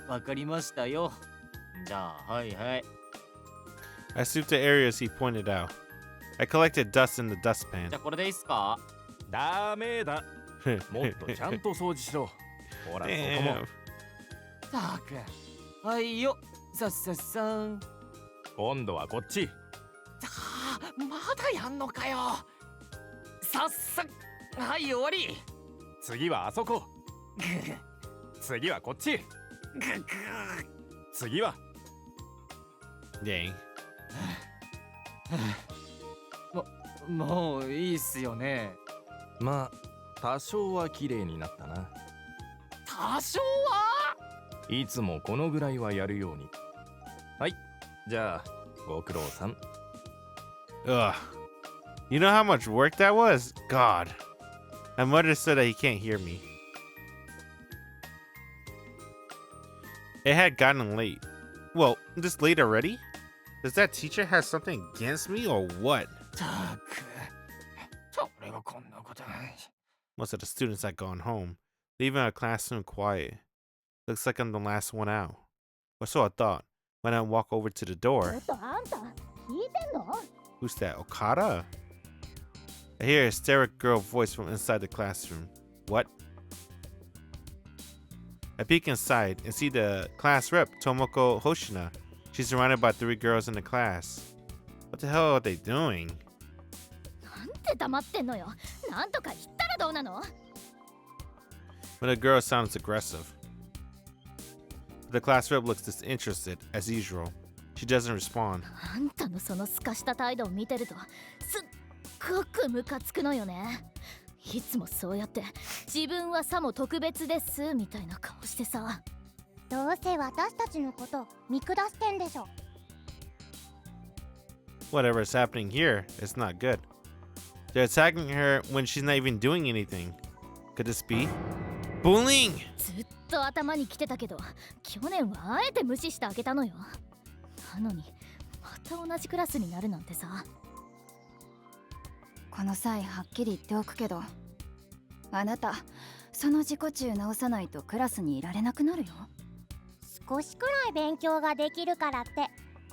わかりましたよじゃあはいはい I sweep the areas he pointed out. I collected dust in the じゃ dustpan. あこれでいいっすかダメだ。もっとちゃんと掃除しろ。ほら、そこも。 Damn. たくはいよさっさっさん今度はこっち。まだやんのかよさっさはい終わり次はあそこ。次はこっち。次は Dang. もういいっすよねまあ多少は綺麗になったな。多少はいつもこのぐらいはやるように。はい、じゃあご苦労さん。 Ugh. You know how much work that was? God. My mother said that he can't hear me. It had gotten late. Well, this late already? Does that teacher have something against me or what? たく俺がこんなことない Most of the students had gone home, leaving our classroom quiet. Looks like I'm the last one out. Or so I thought when I walk over to the door. あんた聞いてんの？ Who's that? Okada? I hear a hysteric girl voice from inside the classroom. What? I peek inside and see the class rep, Tomoko Hoshina. She's surrounded by 3 girls in the class. What the hell are they doing? なんて黙ってんのよ。なんとか言ったらどうなの？ When the girl sounds aggressive. The class rep looks disinterested, as usual. She doesn't respond. あんたのそのすかした態度を見てるとすっごくムカつくのよね。いつもそうやって自分はさも特別ですみたいな顔してさ。どうせ私たちのこと見下してんでしょ。 Whatever is happening here, it's not good. They're attacking her when she's not even doing anything. Could this be bullying? ずっと頭に来てたけど、去年はあえて無視してあげたのよ。なのにまた同じクラスになるなんてさ。この際はっきり言っておくけど、あなたその自己中直さないとクラスにいられなくなるよ。少しくらい勉強ができるからって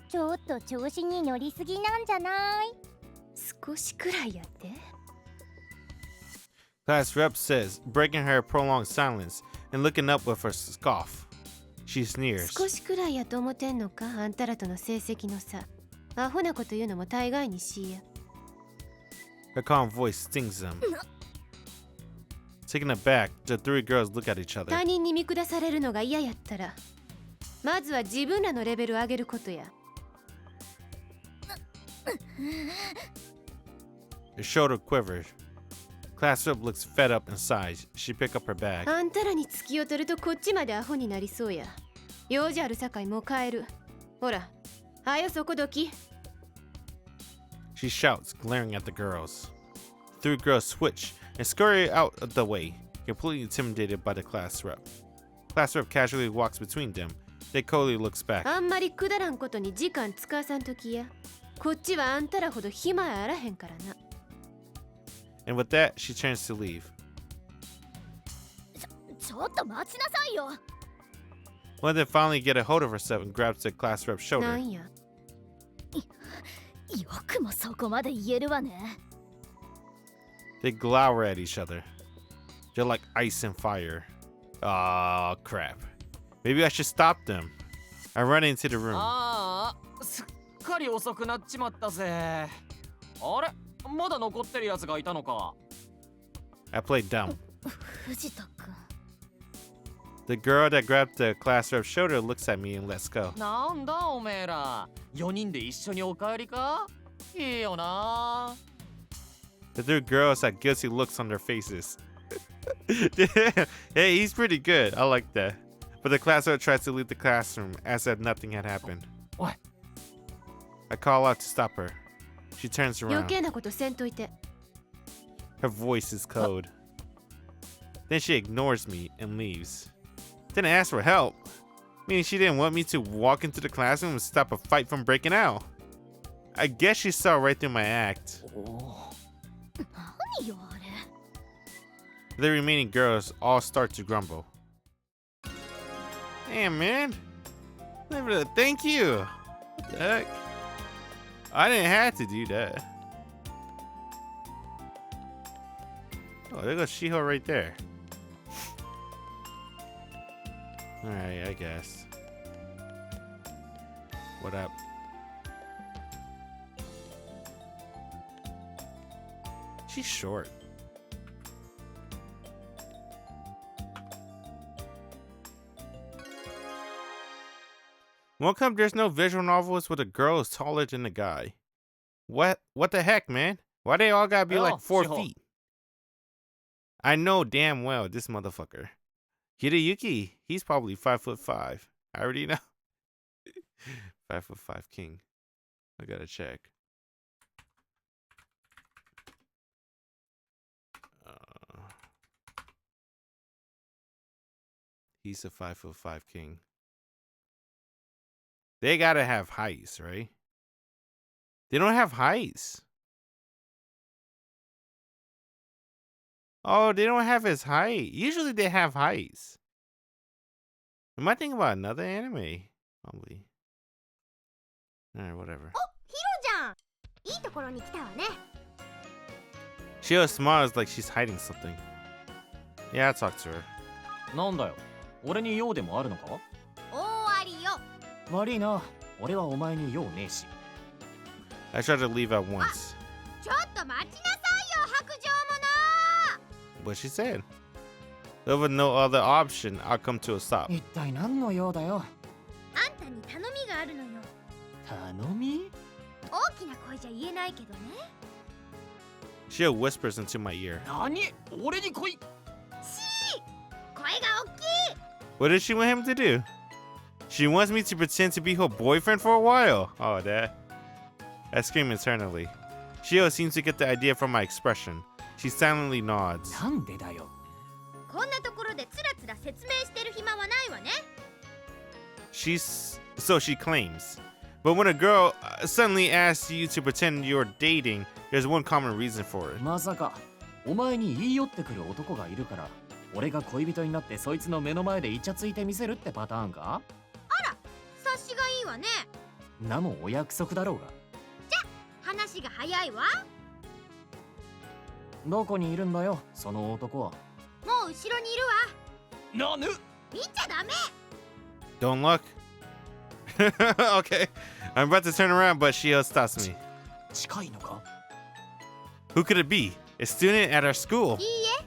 ちょっと調子に乗りすぎなんじゃない？少しくらいやって。 Class rep says, breaking her prolonged silence and looking up with her scoff. She sneers. 少しくらいやと思ってんのか、あんたらとの成績の差。アホなこと言うのも大概にしいや。 Her calm voice stings them. Taken aback, the three girls look at each other. 他人に見下されるのが嫌やったら、まずは自分らのレベルを上げることや。 Her shoulder quivered. Class rep looks fed up and sighs. She picked up her bag. あんたらに突きを取るとこっちまでアホになりそうや。用事あるさかいもう帰る。ほら、はよそこどき。 She shouts, glaring at the girls. The three girls switch and scurry out of the way, completely intimidated by the class rep. Class rep casually walks between them. They coldly looks back. あんまりくだらんことに時間使わさんときや。こっちはあんたらほど暇やあらへんからな。 And with that, she turns to leave. ちょっと待ちなさいよ。 One then finally get a hold of herself and grabs the class rep's な shoulder. んや。よくもそこまで言えるわね。 They glower at each other. They're like ice and fire. Aw, crap. Maybe I should stop them. I run into the room. ああ、すっかり遅くなっちまったぜ。あれ、まだ残ってるやつがいたのか。I play dumb. 藤田君。 The girl that grabbed the class rep's shoulder looks at me and lets go. なんだおめえら、4人で一緒にお帰りか？いいよな。 The three girls had guilty looks on their faces. Hey, he's pretty good. I like that. But the class rep tries to leave the classroom as if nothing had happened. What? I call out to stop her. She turns 余 around. 計なことせんといて。 Her voice is cold. Then she ignores me and leaves. Didn't ask for help. Meaning she didn't want me to walk into the classroom and stop a fight from breaking out. I guess she saw right through my act. 何よあれ。 The remaining girls all start to grumble. Damn, man. Thank you. What the heck? I didn't have to do that. Oh, there goes Shiho right there. Alright, I guess. What up? She's short. How come there's no visual novels where the girl is taller than the guy? What the heck, man? Why they all gotta be like 4 Shiho. feet? I know damn well this motherfucker. Hideyuki, he's probably 5'5". I already know. 5'5" king. I gotta check. He's a 5'5" king. They gotta have heights, right? They don't have heights. Oh, they don't have his height. Usually they have heights. Am I thinking about another anime? Probably. Alright, whatever. ヒロじゃん。いいところに来たわね。Shiho smiles like she's hiding something. Yeah, I'll talk to her. なんだよ、俺に用でもあるのか？大ありよ。悪いな、俺はお前に用ねえし。I tried to leave at once. ちょっと待ちなさいよ、白状者。 What she said. There was no other option. I'll come to a stop. 一体何の用だよ。あんたに頼みがあるのよ。頼み？大きな声じゃ言えないけどね。Shiho whispers into my ear. 何？俺に来い。声が大きい。 What does she want him to do? She wants me to pretend to be her boyfriend for a while. Oh, that. I scream internally. Shiho seems to get the idea from my expression. She silently nods. なんでだよ。こんなところでつらつら説明してる暇はないわね。So she claims. But when a girl suddenly asks you to pretend you're dating, there's one common reason for it. まさかお前に言い寄ってくる男がいるから俺が恋人になってそいつの目の前でイチャついてみせるってパターンか？察しがいいわね。なもお約束だろうが。話が早いわ。どこにいるんだよその男は。もう後ろにいるわ。なぬ。見ちゃダメ。 Don't look. Okay. I'm about to turn around, but Shiho stops me. 近いのか？ Who could it be? A student at our school. いいえ、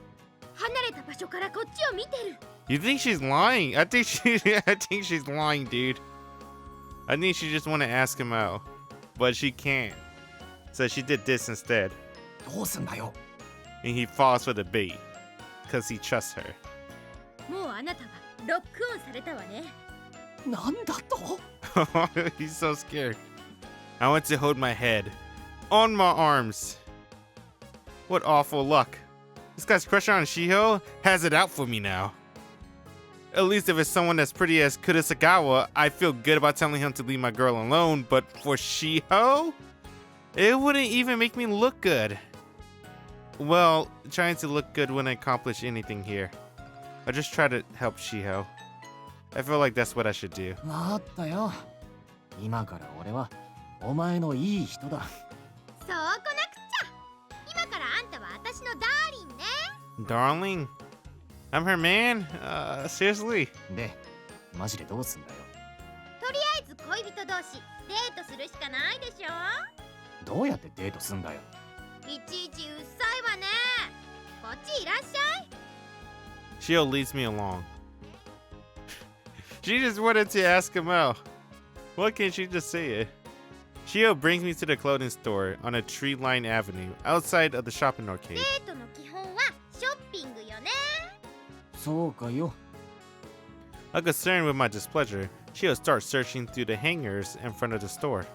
離れた場所からこっちを見てる。 You think she's lying? I think she's lying, dude. I think she just want to ask him out, but she can't. So she did this instead, どうすんだよ。 and he falls for the bait because he trusts her. もうあなたはロックオンされたわね。なんだと？ He's so scared. I want to hold my head on my arms. What awful luck. This guy's crush on Shiho has it out for me now. At least if it's someone as pretty as Kurosagawa, I feel good about telling him to leave my girl alone, but for Shiho? It wouldn't even make me look good. Well, trying to look good wouldn't accomplish anything here. I just try to help Shiho. I feel like that's what I should do. わかったよ。今から俺はお前のいい人だ。そうこなくっちゃ。今からあんたは私のダーリンね。 Darling? I'm her man? Seriously? で、マジでどうすんだよ。とりあえず恋人同士デートするしかないでしょ。どうやってデートすんだよ。いちいちうっさいわね。こっちいらっしゃい。 Shiho leads me along. She just wanted to ask him out. Why can't she just say it? Shiho brings me to the clothing store on a tree-lined avenue outside of the shopping arcade. デートの基本はショッピングよね。そうかよ。 Unconcerned with my displeasure, Shiho starts searching through the hangers in front of the store. こ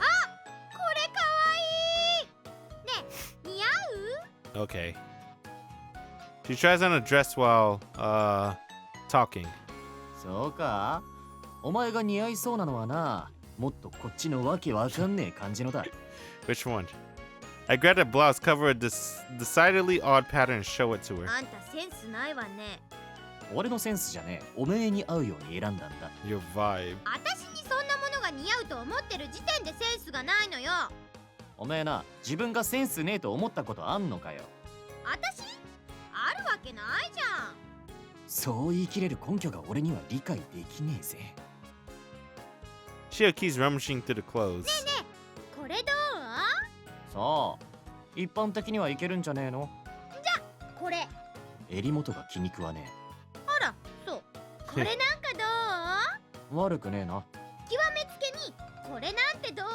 れかわいい。ねえ、似合う？ Okay. She tries on a dress while, talking. そうか？お前が似合いそうなのはな、もっとこっちのわけわかんねえ感じのだ。Which one? I grabbed a blouse cover a decidedly odd pattern and show it to her. あんたセンスないわね。俺のセンスじゃねえ、おめえに合うように選んだんだ。 Your vibe. 私にそんなものが似合うと思ってる時点でセンスがないのよ。おめえな、自分がセンスねえと思ったことあんのかよ。私あるわけないじゃん。そう言い切れる根拠が俺には理解できねえぜ。Shiho keeps rummaging through the clothes. これどう？さあ、一般的にはいけるんじゃねえの？これ。襟元が気に食わねあら、そう。これなんかどう？え。悪くねえな。極めつけにこれなんてどう？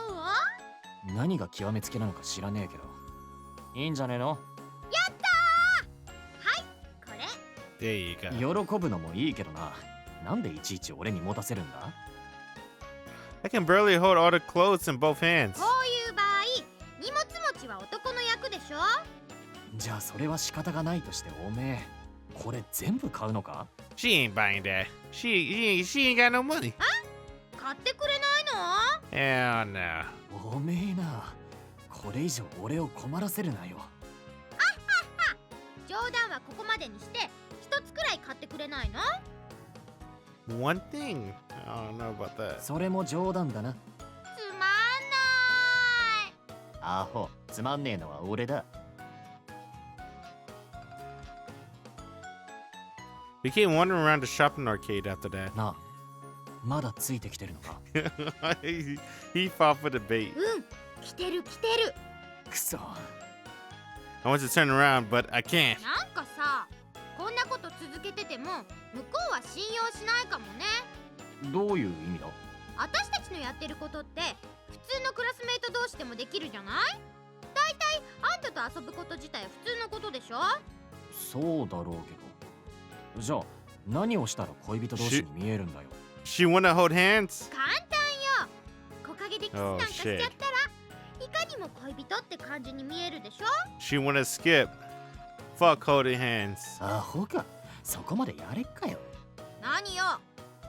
何が極めつけなのか知らねえけど。いいんじゃねえの？これ。 There you go. 喜ぶのもいいけどな。なんでいちいち俺に持たせるんだ？ I can barely hold all the clothes in both hands. こういう場合、荷物持ちは男の役でしょ？じゃあそれは仕方がないとしておめえ、これ全部買うのか？ She ain't buying that. She ain't got no money. 買ってくれないの？ Hell no. おめえな、これ以上俺を困らせるなよ。冗談はここまでにして一つくらい買ってくれないの？ One thing. I don't know about that. それも冗談だな。つまんない。アホ、つまんねえのは俺だ。 We came wandering around the shopping arcade after that. なあ、まだついてきてるのか？he fought for the bait. うん、来てる来てる。くそ。 I want to turn around, but I can't. なんかさ、こんなこと続けてても向こうは信用しないかもね。どういう意味だ？私たちのやってることって普通のクラスメート同士でもできるじゃない？だいたいあんたと遊ぶこと自体普通のことでしょ？そうだろうけど。じゃあ何をしたら恋人同士に見えるんだよ。 She wanna hold hands? 簡単よ。木陰でキスなんかしちゃったら、いかにも恋人って感じに見えるでしょ？ She wanna skip? Fuck holding hands. アホか。そこまでやれっかよ。何よ、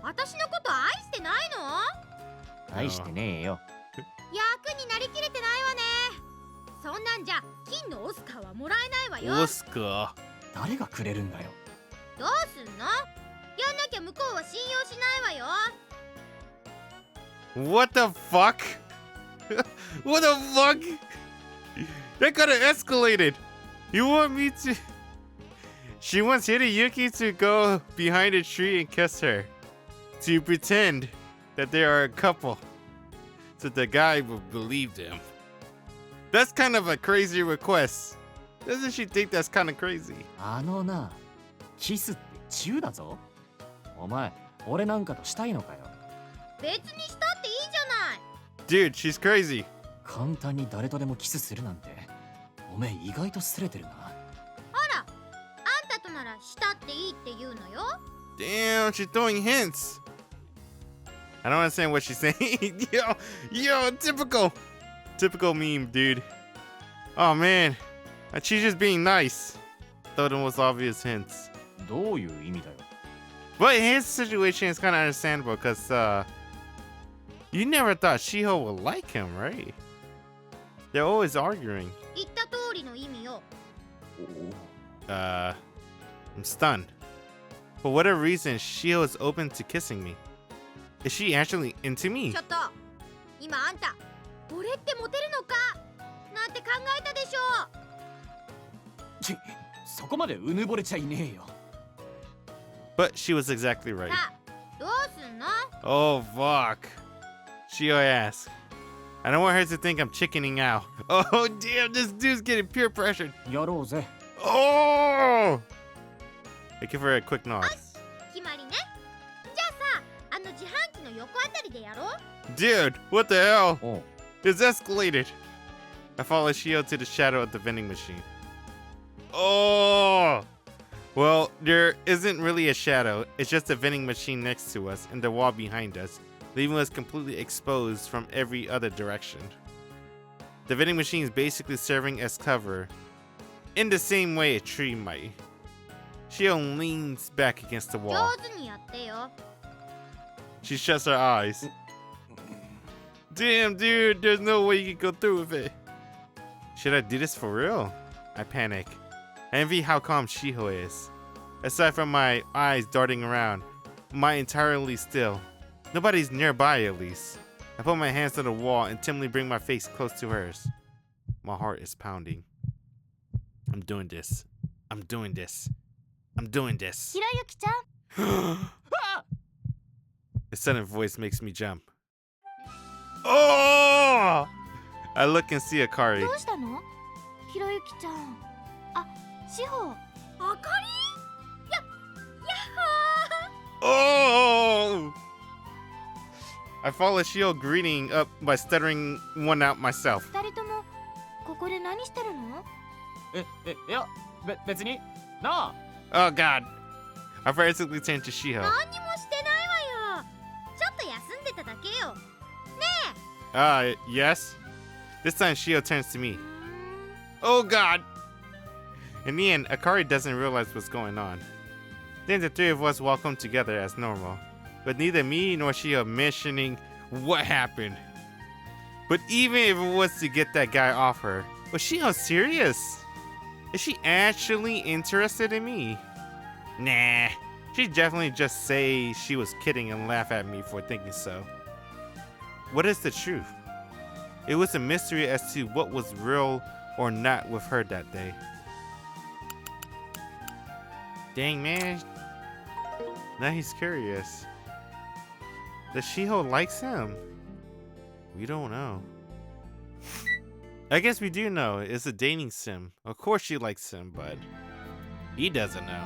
私のこと愛してないの？大してねえよ。役になりきれてないわね。そんなんじゃ金のオスカーはもらえないわよ。オスカ誰がくれるんだよ。どうすんの？やんなきゃ向こうは信用しないわよ。ー。What the fuck? What the fuck? That kind of escalated. You want me to? She wants Hideyuki to go behind a tree and kiss her, to pretend that they are a couple, so the guy will believe them. That's kind of a crazy request. Doesn't she think that's kind of crazy? あのな、キスってチューだぞ。お前、俺なんかとしたいのかよ。別にしたっていいじゃない。 Dude, she's crazy. 簡単に誰とでもキスするなんて、おめえ意外とすれてるな。あら、あんたとならしたっていいって言うのよ。 Damn, she's throwing hints. I don't understand what she's saying. yo, typical meme, dude. Oh man, she's just being nice. Throw the most obvious hints. どういう意味だよ。 But his situation is kind of understandable because you never thought Shiho would like him, right? They're always arguing. 言った通りの意味よ。 I'm stunned. For whatever reason, Shiho is open to kissing me. Is she actually into me? ちょっと、今あんた、俺ってモテるのかなんて考えたでしょ。ち、そこまでうぬぼれちゃいねえよ。 But she was exactly right. さあ、どうすんの？ Oh, fuck. Shiho asks. I don't want her to think I'm chickening out. Oh, damn, this dude's getting peer pressured. やろうぜ。 Oh! I give her a quick nod. 決まりね。じゃあさ、あの自販機の横あたりでやろう。 Dude, what the hell? おう。 It's escalated. I follow Shiho to the shadow of the vending machine. Oh! Well, there isn't really a shadow. It's just a vending machine next to us and the wall behind us, leaving us completely exposed from every other direction. The vending machine is basically serving as cover, in the same way a tree might. Shiho leans back against the 上 wall. 手にやってよ。 She shuts her eyes. Damn, dude, there's no way you can go through with it. Should I do this for real? I panic. I envy how calm Shiho is. Aside from my eyes darting around, my entirely still. Nobody's nearby, at least. I put my hands to the wall and timidly bring my face close to hers. My heart is pounding. I'm doing this. I'm doing this. I'm doing this. ひろゆきちゃん、 The sudden voice makes me jump. Oh! I look and see Akari. どうしたの？ひろゆきちゃん。あ、しほ。あかり？やっほー。 Oh! I follow Shiho greeting up by stuttering one out myself. 二人ともここで何してるの？いや、別に。なあ。 Oh god. I frantically turn to Shiho. 何にもしてないわよ。ちょっと休んでただけよ。 Yes? This time Shiho turns to me. Oh god! In the end, Akari doesn't realize what's going on. Then the three of us walk home together as normal, with neither me nor Shiho mentioning what happened. But even if it was to get that guy off her, was Shiho serious? Is she actually interested in me? Nah, she'd definitely just say she was kidding and laugh at me for thinking so. What is the truth? It was a mystery as to what was real or not with her that day. Dang, man. Now he's curious. Does Shiho likes him? We don't know. I guess we do know. It's a dating sim. Of course she likes him, but he doesn't know.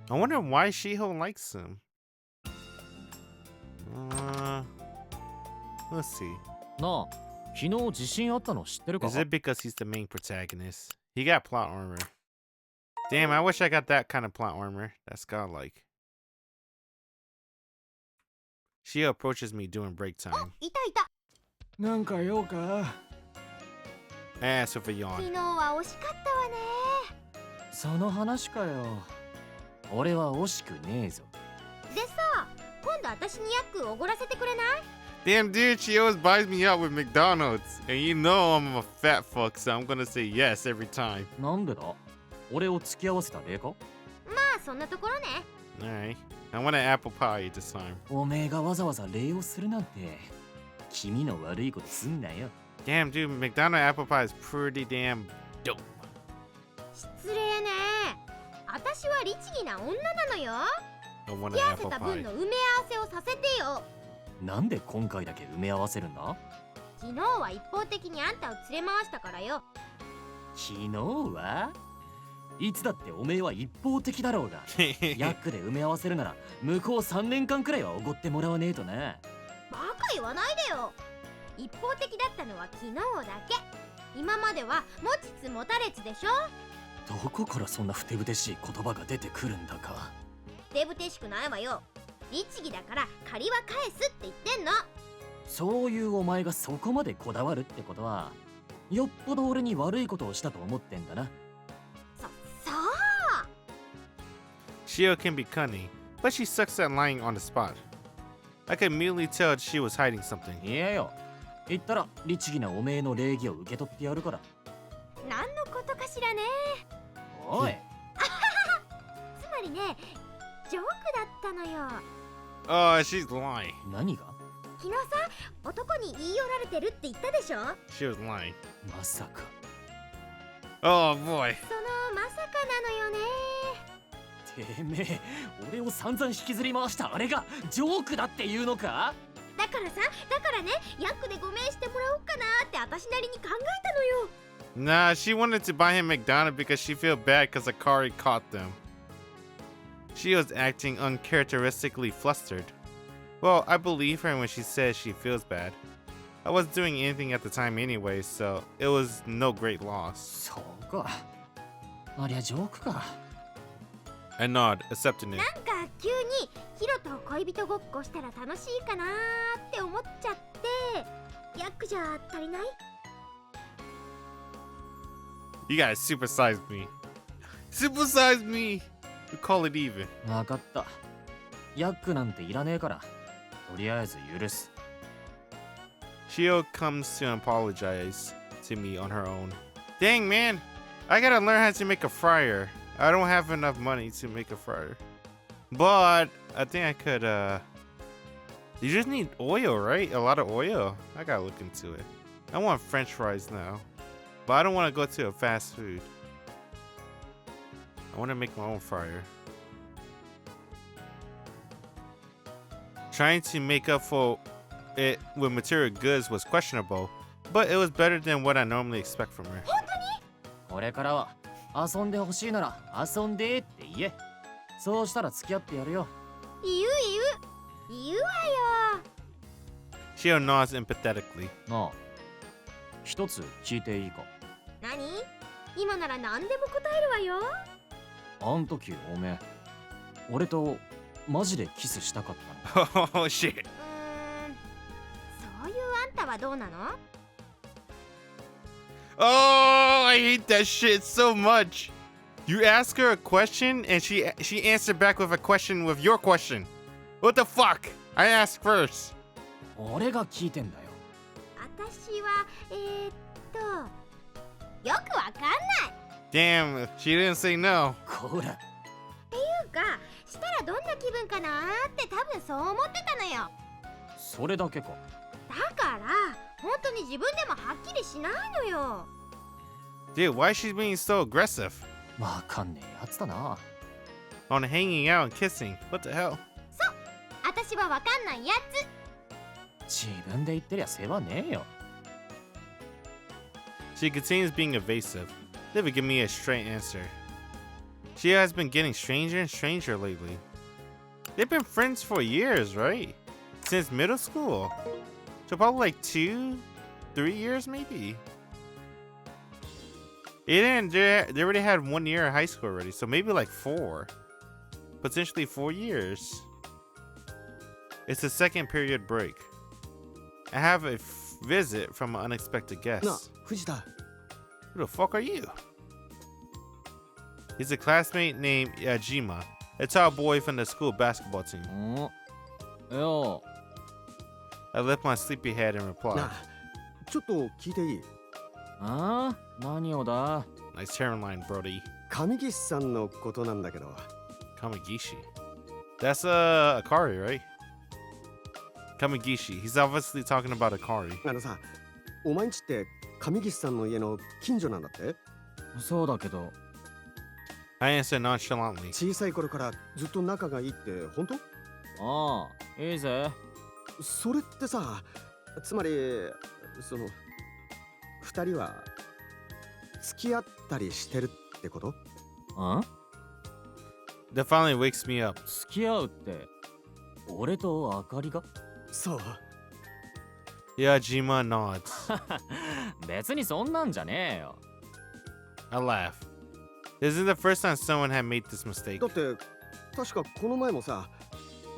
I wonder why Shiho likes him. Let's see. なあ、昨日地震あったの知ってるか？ Is it because he's the main protagonist? He got plot armor. Damn, I wish I got that kind of plot armor. That's godlike. Shiho approaches me during break お、 time. いたいた。なんか用か？ I ask with a 昨 yawn. 日は惜しかったわね。その話かよ。俺は惜しくねえぞ。でさ、今度私にヤックおごらせてくれない？ Damn, dude, she always buys me out with McDonald's. And you know I'm a fat fuck, so I'm gonna say yes every time. なんでだ？俺を付き合わせた例か？まあそんなところね。 Alright. I want an apple pie this time. おめえがわざわざ礼をするなんて君の悪いことすんなよ。 Damn, dude, McDonald's apple pie is pretty damn dope. 失礼ね。私は律儀な女なのよ。 I want 付き an 合わせ apple た分 pie. の埋め合わせをさせてよ。なんで今回だけ埋め合わせるんだ？昨日は一方的にあんたを連れ回したからよ。昨日はいつだっておめえは一方的だろうが。ヤックで埋め合わせるなら向こう3年間くらいはおごってもらわねえとな。バカ言わないでよ。一方的だったのは昨日だけ。今までは持ちつ持たれつでしょ。どこからそんなふてぶてしい言葉が出てくるんだか。ふてぶてしくないわよ。律儀だから借りは返すって言ってんの。そういうお前がそこまでこだわるってことはよっぽど俺に悪いことをしたと思ってんだな。そう。 Shiho can be cunning, but she sucks at lying on the spot. I could immediately tell she was hiding something. いやよ、言ったら律儀なおめえの礼儀を受け取ってやるから。何のことかしらね。おいつまりね、ジョークだったのよ。 Oh, she's lying. 何が？昨日さ、男に言い寄られてるって言ったでしょ。 She was lying. まさか。 Oh boy. そのまさかなのよね。てめえ、俺を散々引きずり回したあれがジョークだっていうのか？だからね、ヤックでごめんしてもらおうかなって私なりに考えたのよ。 Nah, she wanted to buy him McDonald's because she felt bad because Akari caught them. She was acting uncharacteristically flustered. Well, I believe her when she says she feels bad. I wasn't doing anything at the time anyway, so it was no great loss. そうか。ありゃジョークか。I nod, accepting it. なんか急にヒロと恋人ごっこしたら楽しいかなーって思っちゃって、ヤックじゃ足りない？ You gotta supersize me. Supersize me! We call it even. わかった。ヤックなんていらねえから、とりあえず許す。Shiho comes to apologize to me on her own. Dang, man! I gotta learn how to make a fryer. I don't have enough money to make a fryer. But I think I could, You just need oil, right? A lot of oil. I gotta look into it. I want French fries now. But I don't want to go to a fast food. I want to make my own fryer. Trying to make up for it with material goods was questionable, but it was better than what I normally expect from her. これからは遊んでほしいなら遊んでって言え。そうしたら付き合ってやるよ。言うわよ。 Shiho nods empathetically. なあ、一つ聞いていいか？何？今なら何でも答えるわよ。あん時おめえ、俺とマジでキスしたかったの？ Oh shit. そういうあんたはどうなの？ Oh, I hate that shit so much. You ask her a question and she answered back with a question with your question. What the fuck? I asked first. 俺が聞いてんだよ。私はよくわかんない。 Damn, she didn't say no. こら。なんかしたらどんな気分かなーって多分そう思ってたのよ。それだけか。だから本当に自分でもはっきりしないのよ。 Dude, why is she being so aggressive? わかんねえやつだな。 On hanging out and kissing. What the hell? 私はわかんないやつ。自分で言ってりゃ世話ねえよ。 She continues being evasive. Never give me a straight answer. She has been getting stranger and stranger lately. They've been friends for years, right? Since middle school. So probably like 2, 3 years maybe. They already had 1 year of high school already, so maybe like 4. Potentially 4 years. It's the second period break. I have a visit from an unexpected guest. なあ、藤田。 Who the fuck are you? He's a classmate named Yajima, a tall boy from the school basketball team. よ I lift my sleepy head and reply. なあ、ちょっと聞いていい？ああ何をだ Nice hairline, Brody. 上岸さんのことなんだけど。 Kamigishi. That's Akari, right? Kamigishi. He's obviously talking about Akari. さ、お前んちって上岸さんの家の近所なんだって？そうだけど I answer nonchalantly. 小さい頃からずっと仲がいいって本当？ああいいぜそれってさ、つまりその二人は付き合ったりしてるってこと？ん That finally wakes me up. 付き合うって俺とあかりがそう。 Yajima nods. 別にそんなんじゃねえよ I laugh. This isn't the first time someone had made this mistake. だって確かこの前もさ、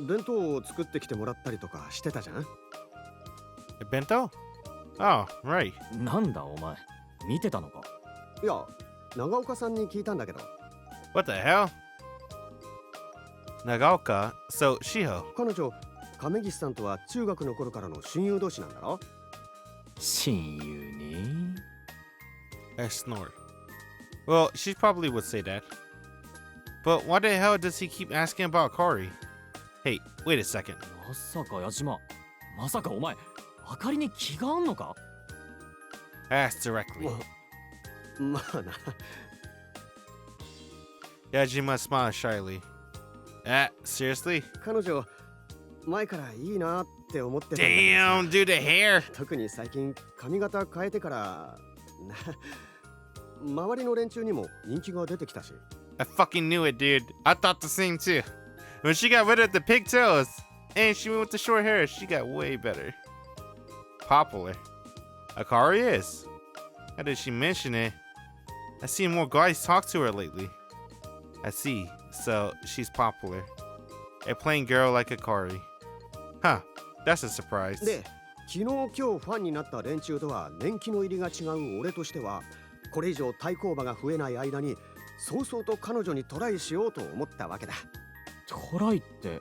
弁当を作ってきてもらったりとかしてたじゃん。A bento? Oh, right. なんだお前見てたのかいや、長岡さんに聞いたんだけど、 What the hell? Nagaoka? So, Shiho. 彼女亀岸さんとは中学の頃からの親友同士なんだろ？親友に I snort. Well, she probably would say that. But why the hell does he keep asking about Kari? Hey, wait a second. まさか矢島まさかお前あかりに気があんのか Ask directly. まあな。 Yajima smiles shyly. Seriously? 彼女前からいいなって思ってたんだけどさ。 Damn, dude, the hair! 特に最近髪型変えてから周りの連中にも人気が出てきたし。 I fucking knew it, dude. I thought the same too. When she got rid of the pigtails and she went with the short hair, she got way better. Popular. Akari is. How did she mention it? I seen more guys talk to her lately. I see. So she's popular. A plain girl like Akari. Huh. That's a surprise. で、昨日今日ファンになった連中とは年季の入りが違う俺としては、これ以上対抗馬が増えない間に早々と彼女にトライしようと思ったわけだ。トライって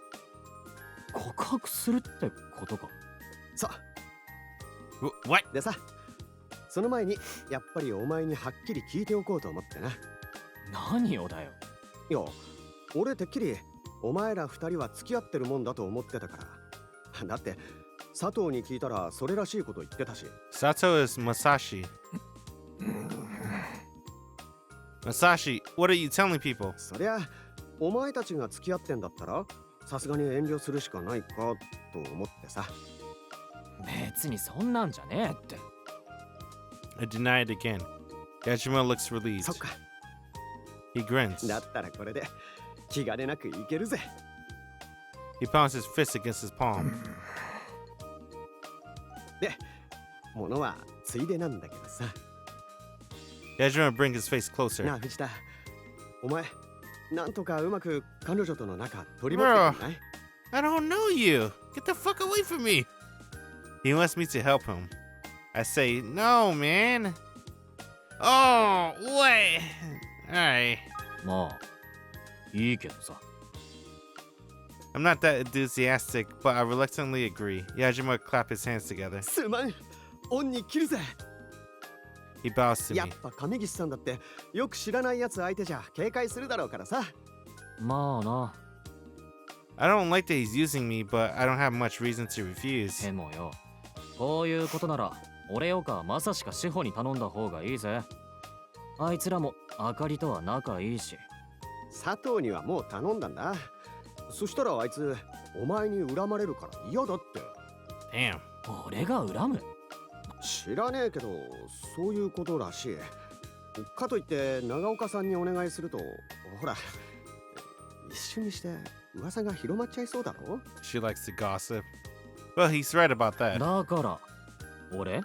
告白するってことかさ What? でさ、その前にやっぱりお前にはっきり聞いておこうと思ってな。何をだよいや、俺てっきりお前ら二人は付き合ってるもんだと思ってたから。だって佐藤に聞いたらそれらしいこと言ってたし。 Sato is Masashi. Masashi, what are you telling people? そりゃお前たちが付き合ってんだったらさすがに遠慮するしかないかと思ってさ。別にそんなんじゃねえって I deny it again. Yajima looks relieved. そっか。 He grins. だったらこれで気兼ねなくいけるぜ。 He pounds his fist against his palm. で、物はついでなんだけどさ。 Yajima brings his face な closer. あ藤田、お前なんとかうまく彼女との仲取り持ってくれない？ I don't know you. Get the fuck away from me. He wants me to help him. I say, no, man. Oh, wait. Alright. まあいいけどさ I'm not that enthusiastic, but I reluctantly agree. Yajima clap his hands together. すまん、恩に切るぜ。 He bows to やっ me. ぱ上岸さんだってよく知らないやつ相手じゃ警戒するだろうからさ。まあな I don't like that he's using me, but I don't have much reason to refuse. でもよこういうことなら俺よかまさしか志保に頼んだ方がいいぜあいつらもあかりとは仲いいし佐藤にはもう頼んだんだ。そしたらあいつお前に恨まれるから嫌だって。 Damn. 俺が恨む知らねえけどそういうことらしい。かといって長岡さんにお願いするとほら一瞬にして噂が広まっちゃいそうだろ。 She likes to gossip. Well, he's right about that. だから俺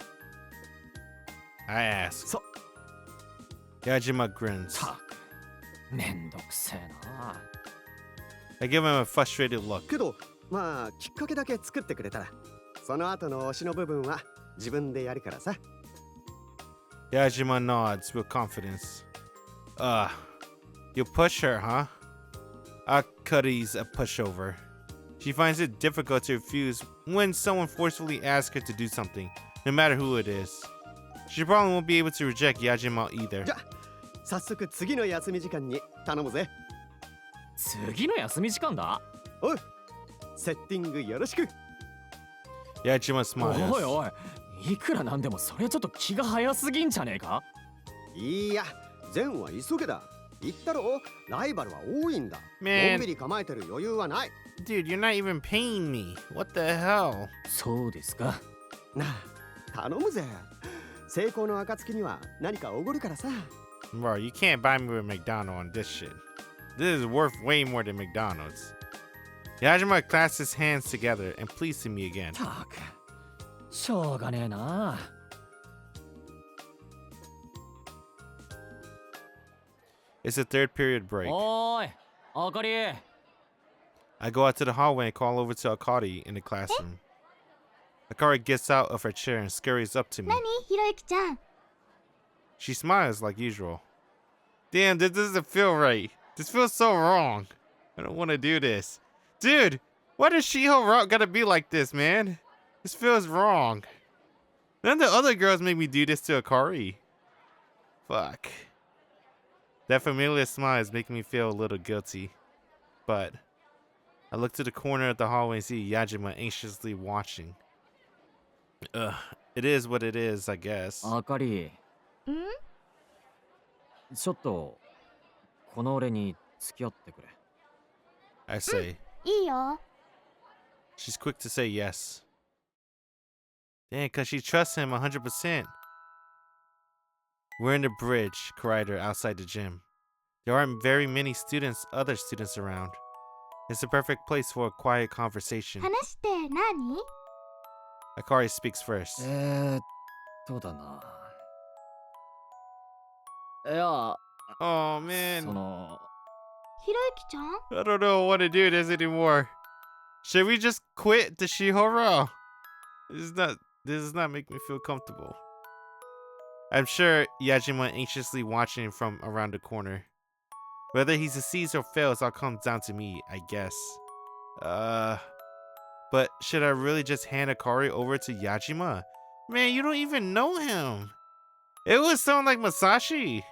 I ask. そ Yajima grins. たくめんどくせえな I give him a frustrated look. けどまあきっかけだけ作ってくれたらその後の推しの部分は自分でやるからさ。 Yajima nods with confidence. You push her, huh? Akari's a pushover. She finds it difficult to refuse when someone forcefully asks her to do something, no matter who it is. She probably won't be able to reject Yajima either. じゃ、早速次の休み時間に頼むぜ。次の休み時間だ。おい、セッティングよろしく。Yajima お smiles. いおい、いくらなんでもそれちょっと気が早すぎんじゃねえか。いや、ゼンは急げだ。言ったろ、ライバルは多いんだ。Man. のんびり構えてる余裕はない。Dude, you're not even paying me. What the hell? そうですか。なあ、頼むぜ。成功の暁には何かおごるからさ。Bro, you can't buy me with McDonald's on this shit. This is worth way more than McDonald's. Yajima clasped his hands together and pleased me again. たく、しょうがねえな。It's a third period break. おーい、あかり。I go out to the hallway and call over to Akari in the classroom. Akari gets out of her chair and scurries up to me. 何ひろゆきちゃん。 She smiles like usual. Damn, this doesn't feel right. This feels so wrong. I don't want to do this. Dude, why does Shiho gotta be like this, man? This feels wrong. None of the other girls make me do this to Akari. Fuck. That familiar smile is making me feel a little guilty. But I look to the corner of the hallway and see Yajima anxiously watching. Ugh, it is what it is, I guess. あかり。んちょっとこの俺に付き合ってくれ。I say. いいよ。 She's quick to say yes. Damn, cause she trusts him 100%. We're in the bridge corridor outside the gym. There aren't very many other students around. It's the perfect place for a quiet conversation. 話って何？ Akari speaks first. だな。いや、Oh man, その。ひろゆきちゃん？ I don't know what to do this anymore. Should we just quit the Shihoro? This does not make me feel comfortable. I'm sure Yajima anxiously watching from around the corner. Whether he succeeds or fails all comes down to me, I guess. But should I really just hand Akari over to Yajima? Man, you don't even know him. It was someone like Masashi.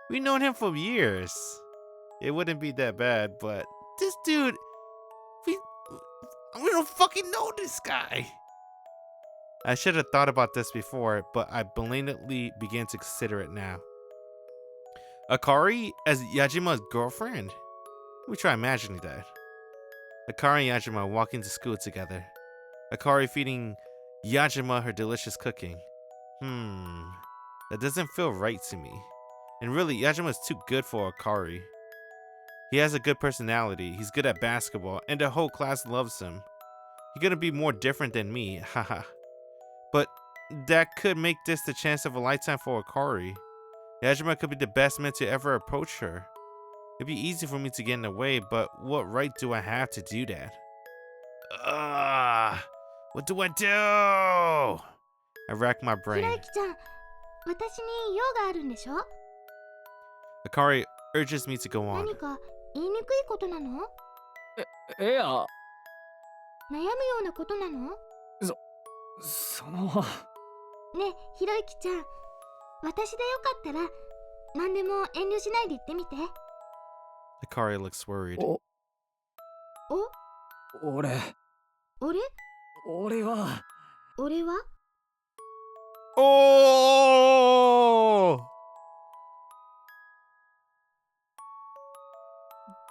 We've known him for years. It wouldn't be that bad, but this dude, we don't fucking know this guy. I should have thought about this before, but I blatantly begin to consider it now. Akari as Yajima's girlfriend? Let me try imagining that. Akari and Yajima walking to school together. Akari feeding Yajima her delicious cooking. That doesn't feel right to me. And really, Yajima's too good for Akari. He has a good personality, he's good at basketball, and the whole class loves him. He's gonna be more different than me, haha. But that could make this the chance of a lifetime for Akari. Yajima could be the best man to ever approach her. It'd be easy for me to get in the way, but what right do I have to do that? What do I do? I rack my ひ brain. ろゆきちゃん、私に用があるんでしょ？ Akari urges me to go on. 何か言いにくいことなの？いや、悩むようなことなの？その。ねえ、ひろゆきちゃん、私でよかったら何でも遠慮しないで言ってみて。Akari looks worried. 俺は。俺は？ Oh!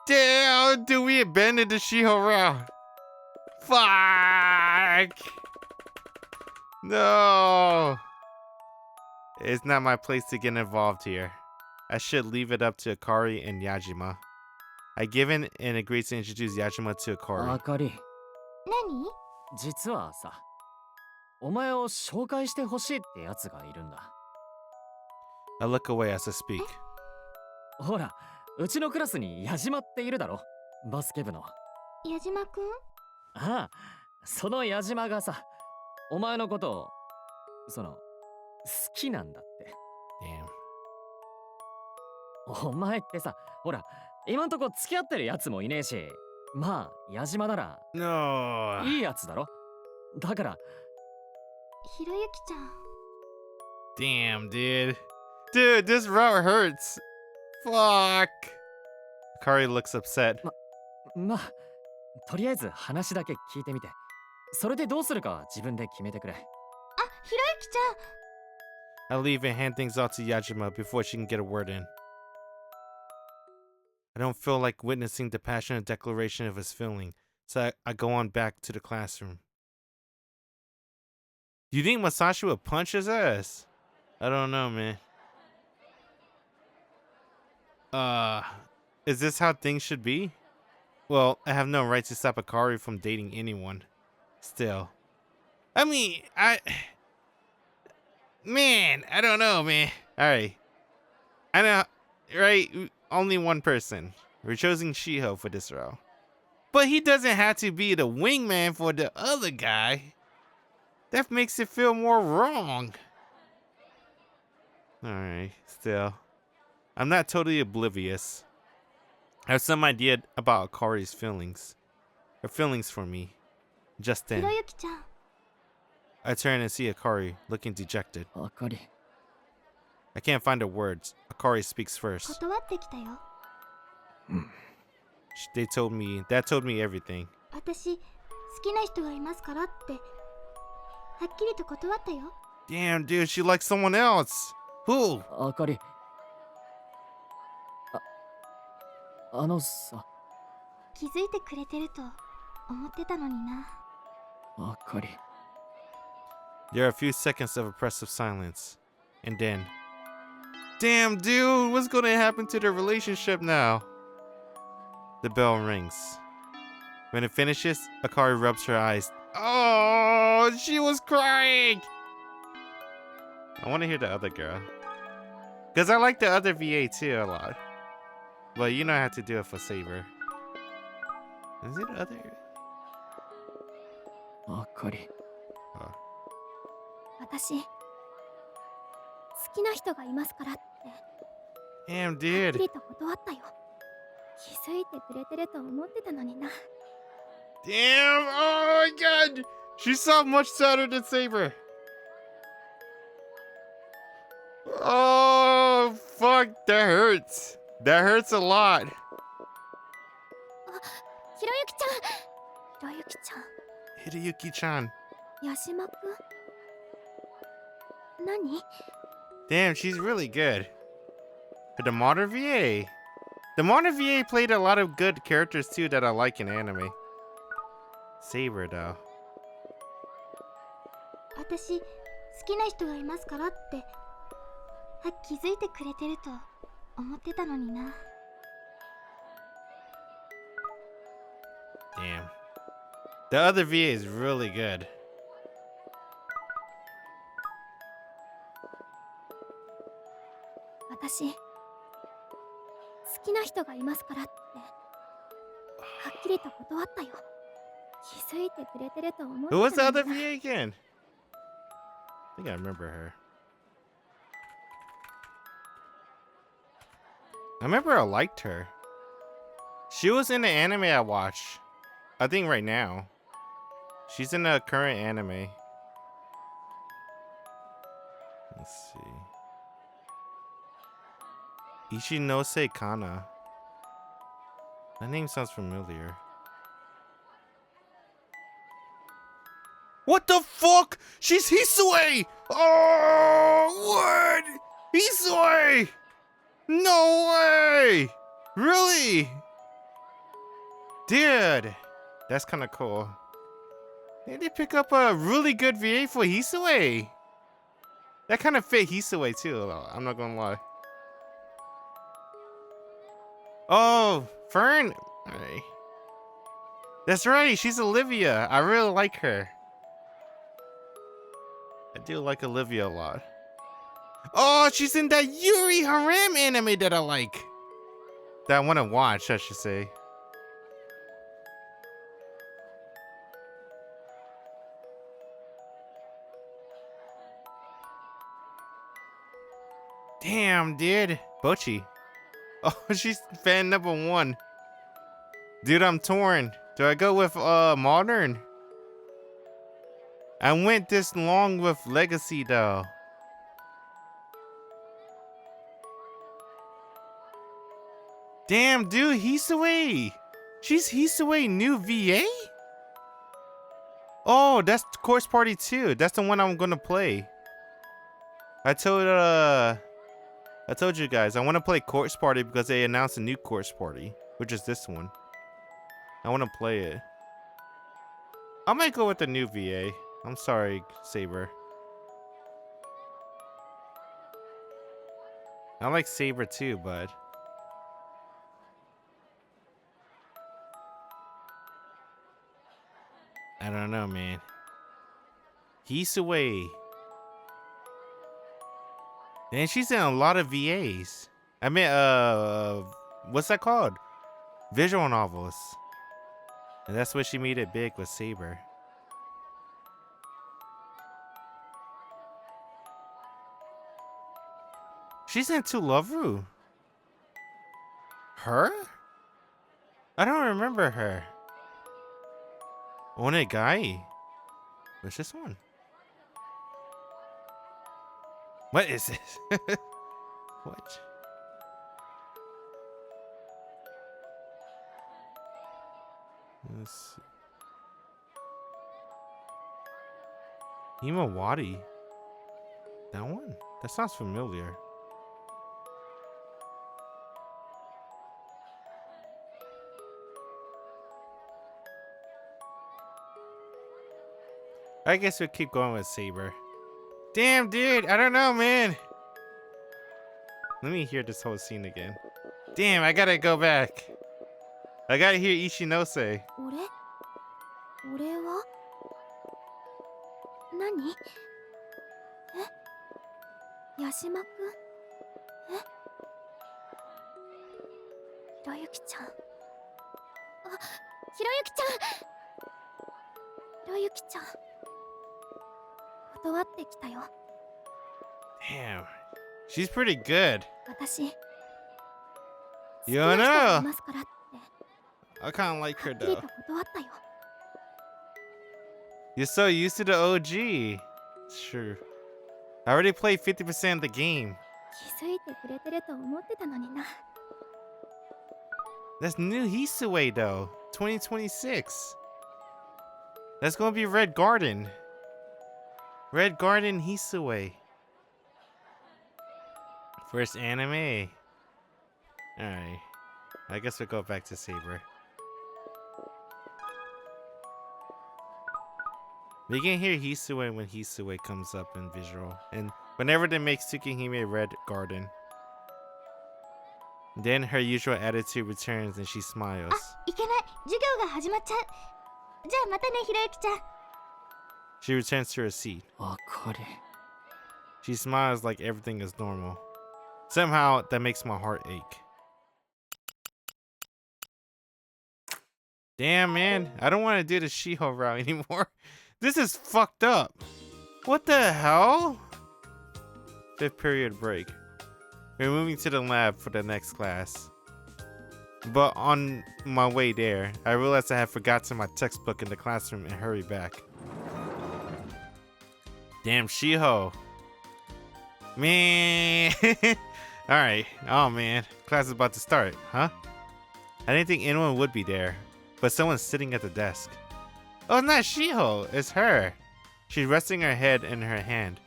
Damn, dude, we abandoned the Shiho route. Fuck! No! It's not my place to get involved here. I should leave it up to Akari and Yajima. I give in and agree to introduce Yajima to あ Akari. かり。何？実はさ、お前を紹介してほしいってやつがいるんだ。I look away as I speak. ほら、うちのクラスに矢島っているだろ、バスケ部の。矢島くん？ああ、その矢島がさ、お前のことを、好きなんだって。Damn. お前ってさ、ほら、今んとこ付き合ってるやつもいねえし、まあ矢島なら No. いいやつだろ。だから。ひろゆきちゃん。 Damn, dude. Dude, this route hurts. Fuck. Akari looks upset. まあとりあえず話だけ聞いてみて、それでどうするかは自分で決めてくれ。あ、ひろゆきちゃん。 I leave and hand things off to Yajima before she can get a word in. I don't feel like witnessing the passionate declaration of his feeling, so I go on back to the classroom. Do you think Masashi would punch his ass? I don't know, man. Is this how things should be? Well, I have no right to stop Akari from dating anyone. Still. I mean, Man, I don't know, man. Alright. I know, right? Only one person. We're choosing Shiho for this role. But he doesn't have to be the wingman for the other guy. That makes it feel more wrong. Alright, still. I'm not totally oblivious. I have some idea about Akari's feelings. Her feelings for me. Just ひ then, ろゆきちゃん。 I turn and see Akari, looking dejected. あかり。 I can't find the words. Akari speaks first. 断ってきたよ。 That told me everything. 私、好きな人がいますからって、はっきりと断ったよ。 Damn, dude, she likes someone else. Who? あかり。あのさ。気づいてくれてると思ってたのにな。あかり。 There are a few seconds of oppressive silence. And then... Damn, dude, what's gonna happen to their relationship now? The bell rings. When it finishes, Akari rubs her eyes. Oh, she was crying! I want to hear the other girl. Because I like the other VA too a lot. But you know I have to do it for Saber. Is it other? あかり。 Oh. 私好きな人がいますからって Damn, はっ dude. きりと断ったよ。気づいてくれてると思ってたのにな。 Damn! Oh my god! She's so much sadder than Saber. Oh, fuck. That hurts. That hurts a lot. ひろゆきちゃん。ひろゆきちゃん。 Hideyuki-chan. 矢島くん。何？ Damn, she's really good. The modern VA. The modern VA played a lot of good characters too that I like in anime. Saber though. 私、好きな人がいますからって、気づいてくれてると思ってたのにな。 Damn. The other VA is really good. 私好きな人がいますからってはっきりと断ったよ。気づいてくれてると思ってた Who の was に the な。 other VA again? I think I remember her. I remember I liked her. She was in the anime I watched. I think right now. She's in the current anime. Let's see. Ichinose Kana. That name sounds familiar. What the fuck? She's Hisue! Oh, what? Hisue! No way! Really? Dude, that's kind of cool. They did pick up a really good VA for Hisue. That kind of fit Hisue too, I'm not gonna lie. Oh, Fern. Alright. That's right, she's Olivia. I really like her. I do like Olivia a lot. Oh, she's in that Yuri Harem anime that I like. That I want to watch, I should say. Damn, dude. Bochi. Oh, she's fan number 1. Dude, I'm torn. Do I go with modern? I went this long with legacy though. Damn, dude, Hisue. She's Hisue new VA? Oh, that's Course Party 2. That's the one I'm gonna play. I told you guys I want to play Course Party because they announced a new Course Party, which is this one. I want to play it. I might go with the new VA. I'm sorry, Saber. I like Saber too, but I don't know, man. Hisue. And she's in a lot of VAs. I mean, what's that called? Visual novels. And that's what she made it big with Saber. She's into Loveru. Her? I don't remember her. Onegai. What's this one? What is this? What? Let's see. Himawari. That one? That sounds familiar. I guess we'll keep going with Saber. Damn, dude, I don't know, man. Let me hear this whole scene again. Damn, I gotta go back. I gotta hear Ishinose. 俺は何矢島くんひろゆきちゃんひろゆきちゃんひろゆきちゃん断ってきたよ Damn, she's pretty good. 私 You 好きな人が know, いますからって I kind of like は her っきり though. と断ったよ You're so used to the OG. It's true. I already played 50% of the game. 気づいてくれてると思ってたのにな That's new Hisue though. 2026. That's gonna be Red Garden. Red Garden Hisue. First anime. Alright. I guess we'll go back to Saber. We can hear Hisue when Hisue comes up in visual. And whenever they make Tsukihime Red Garden. Then her usual attitude returns and she smiles. いけない授業が始まっちゃうじゃあまたねひろゆきちゃん She returns to her seat. あかり She smiles like everything is normal. Somehow, that makes my heart ache. Damn, man. I don't want to do the Shiho route anymore. This is fucked up. What the hell? 5th period break. We're moving to the lab for the next class. But on my way there, I realized I had forgotten my textbook in the classroom and hurried back. Damn, Shiho. Man. Alright. Oh, man. Class is about to start, huh? I didn't think anyone would be there, but someone's sitting at the desk. Oh, it's not Shiho. It's her. She's resting her head in her hand,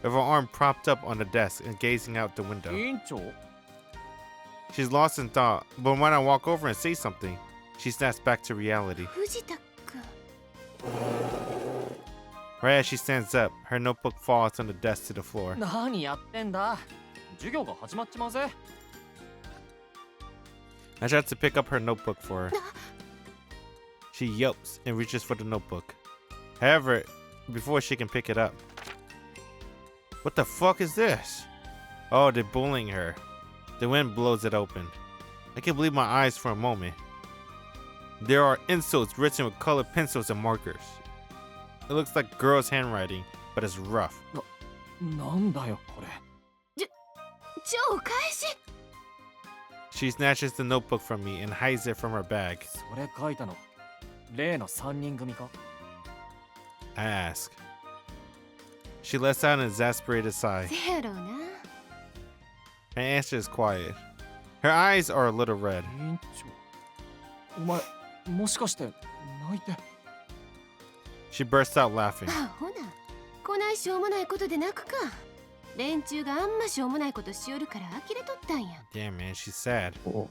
with her arm propped up on the desk and gazing out the window. 委員長 She's lost in thought, but when I walk over and say something, she snaps back to reality. 藤田君 Right as she stands up, her notebook falls on the desk to the floor. 何やってんだ授業が始まっちまうぜ I try to pick up her notebook for her. She yelps and reaches for the notebook. However, before she can pick it up. What the fuck is this? Oh, they're bullying her. The wind blows it open. I can't believe my eyes for a moment. There are insults written with colored pencils and markers. It looks like girls' handwriting, but it's rough. なんだよこれ じゃあお返し She snatches the notebook from me and hides it from her bag. それ書いたの例の3人組か I ask. She lets out an exasperated sigh. せやろうな。 Her answer is quiet. Her eyes are a little red. 委員長お前もしかして泣いて She bursts out laughing. あほな、こないしょうもないことで泣くか。連中があんましょうもないことしよるから呆れとったんや。 Damn, man, she's sad. お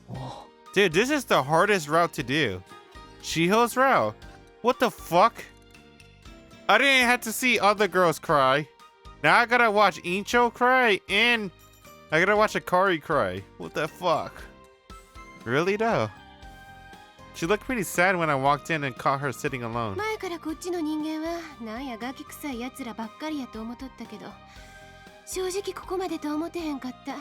Dude, this is the hardest route to do. Shiho's route. What the fuck? I didn't have to see other girls cry. Now I gotta watch Incho cry and I gotta watch Akari cry. What the fuck? Really though? She looked pretty sad when I walked in and caught her sitting alone. 前からこっちの人間はなんやガキ臭いやつらばっかりやと思っとったけど、正直ここまでと思ってへんかった。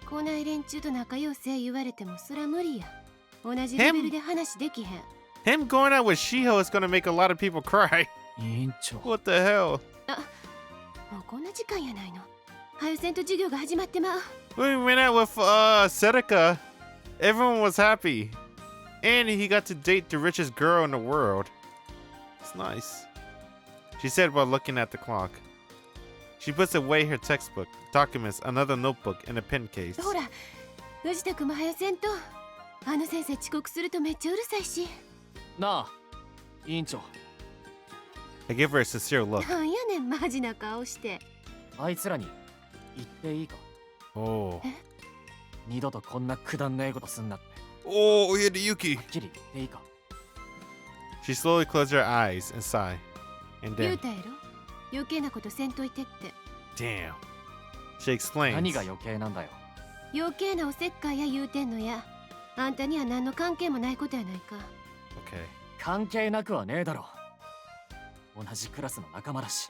こない連中と仲良せ言われてもそら無理や。同じレベルで話できへん。Him going out with Shiho is gonna make a lot of people cry. 委員長 What the hell? もうこんな時間やないの。はよせんと授業が始まってまう。 When we went out with Seneca, everyone was happy. And he got to date the richest girl in the world. It's nice. She said while looking at the clock. She puts away her textbook, documents, another notebook, and a pen case. ほら、藤田君もはよせんと。あの先生遅刻するとめっちゃうるさいし。なあ委員長 I give her a sincere look. なんやねんマジな顔して。あいつらに言っていいか Oh. 二度とこんなくだんないことすんなって Oh, Hideyuki. はっきり言っていいか She slowly closed her eyes and sighed. And 言う then, たやろ余計なことせんといてって。 damn. She explains. 何が余計なんだよ余計なおせっかいや言うてんのや。あんたには何の関係もないことやないか。 Okay. 関係なくはねえだろ同じクラスの仲間だし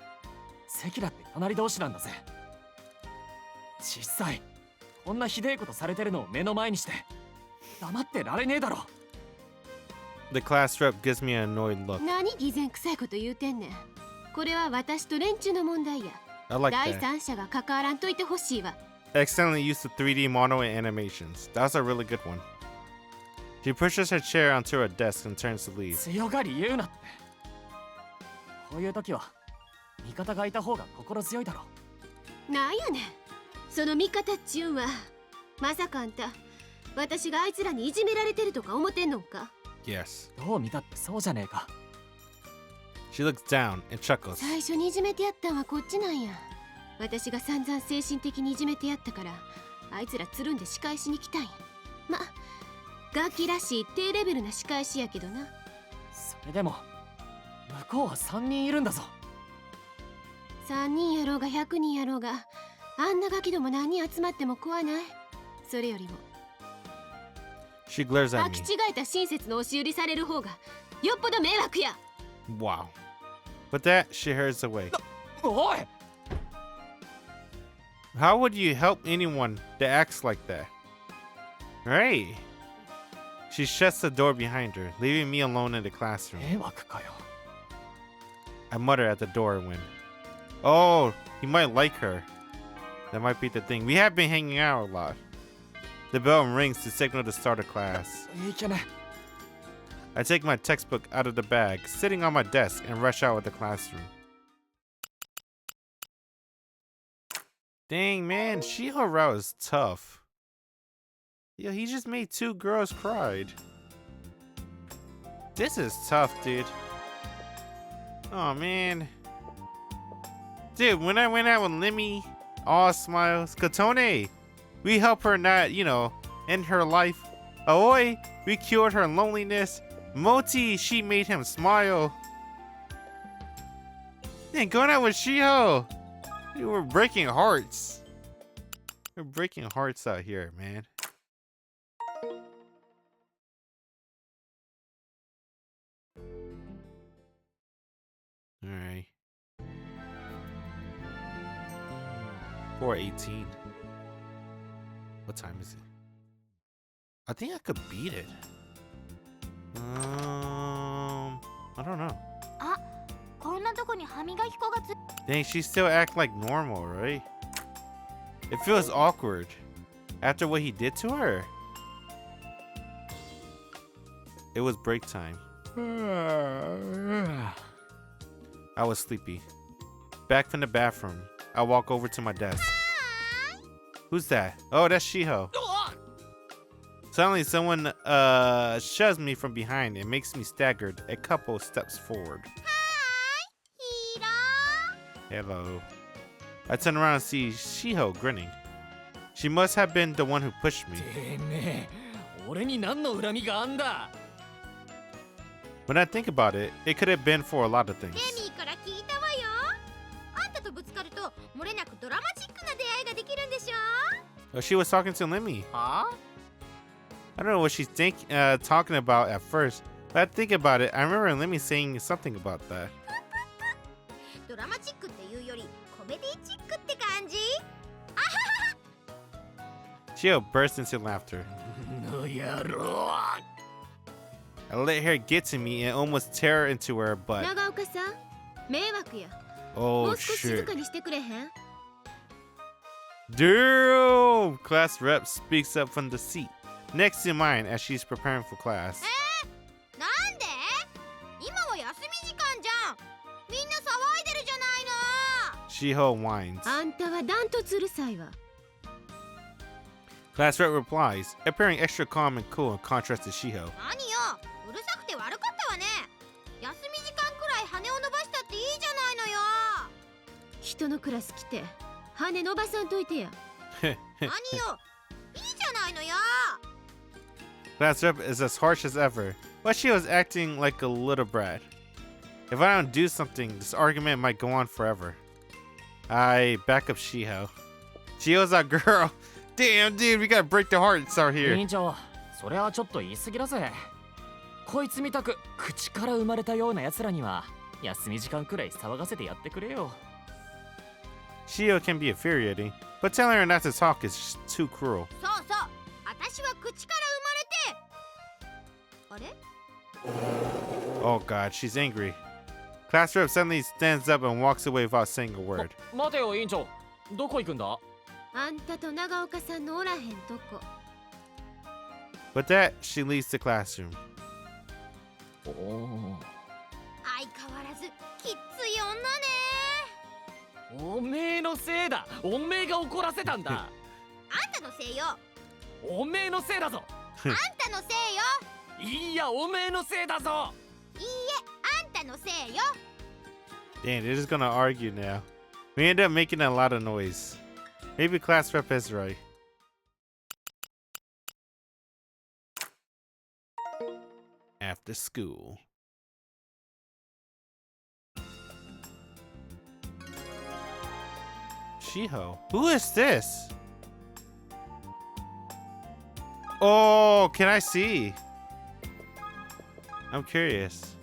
席だって隣同士なんだぜ実際こんなひでえことされてるのを目の前にして黙ってられねえだろ The class rep gives me an annoyed look. 何偽善臭いこと言うてんねん。これは私と連中の問題や。 I like 第 that. 三者が関わらんといてほしいわ。 I accidentally used the 3D mono in animations. That was a really good one. She pushes her chair onto her desk and turns to leave. 強がり言うなってこういう時は味方がいた方が心強いだろなんやねんその味方っちゅうんは。まさかあんた私があいつらにいじめられてるとか思ってんのんか。 Yes. どう見たってそうじゃねえか She looks down and chuckles. 最初にいじめてやったんはこっちなんや。私が散々精神的にいじめてやったからあいつらつるんで仕返しに来たんや。まガキらしい低レベルな仕返しやけどな。それでも向こうは3人いるんだぞ3人やろうが100人やろうがあんなガキども何人集まっても怖ない。それよりも She glares at 履 me. き違えた親切の押し売りされる方がよっぽど迷惑や。 Wow. With that, she hurries away. おい How would you help anyone that acts like that? Right. She shuts the door behind her, leaving me alone in the classroom. 迷惑かよ I mutter at the doorway. Oh, he might like her. That might be the thing. We have been hanging out a lot. The bell rings to signal the start of class. いけね I take my textbook out of the bag, sitting on my desk, and rush out of the classroom. Dang, man, Shiho route is tough. Yo, he just made 2 girls cried. This is tough, dude. Oh, man. Dude, when I went out with Lemmy, all smiles. Katone, we helped her not, end her life. Aoi, we cured her loneliness. Moti, she made him smile. Man, going out with Shiho. Dude, we're breaking hearts. We're breaking hearts out here, man. Alright. 4:18. What time is it? I think I could beat it. I don't know. あ、こんなとこに歯磨き粉がつ。 Dang, she still act like normal, right? It feels awkward. After what he did to her? It was break time. I was sleepy. Back from the bathroom, I walk over to my desk. Who's that? Oh, that's Shiho. Suddenly, someone shoves me from behind and makes me staggered a couple steps forward. Hello. I turn around and see Shiho grinning. She must have been the one who pushed me. てめえ、俺に何の恨みがあんだ。 When I think about it, it could have been for a lot of things. レミーから聞いたわよ。あんたとぶつかると漏れなくドラマチックな出会いができるんでしょ。 Oh, she was talking to Lemmy. は I don't know what she's talking about at first, but I think about it, I remember Lemmy saying something about that. ドラマチックっていうよりコメディチックって感じ。 Shiho burst into laughter. の野郎。 I let her get to me and almost tear into her butt. 長岡さん、迷惑や。も Oh う少し静 shit. かにしてくれへん？ Damn! Class rep speaks up from the seat next to mine as she's preparing for class. なんで？今は休み時間じゃん。みんな騒いでるじゃないの。 Shiho whines. あんたはダントツうるさいわ。 Class rep replies, appearing extra calm and cool in contrast to Shiho. 何よ、うるさくて悪かったわね。休み時間くらい羽を伸ばしたっていいじゃないのよ。人のクラス来て羽伸ばさんといてや。何よ、いいじゃないのよ。 Class rep is as harsh as ever, but Shiho's acting like a little brat. If I don't do something, this argument might go on forever. I back up Shiho. Shiho's our girl. Damn, dude, we gotta break the hearts out 委 here. 員長、それはちょっと言い過ぎだぜ。こいつみたく口から生まれたような奴らには休み時間くらい騒がせてやってくれよ。 Shiho can be infuriating, but telling her not to talk is just too cruel. そうそう、私は口から生まれて。あれ？ Oh god, she's angry. Class rep suddenly stands up and walks away without saying a word. 待てよ委員長、どこ行くんだ？あんたと長岡さんのおらへんとこ。 With that, she leaves the classroom. おお。相変わらずきっつい女ね。おめえのせいだ。おめえが怒らせたんだ。あんたのせいよ。おめえのせいだぞ。あんたのせいよ。いいや、おめえのせいだぞ。いいえ、あんたのせいよ。 Dang, they're just gonna argue now. We end up making a lot of noise. Maybe class rep is right. After school. Shiho. Who is this? Oh, can I see? I'm curious.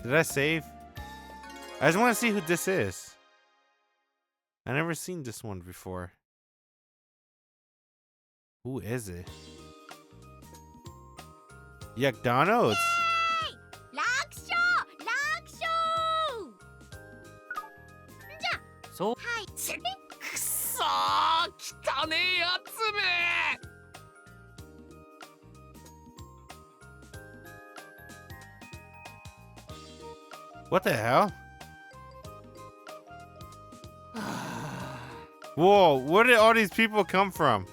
Did I save? I just want to see who this is. I never seen this one before. Who is it? McDonald's. 楽勝楽勝。じゃあ、そう。はい。くそー、汚ねえやつめ。 What the hell? Whoa, where did all these people come from?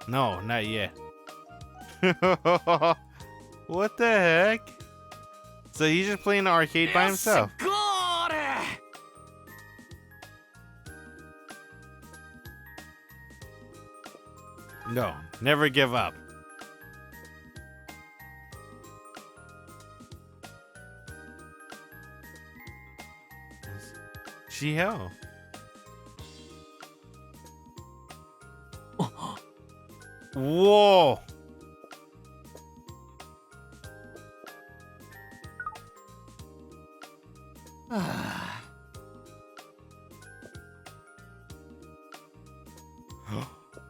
No, not yet. What the heck? So he's just playing the arcade by himself. ゴール。 No, never give up. Shiho. Whoa.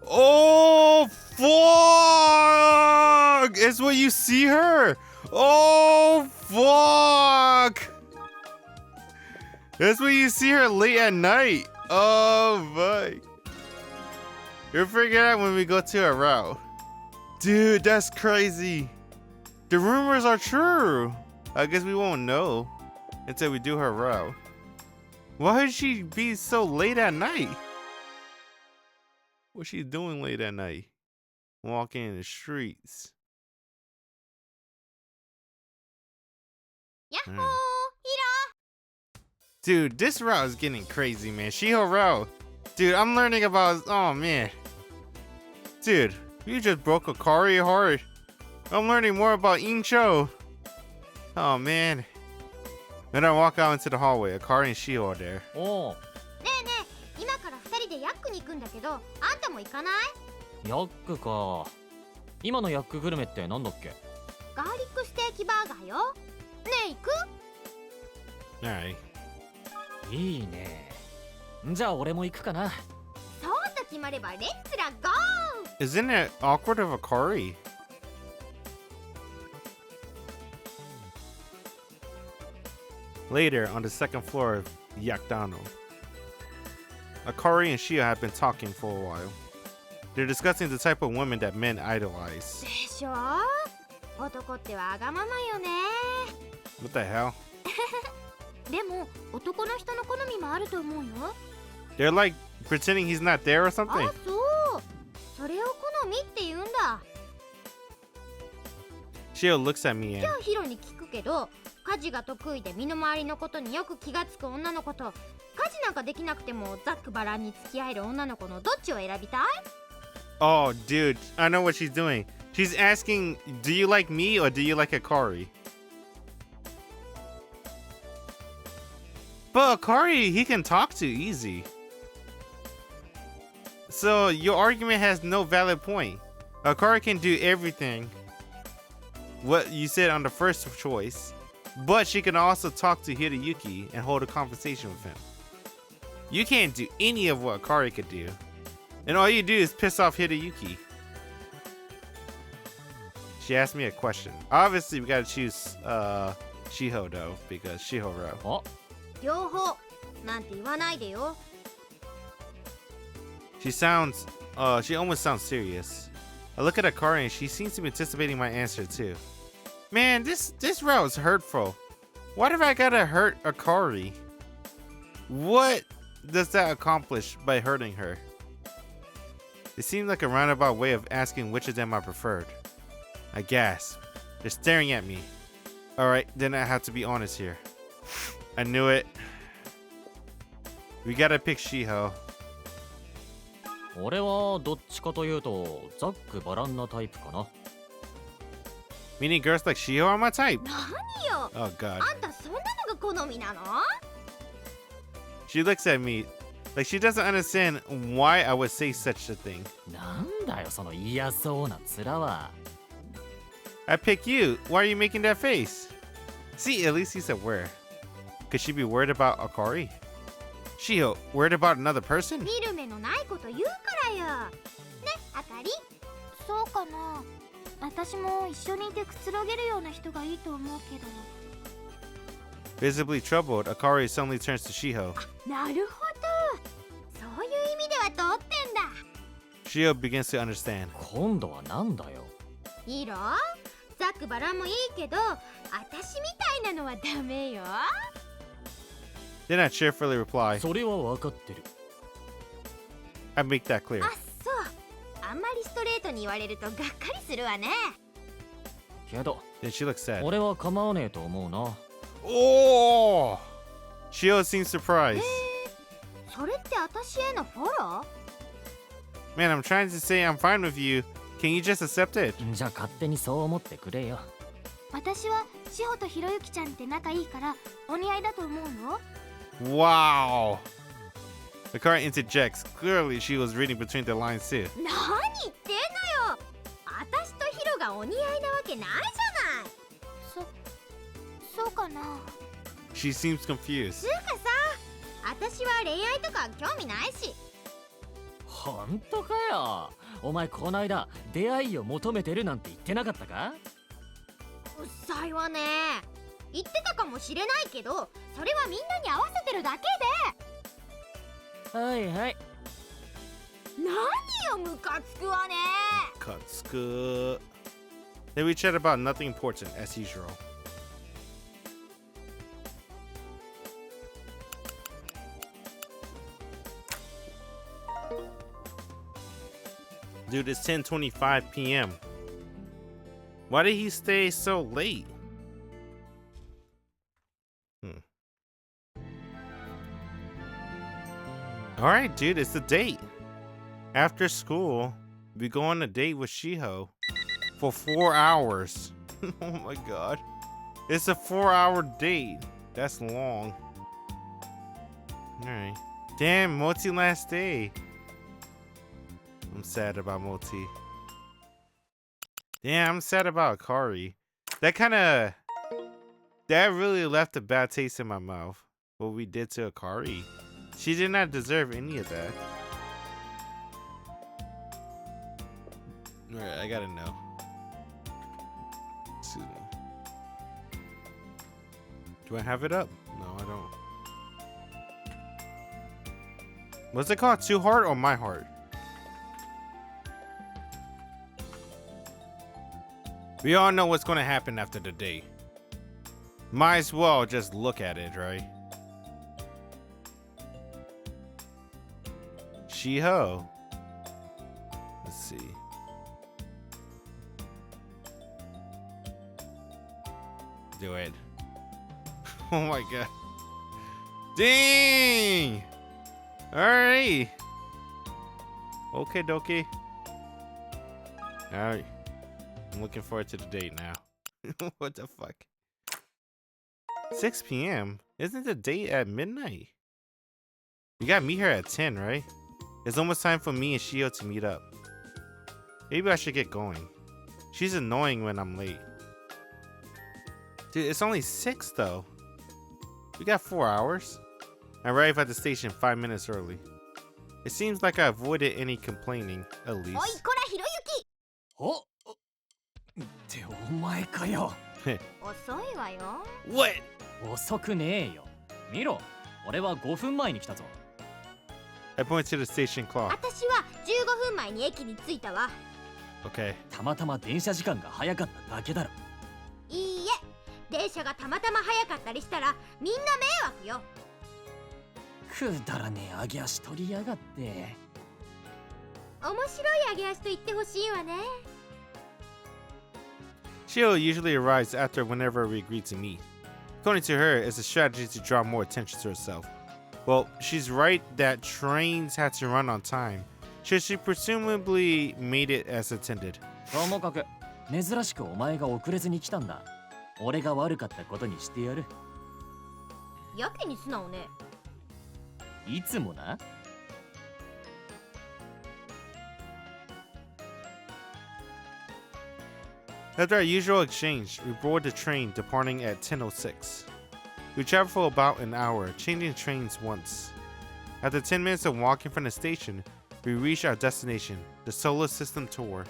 Oh, fuck! It's when you see her. Oh, fuck! That's when you see her late at night. Oh, fuck. You'll figure it out when we go to her route. Dude, that's crazy. The rumors are true. I guess we won't know until we do her route. Why would she be so late at night? What's she doing late at night? Walking in the streets. Yahoo! Mm. Hiro! Dude, this route is getting crazy, man. Shiho route. Dude, I'm learning about... Oh, man. Dude, you just broke a Akari heart. I'm learning more about Incho. Oh, man. Then I walk out into the hallway. Akari and Shiho are there. おう、ねえねえ、今から2人でヤックに行くんだけど、あんたも行かない？ヤックか。今のヤックグルメってなんだっけ？ガーリックステーキバーガーよ。ねえ、行く？ Alright. いいね。じゃあ俺も行くかな。そうと決まればレッツラゴー！ Isn't it awkward of Akari? Later, on the second floor of Yakdano, Akari and Shiho have been talking for a while. They're discussing the type of women that men idolize. でしょ？男ってわがままよね。 What the hell? でも男の人の好みもあると思うよ。 They're like pretending he's not there or あ、 something? そう。それを好みって言うんだ。 Shiho looks at me じ and ゃあヒロに聞くけど、家事が得意で身の回りのことによく気がつく女の子と、家事なんかできなくてもざっくばらんに付き合える女の子のどっちを選びたい？ Oh, dude, I know what she's doing. She's asking, do you like me or do you like Akari? But Akari, he can talk to easy. So your argument has no valid point. Akari can do everything what you said on the first choice, but she can also talk to Hideyuki and hold a conversation with him. You can't do any of what Akari could do. And all you do is piss off Hideyuki. She asked me a question. Obviously, we gotta choose Shiho though, because Shiho wrote. あ、両方なんて言わないでよ。 She almost sounds serious. I look at Akari and she seems to be anticipating my answer too. Man, this route is hurtful. Why have I gotta hurt Akari? What does that accomplish by hurting her? It seemed like a roundabout way of asking which of them I preferred. I gasp. They're staring at me. Alright, then I have to be honest here. I knew it. We gotta pick Shiho. 俺はどっちかというとざっくばらんなタイプかな。Meaning girls like Shiho are my type. 何よ。 Oh god. あんたそんなのが好みなの？ She looks at me like she doesn't understand why I would say such a thing. なんだよその嫌そうな面は。I pick you. Why are you making that face? See, at least he said where. Could she be worried about Akari? Shiho, worried about another person? 見る目のないこと言うからよ。ね、あかり？そうかな。私も一緒にいてくつろげるような人がいいと思うけど。 Visibly troubled, Akari suddenly turns to Shiho. なるほど。そういう意味では通ってんだ。 Shiho begins to understand. 今度はなんだよ。いいろ？ざっくばらんもいいけど、私みたいなのはダメよ。 Then I cheerfully reply, それは分かってる。I make that clear. あ、そう。あんまりストレートに言われるとがっかりするわね。けど Then she looks sad. 俺は構わねえと思うな。 Oh! Shiho seems surprised. それって私へのフォロー？ Man, I'm trying to say I'm fine with you. Can you just accept it? じゃあ勝手にそう思ってくれよ。私は志保とひろゆきちゃんって仲いいからお似合いだと思うよ。 Wow. The car interjects. Clearly, she was reading between the lines too. 何言ってんのよ。私とヒロがお似合いなわけないじゃない。そうかな。 She seems confused. つうかさ、私は恋愛とか興味ないし。ほんとかよ。お前こないだ出会いを求めてるなんて言ってなかったか？うっさいわね。言ってたかもしれないけど、それはみんなに合わせてるだけで。はいはい。何よムカつくわね。Katsuku. Then we chat about nothing important as usual. Dude, it's 10:25 p.m. Why did he stay so late? Alright, dude, it's the date. After school, we go on a date with Shiho for 4 hours. Oh my god. It's a 4-hour date. That's long. Alright. Damn, Moti last day. I'm sad about Moti. Damn, I'm sad about Akari. That really left a bad taste in my mouth. What we did to Akari. She did not deserve any of that. Alright, I gotta know. Excuse me. Do I have it up? No, I don't. What's it called? ToHeart or My Heart? We all know what's gonna happen after the date. Might as well just look at it, right? Shiho. Let's see. Do it. Oh my god. Dang! Alright. Okay, dokie. Alright. I'm looking forward to the date now. What the fuck? 6 p.m.? Isn't the date at midnight? We gotta meet her at 10, right? It's almost time for me and Shiho to meet up. Maybe I should get going. She's annoying when I'm late. Dude, it's only 6 though. We got 4 hours. I arrived at the station 5 minutes early. It seems like I avoided any complaining, at おい least. こらひろゆき。おってお前かよ。遅いわよ。 What? 遅くねえよ。見ろ、俺は5分前に来たぞ。I point to the station clock. 私は15分前に駅に着いたわ。Okay. たまたま電車時間が早かっただけだろ。いいえ、電車がたまたま早かったりしたらみんな迷惑よ。くだらねえ揚げ足取りやがって。面白い揚げ足と言ってほしいわね。Shiho usually arrives after whenever we agree to meet. According to her, it's a strategy to draw more attention to herself. Well, she's right that trains had to run on time, so she presumably made it as intended. ともかく珍しくお前が遅れずに来たんだ。俺が悪かったことにしてやる。やけに素直ね。いつもな。After our usual exchange, we board the train departing at 10:06. We travel for about an hour, changing trains once. After 10 minutes of walking from the station, we reach our destination, the Solar System Tour.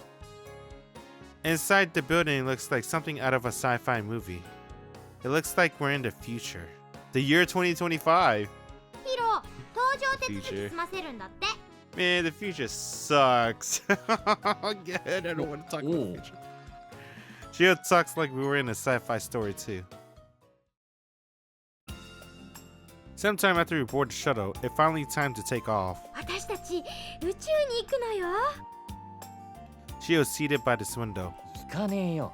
Inside the building looks like something out of a sci-fi movie. It looks like we're in the future. The year 2025. ヒロ、搭乗手続き済ませるんだって。 Man, the future sucks. Good, I don't want to talk about the future. Shiho talks like we were in a sci-fi story too. Sometime after we board the shuttle, it's finally time to take off. 私たち宇宙に行くのよ。Shiho's seated by this window. 行かねえよ。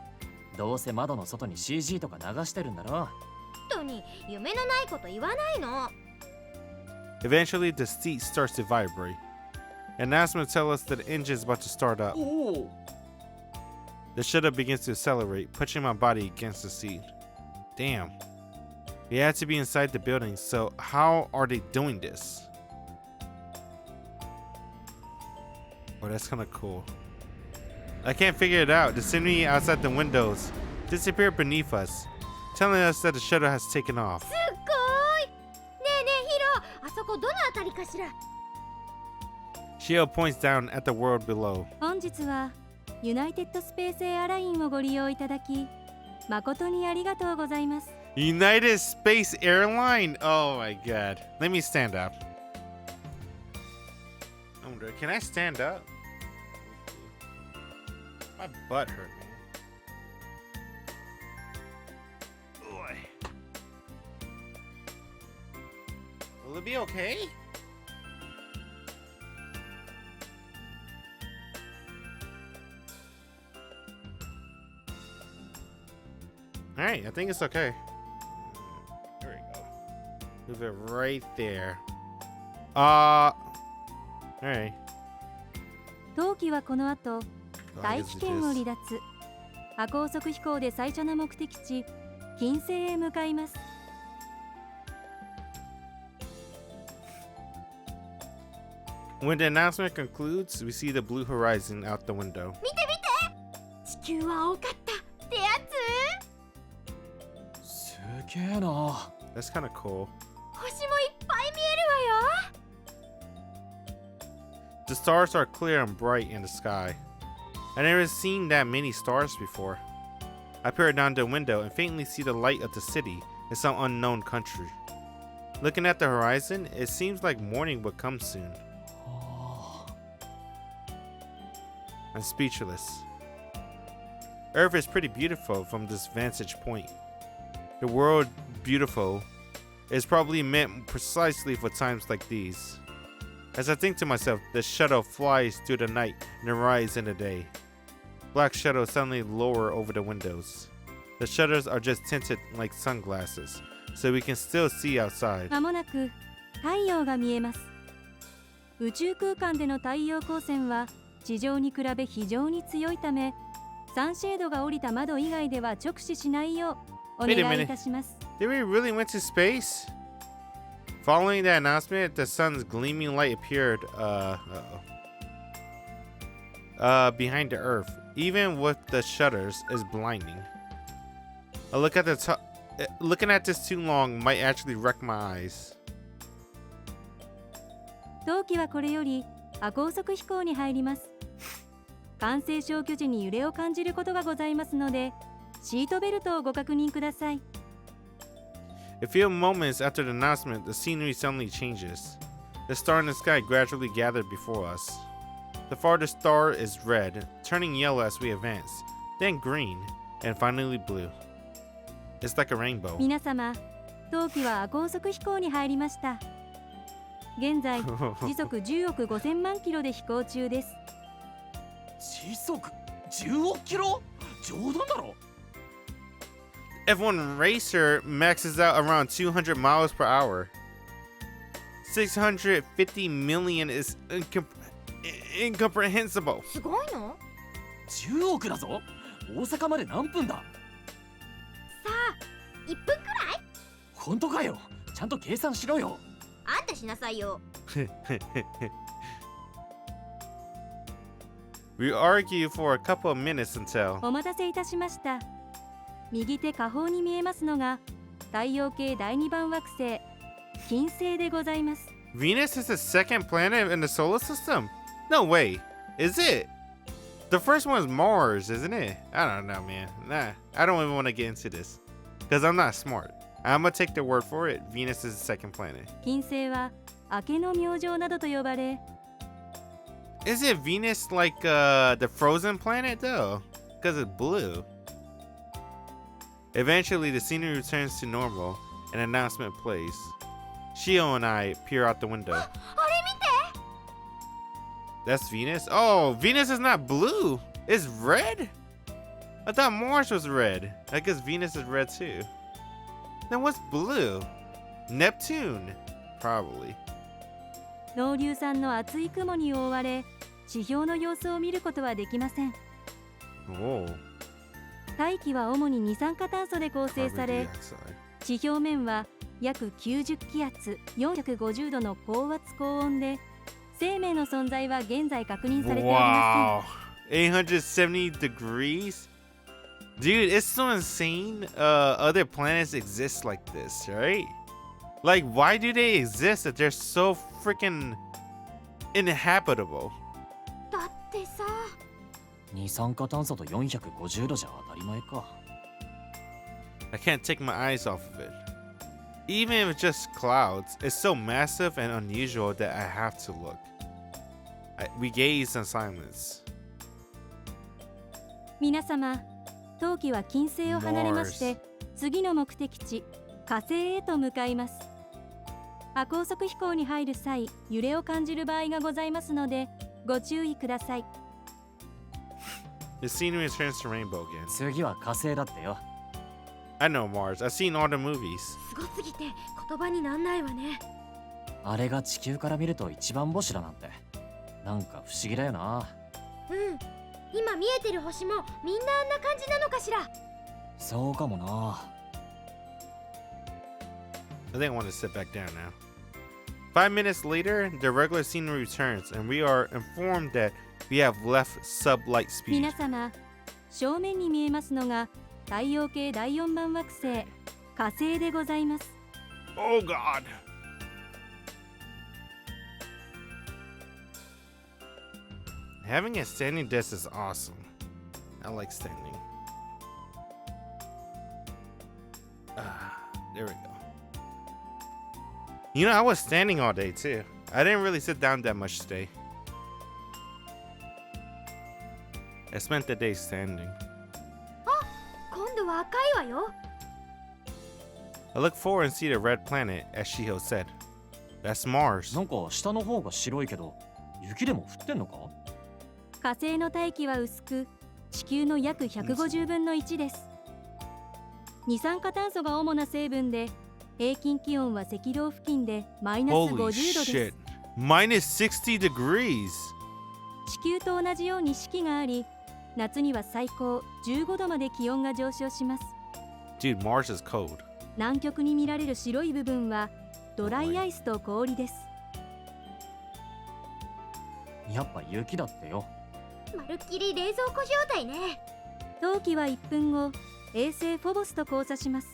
どうせ窓の外に CG とか流してるんだろ。本当に夢のないこと言わないの。Eventually, the seat starts to vibrate. An announcement tells us that the engine is about to start up. The shuttle begins to accelerate, pushing my body against the seat. Damn. We had to be inside the building, so how are they doing this? Oh, that's kind of cool. I can't figure it out. The scenery outside the windows disappeared beneath us, telling us that the shuttle has taken off. すっごい。ねえねえヒロ、あそこどのあたりかしら。Shiho points down at the world below. 本日はユナイテッドスペースエアラインをご利用いただき誠にありがとうございます。 United Space Airline. Oh my god. Let me stand up. I wonder, can I stand up? My butt hurt, man. Boy. Will it be okay? Alright, I think it's okay. There we go. Move it right there. Alright. 冬季はこの後 I 大 guess 気 it 圏を is. 離脱。亜高速飛行で最初の目的地金星へ向かいます。 When the announcement concludes, we see the blue horizon out the window. 見て見て、地球は多かったってやつ。すげえな。 That's kind of cool. 星もいっぱい見えるわよ。 The stars are clear and bright in the sky. I've never seen that many stars before. I peer down the window and faintly see the light of the city in some unknown country. Looking at the horizon, it seems like morning would come soon. I'm speechless. Earth is pretty beautiful from this vantage point. The word beautiful is probably meant precisely for times like these. As I think to myself, the shuttle flies through the night and arrives in the day. Black shadows suddenly lower over the windows. The shutters are just tinted like sunglasses, so we can still see outside. まもなく太陽が見えます。宇宙空間での太陽光線は地上に比べ非常に強いため、サンシェードが降りた窓以外では直視しないようお願いいたします。 Did we really went to space? Following that announcement, the sun's gleaming light appeared behind the earth. Even with the shutters, is blinding. A look at the top. Looking at this too long might actually wreck my eyes. 冬季はこれより亜高速飛行に入ります。完成消去時に揺れを感じることがございますので、シートベルトをご確認ください。 A few moments after the announcement, the scenery suddenly changes. The stars in the sky gradually gather before us. The farthest star is red, turning yellow as we advance, then green, and finally blue. It's like a rainbow. 皆様、冬季は亜高速飛行に入りました。現在、時速10億5000万キロで飛行中です。時速10億キロ？冗談だろ。 F1 racer maxes out around 200 miles per hour. 650 million is incomprehensible. すごいの？ 10億だぞ。大阪まで何分だ？さあ、1分くらい？本当かよ。ちゃんと計算しろよ。あんたしなさいよ。We argue for a couple of minutes until お待たせいたしました。右手下方に見えますのが太陽系第2番惑星金星でございます。 Venus is the second planet in the solar system? No way. Is it? The first one is Mars, isn't it? I don't know, man. Nah, I don't even want to get into this. Because I'm not smart. I'm gonna take the word for it. Venus is the second planet. 金星は明けの明星などと呼ばれ、 Is it Venus like the frozen planet though? Because it's blue. Eventually, the scenery returns to normal and an announcement plays. Shiho and I peer out the window. あれ見て。 That's Venus? Oh, Venus is not blue. It's red? I thought Mars was red. I guess Venus is red too. Then what's blue? Neptune? Probably. 濃硫酸の厚い雲に覆われ、地表の様子を見ることはできません。 Oh. 大気は主に二酸化炭素で構成され、 地表面は約90気圧450度の高圧高温で、生命の存在は現在確認されておりません。 Wow. 870 degrees? Dude, it's so insane. Other planets exist like this, right? Like, why do they exist if they're so freaking inhabitable? だってさ。二酸化炭素と450度じゃ当たり前か。I can't take my eyes off of it. Even if it's just clouds, it's so massive and unusual that I have to look. We gaze in silence. 皆様、冬季は金星を離れまして、次の目的地、火星へと向かいます。亜高速飛行に入る際、揺れを感じる場合がございますので、ご注意ください。The scenery turns to rainbow again. 次は火星だってよ。I know Mars. I've seen all the movies. すごすぎて言葉になんないわね。あれが地球から見ると一番星だなんて。なんか不思議だよな。うん。今見えてる星もみんなあんな感じなのかしら。そうかもな。I think I want to sit back down now. 5 minutes later, the regular scenery returns, and we are informed that we have left sublight speed. 皆様、正面に見えますのが太陽系第4番惑星火星でございます。Oh God! Having a standing desk is awesome. I like standing. There we go. You know, I was standing all day too. I didn't really sit down that much today. I spent the day standing. 今度は赤いわよ。I look forward and see the red planet, as Shiho said. That's Mars. なんか下の方が白いけど、雪でも降ってんのか？火星の大気は薄く、地球の約150分の1です。二酸化炭素が主な成分で、平均気温は赤道付近でマイナス Holy 50度です。 shit. Minus 60 degrees. 地球と同じように四季があり、夏には最高15度まで気温が上昇します。Dude, Mars is cold. 南極に見られる白い部分はドライアイスと氷です。やっぱ雪だってよ。まるっきり冷蔵庫状態ね。冬季は1分後、衛星フォボスと交差します。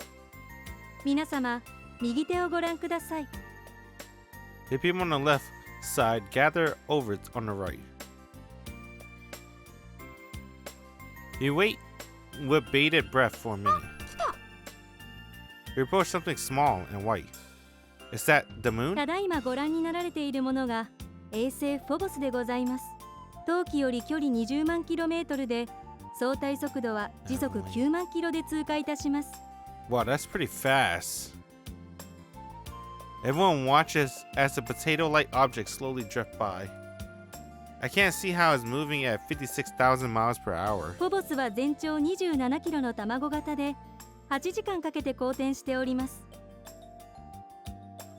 皆様、右手をご覧ください。The people on the left side gather over on the right. You wait with bated breath for a minute. We approach something small and white. Is that the moon? ただいまご覧になられているものが衛星フォボスでございます。冬季より距離20万 km で、相対速度は時速9万キロで通過いたします。Wow, that's pretty fast. Everyone watches as the potato-like object slowly drift by. I can't see how it's moving at 56,000 miles per hour. フォボスは全長27キロの卵型で、8時間かけて公転しております。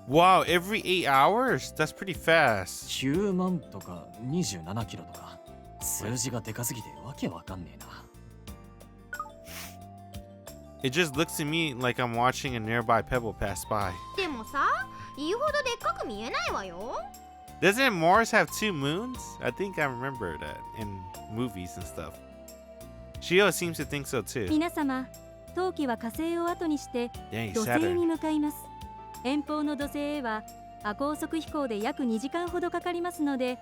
Wow, every 8 hours? That's pretty fast. 9万とか27キロとか、数字がでかすぎてわけわかんねえな。It just looks to me like I'm watching a nearby pebble pass by. でもさ、言うほどでっかく見えないわよ。Doesn't Mars have 2 moons? I think I remember that in movies and stuff. Shiho seems to think so too. 皆様、冬季は火星を後にしてDang, 土星に Saturn. 向かいます。遠方の土星へは亜高速飛行で約2時間ほどかかりますので、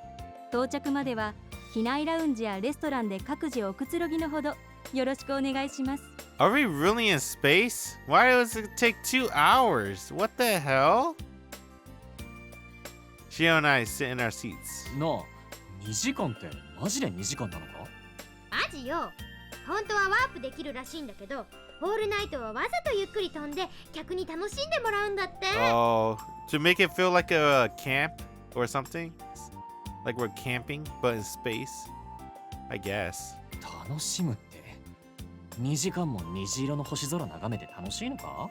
到着までは機内ラウンジやレストランで各自おくつろぎのほどよろしくお願いします。Are we really in space? Why does it take 2 hours? What the hell? Shiho and I sit in our seats. なあ、2時間ってマジで2時間なのか？マジよ。本当はワープできるらしいんだけど、ホールナイトはわざとゆっくり飛んで客に楽しんでもらうんだって。Oh, to make it feel like a camp or something? Like we're camping, but in space? I guess. 楽しむって、2時間も虹色の星空眺めて楽しいのか？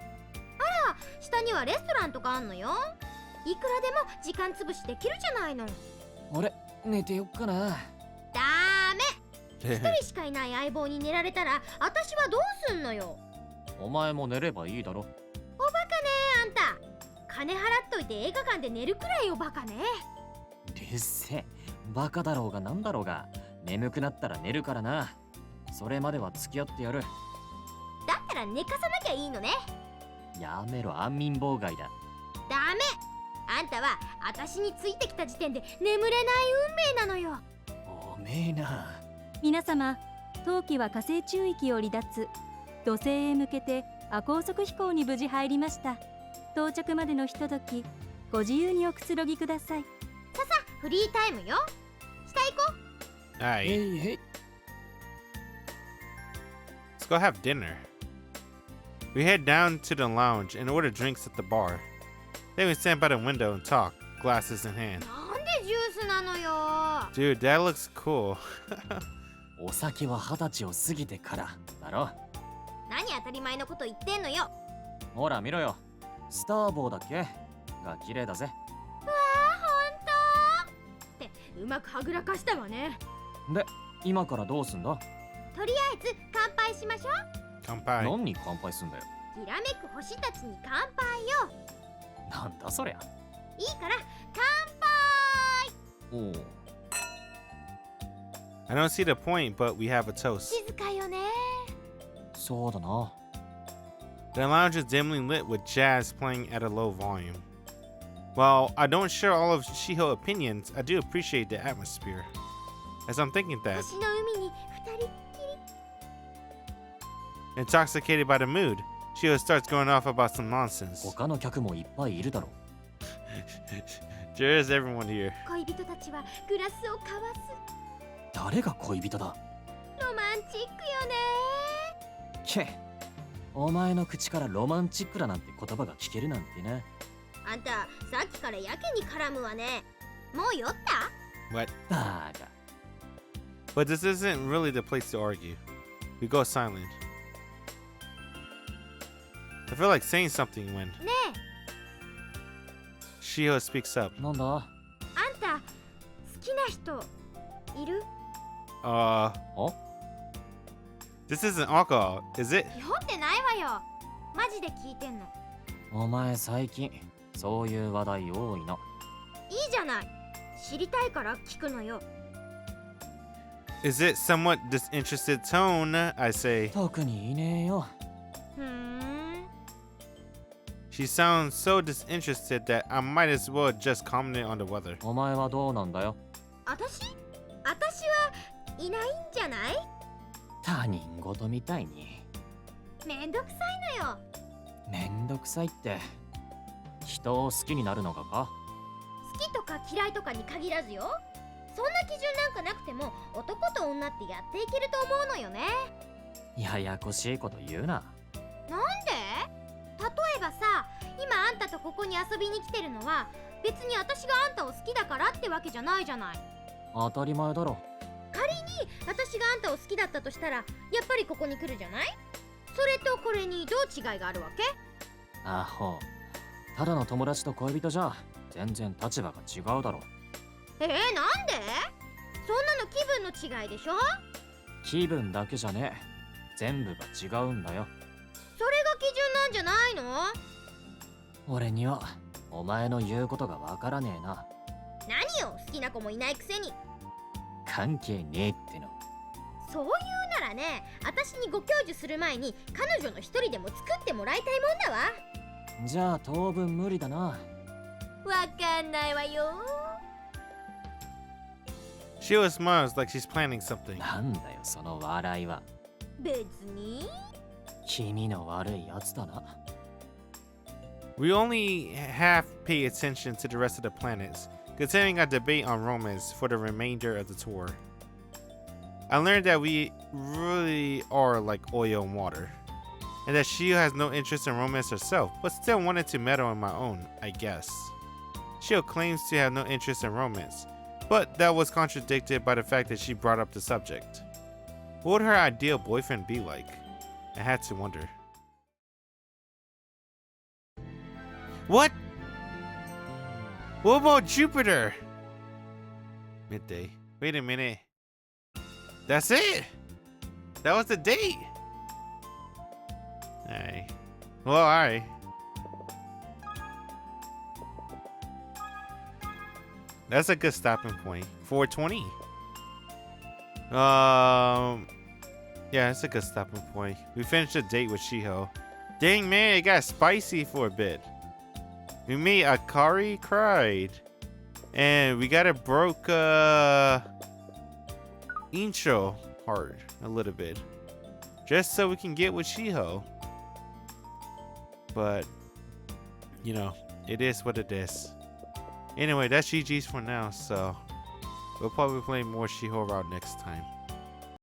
下にはレストランとかあんのよ。いくらでも時間つぶしできるじゃないの。俺、寝てよっかな。ダメ。一人しかいない相棒に寝られたら私はどうすんのよ。お前も寝ればいいだろ。おバカねあんた。金払っといて映画館で寝るくらいおバカね。うっせえ、バカだろうがなんだろうが、眠くなったら寝るからな。それまでは付き合ってやる。だったら寝かさなきゃいいのね。やめろ、安眠妨害だ。ダメ。あんたは私についてきた時点で眠れない運命なのよ。おめえな。皆様、冬季は火星中域を離脱、土星へ向けて亜高速飛行に無事入りました。到着までのひととき、ご自由におくつろぎください。ささ、フリータイムよ。下行こう。Alright. Hey. Let's go have dinner. We head down to the lounge and order drinks at the bar. Then we stand by the window and talk, glasses in hand. なんでジュースなのよ。 Dude, that looks cool. お酒は20歳を過ぎてからだろ。何当たり前のこと言ってんのよ。ほら見ろよ。スターボーだっけが綺麗だぜ。わあ、ほんとってうまくはぐらかしたわね。で、今からどうすんだ？とりあえず乾杯しましょう。乾杯。何に乾杯すんだよ。きらめく星たちに乾杯よ。なんだそりゃ。いいから乾杯。おお。I don't see the point, but we have a toast. 静かよね。そうだな。The lounge is dimly lit with jazz playing at a low volume. While I don't share all of Shiho opinions, I do appreciate the atmosphere. As I'm thinking that, 星の海に二人っきり。 intoxicated by the mood, Shiho starts going off about some nonsense. 他の客もいっぱいいるだろ。There is everyone here. 恋人たちはグラスを交わす。誰が恋人だ？ロマンチックよね。け、お前の口からロマンチックだなんて言葉が聞けるなんてな。あんたさっきからやけに絡むわね。もう酔った？ What? バカ。 But this isn't really the place to argue. We go silent. I feel like saying something when ねえ、 Shiho speaks up. なんだ？あんた好きな人いる？ お？ This isn't alcohol, is it? 酔ってないわよ。マジで聞いてんの。お前最近そういう話題多いな。いいじゃない。知りたいから聞くのよ。 Is it somewhat disinterested tone? I say. 特にいねえよ。ふーん。 She sounds so disinterested that I might as well just comment on the weather. お前はどうなんだよ。私はいないんじゃない？他人事みたいに。めんどくさいのよ。めんどくさいって人を好きになるのかか？好きとか嫌いとかに限らずよ。そんな基準なんかなくても男と女ってやっていけると思うのよね。ややこしいこと言うな。なんで？例えばさ、今あんたとここに遊びに来てるのは別に私があんたを好きだからってわけじゃないじゃない。当たり前だろ。仮に私があんたを好きだったとしたらやっぱりここに来るじゃない？それとこれにどう違いがあるわけ？アホ。ただの友達と恋人じゃ全然立場が違うだろ。なんで？そんなの気分の違いでしょ？気分だけじゃねえ。全部が違うんだよ。それが基準なんじゃないの？俺にはお前の言うことがわからねえな。何よ、好きな子もいないくせに。関係ねえっての。そう言うならね、私にご教授する前に彼女の一人でも作ってもらいたいもんだわ。じゃあ当分無理だな。わかんないわよ。 Shiho smiles like she's planning something. なんだよその笑いは。別に。君の悪いやつだな。We only half pay attention to the rest of the planets, continuing our debate on romance for the remainder of the tour. I learned that we really are like oil and water, and that Shiho has no interest in romance herself, but still wanted to meddle on my own, I guess. Shiho claims to have no interest in romance, but that was contradicted by the fact that she brought up the subject. What would her ideal boyfriend be like? I had to wonder. What? What about Jupiter? Midday. Wait a minute. That's it? That was the date? Alright. Well, alright. That's a good stopping point. 420. Yeah, it's a good stopping point. We finished the date with Shiho. Dang man, it got spicy for a bit. We made Akari cried. And we got a broke intro heart a little bit. Just so we can get with Shiho. But, you know, it is what it is. Anyway, that's GG's for now, so we'll probably play more Shiho route next time.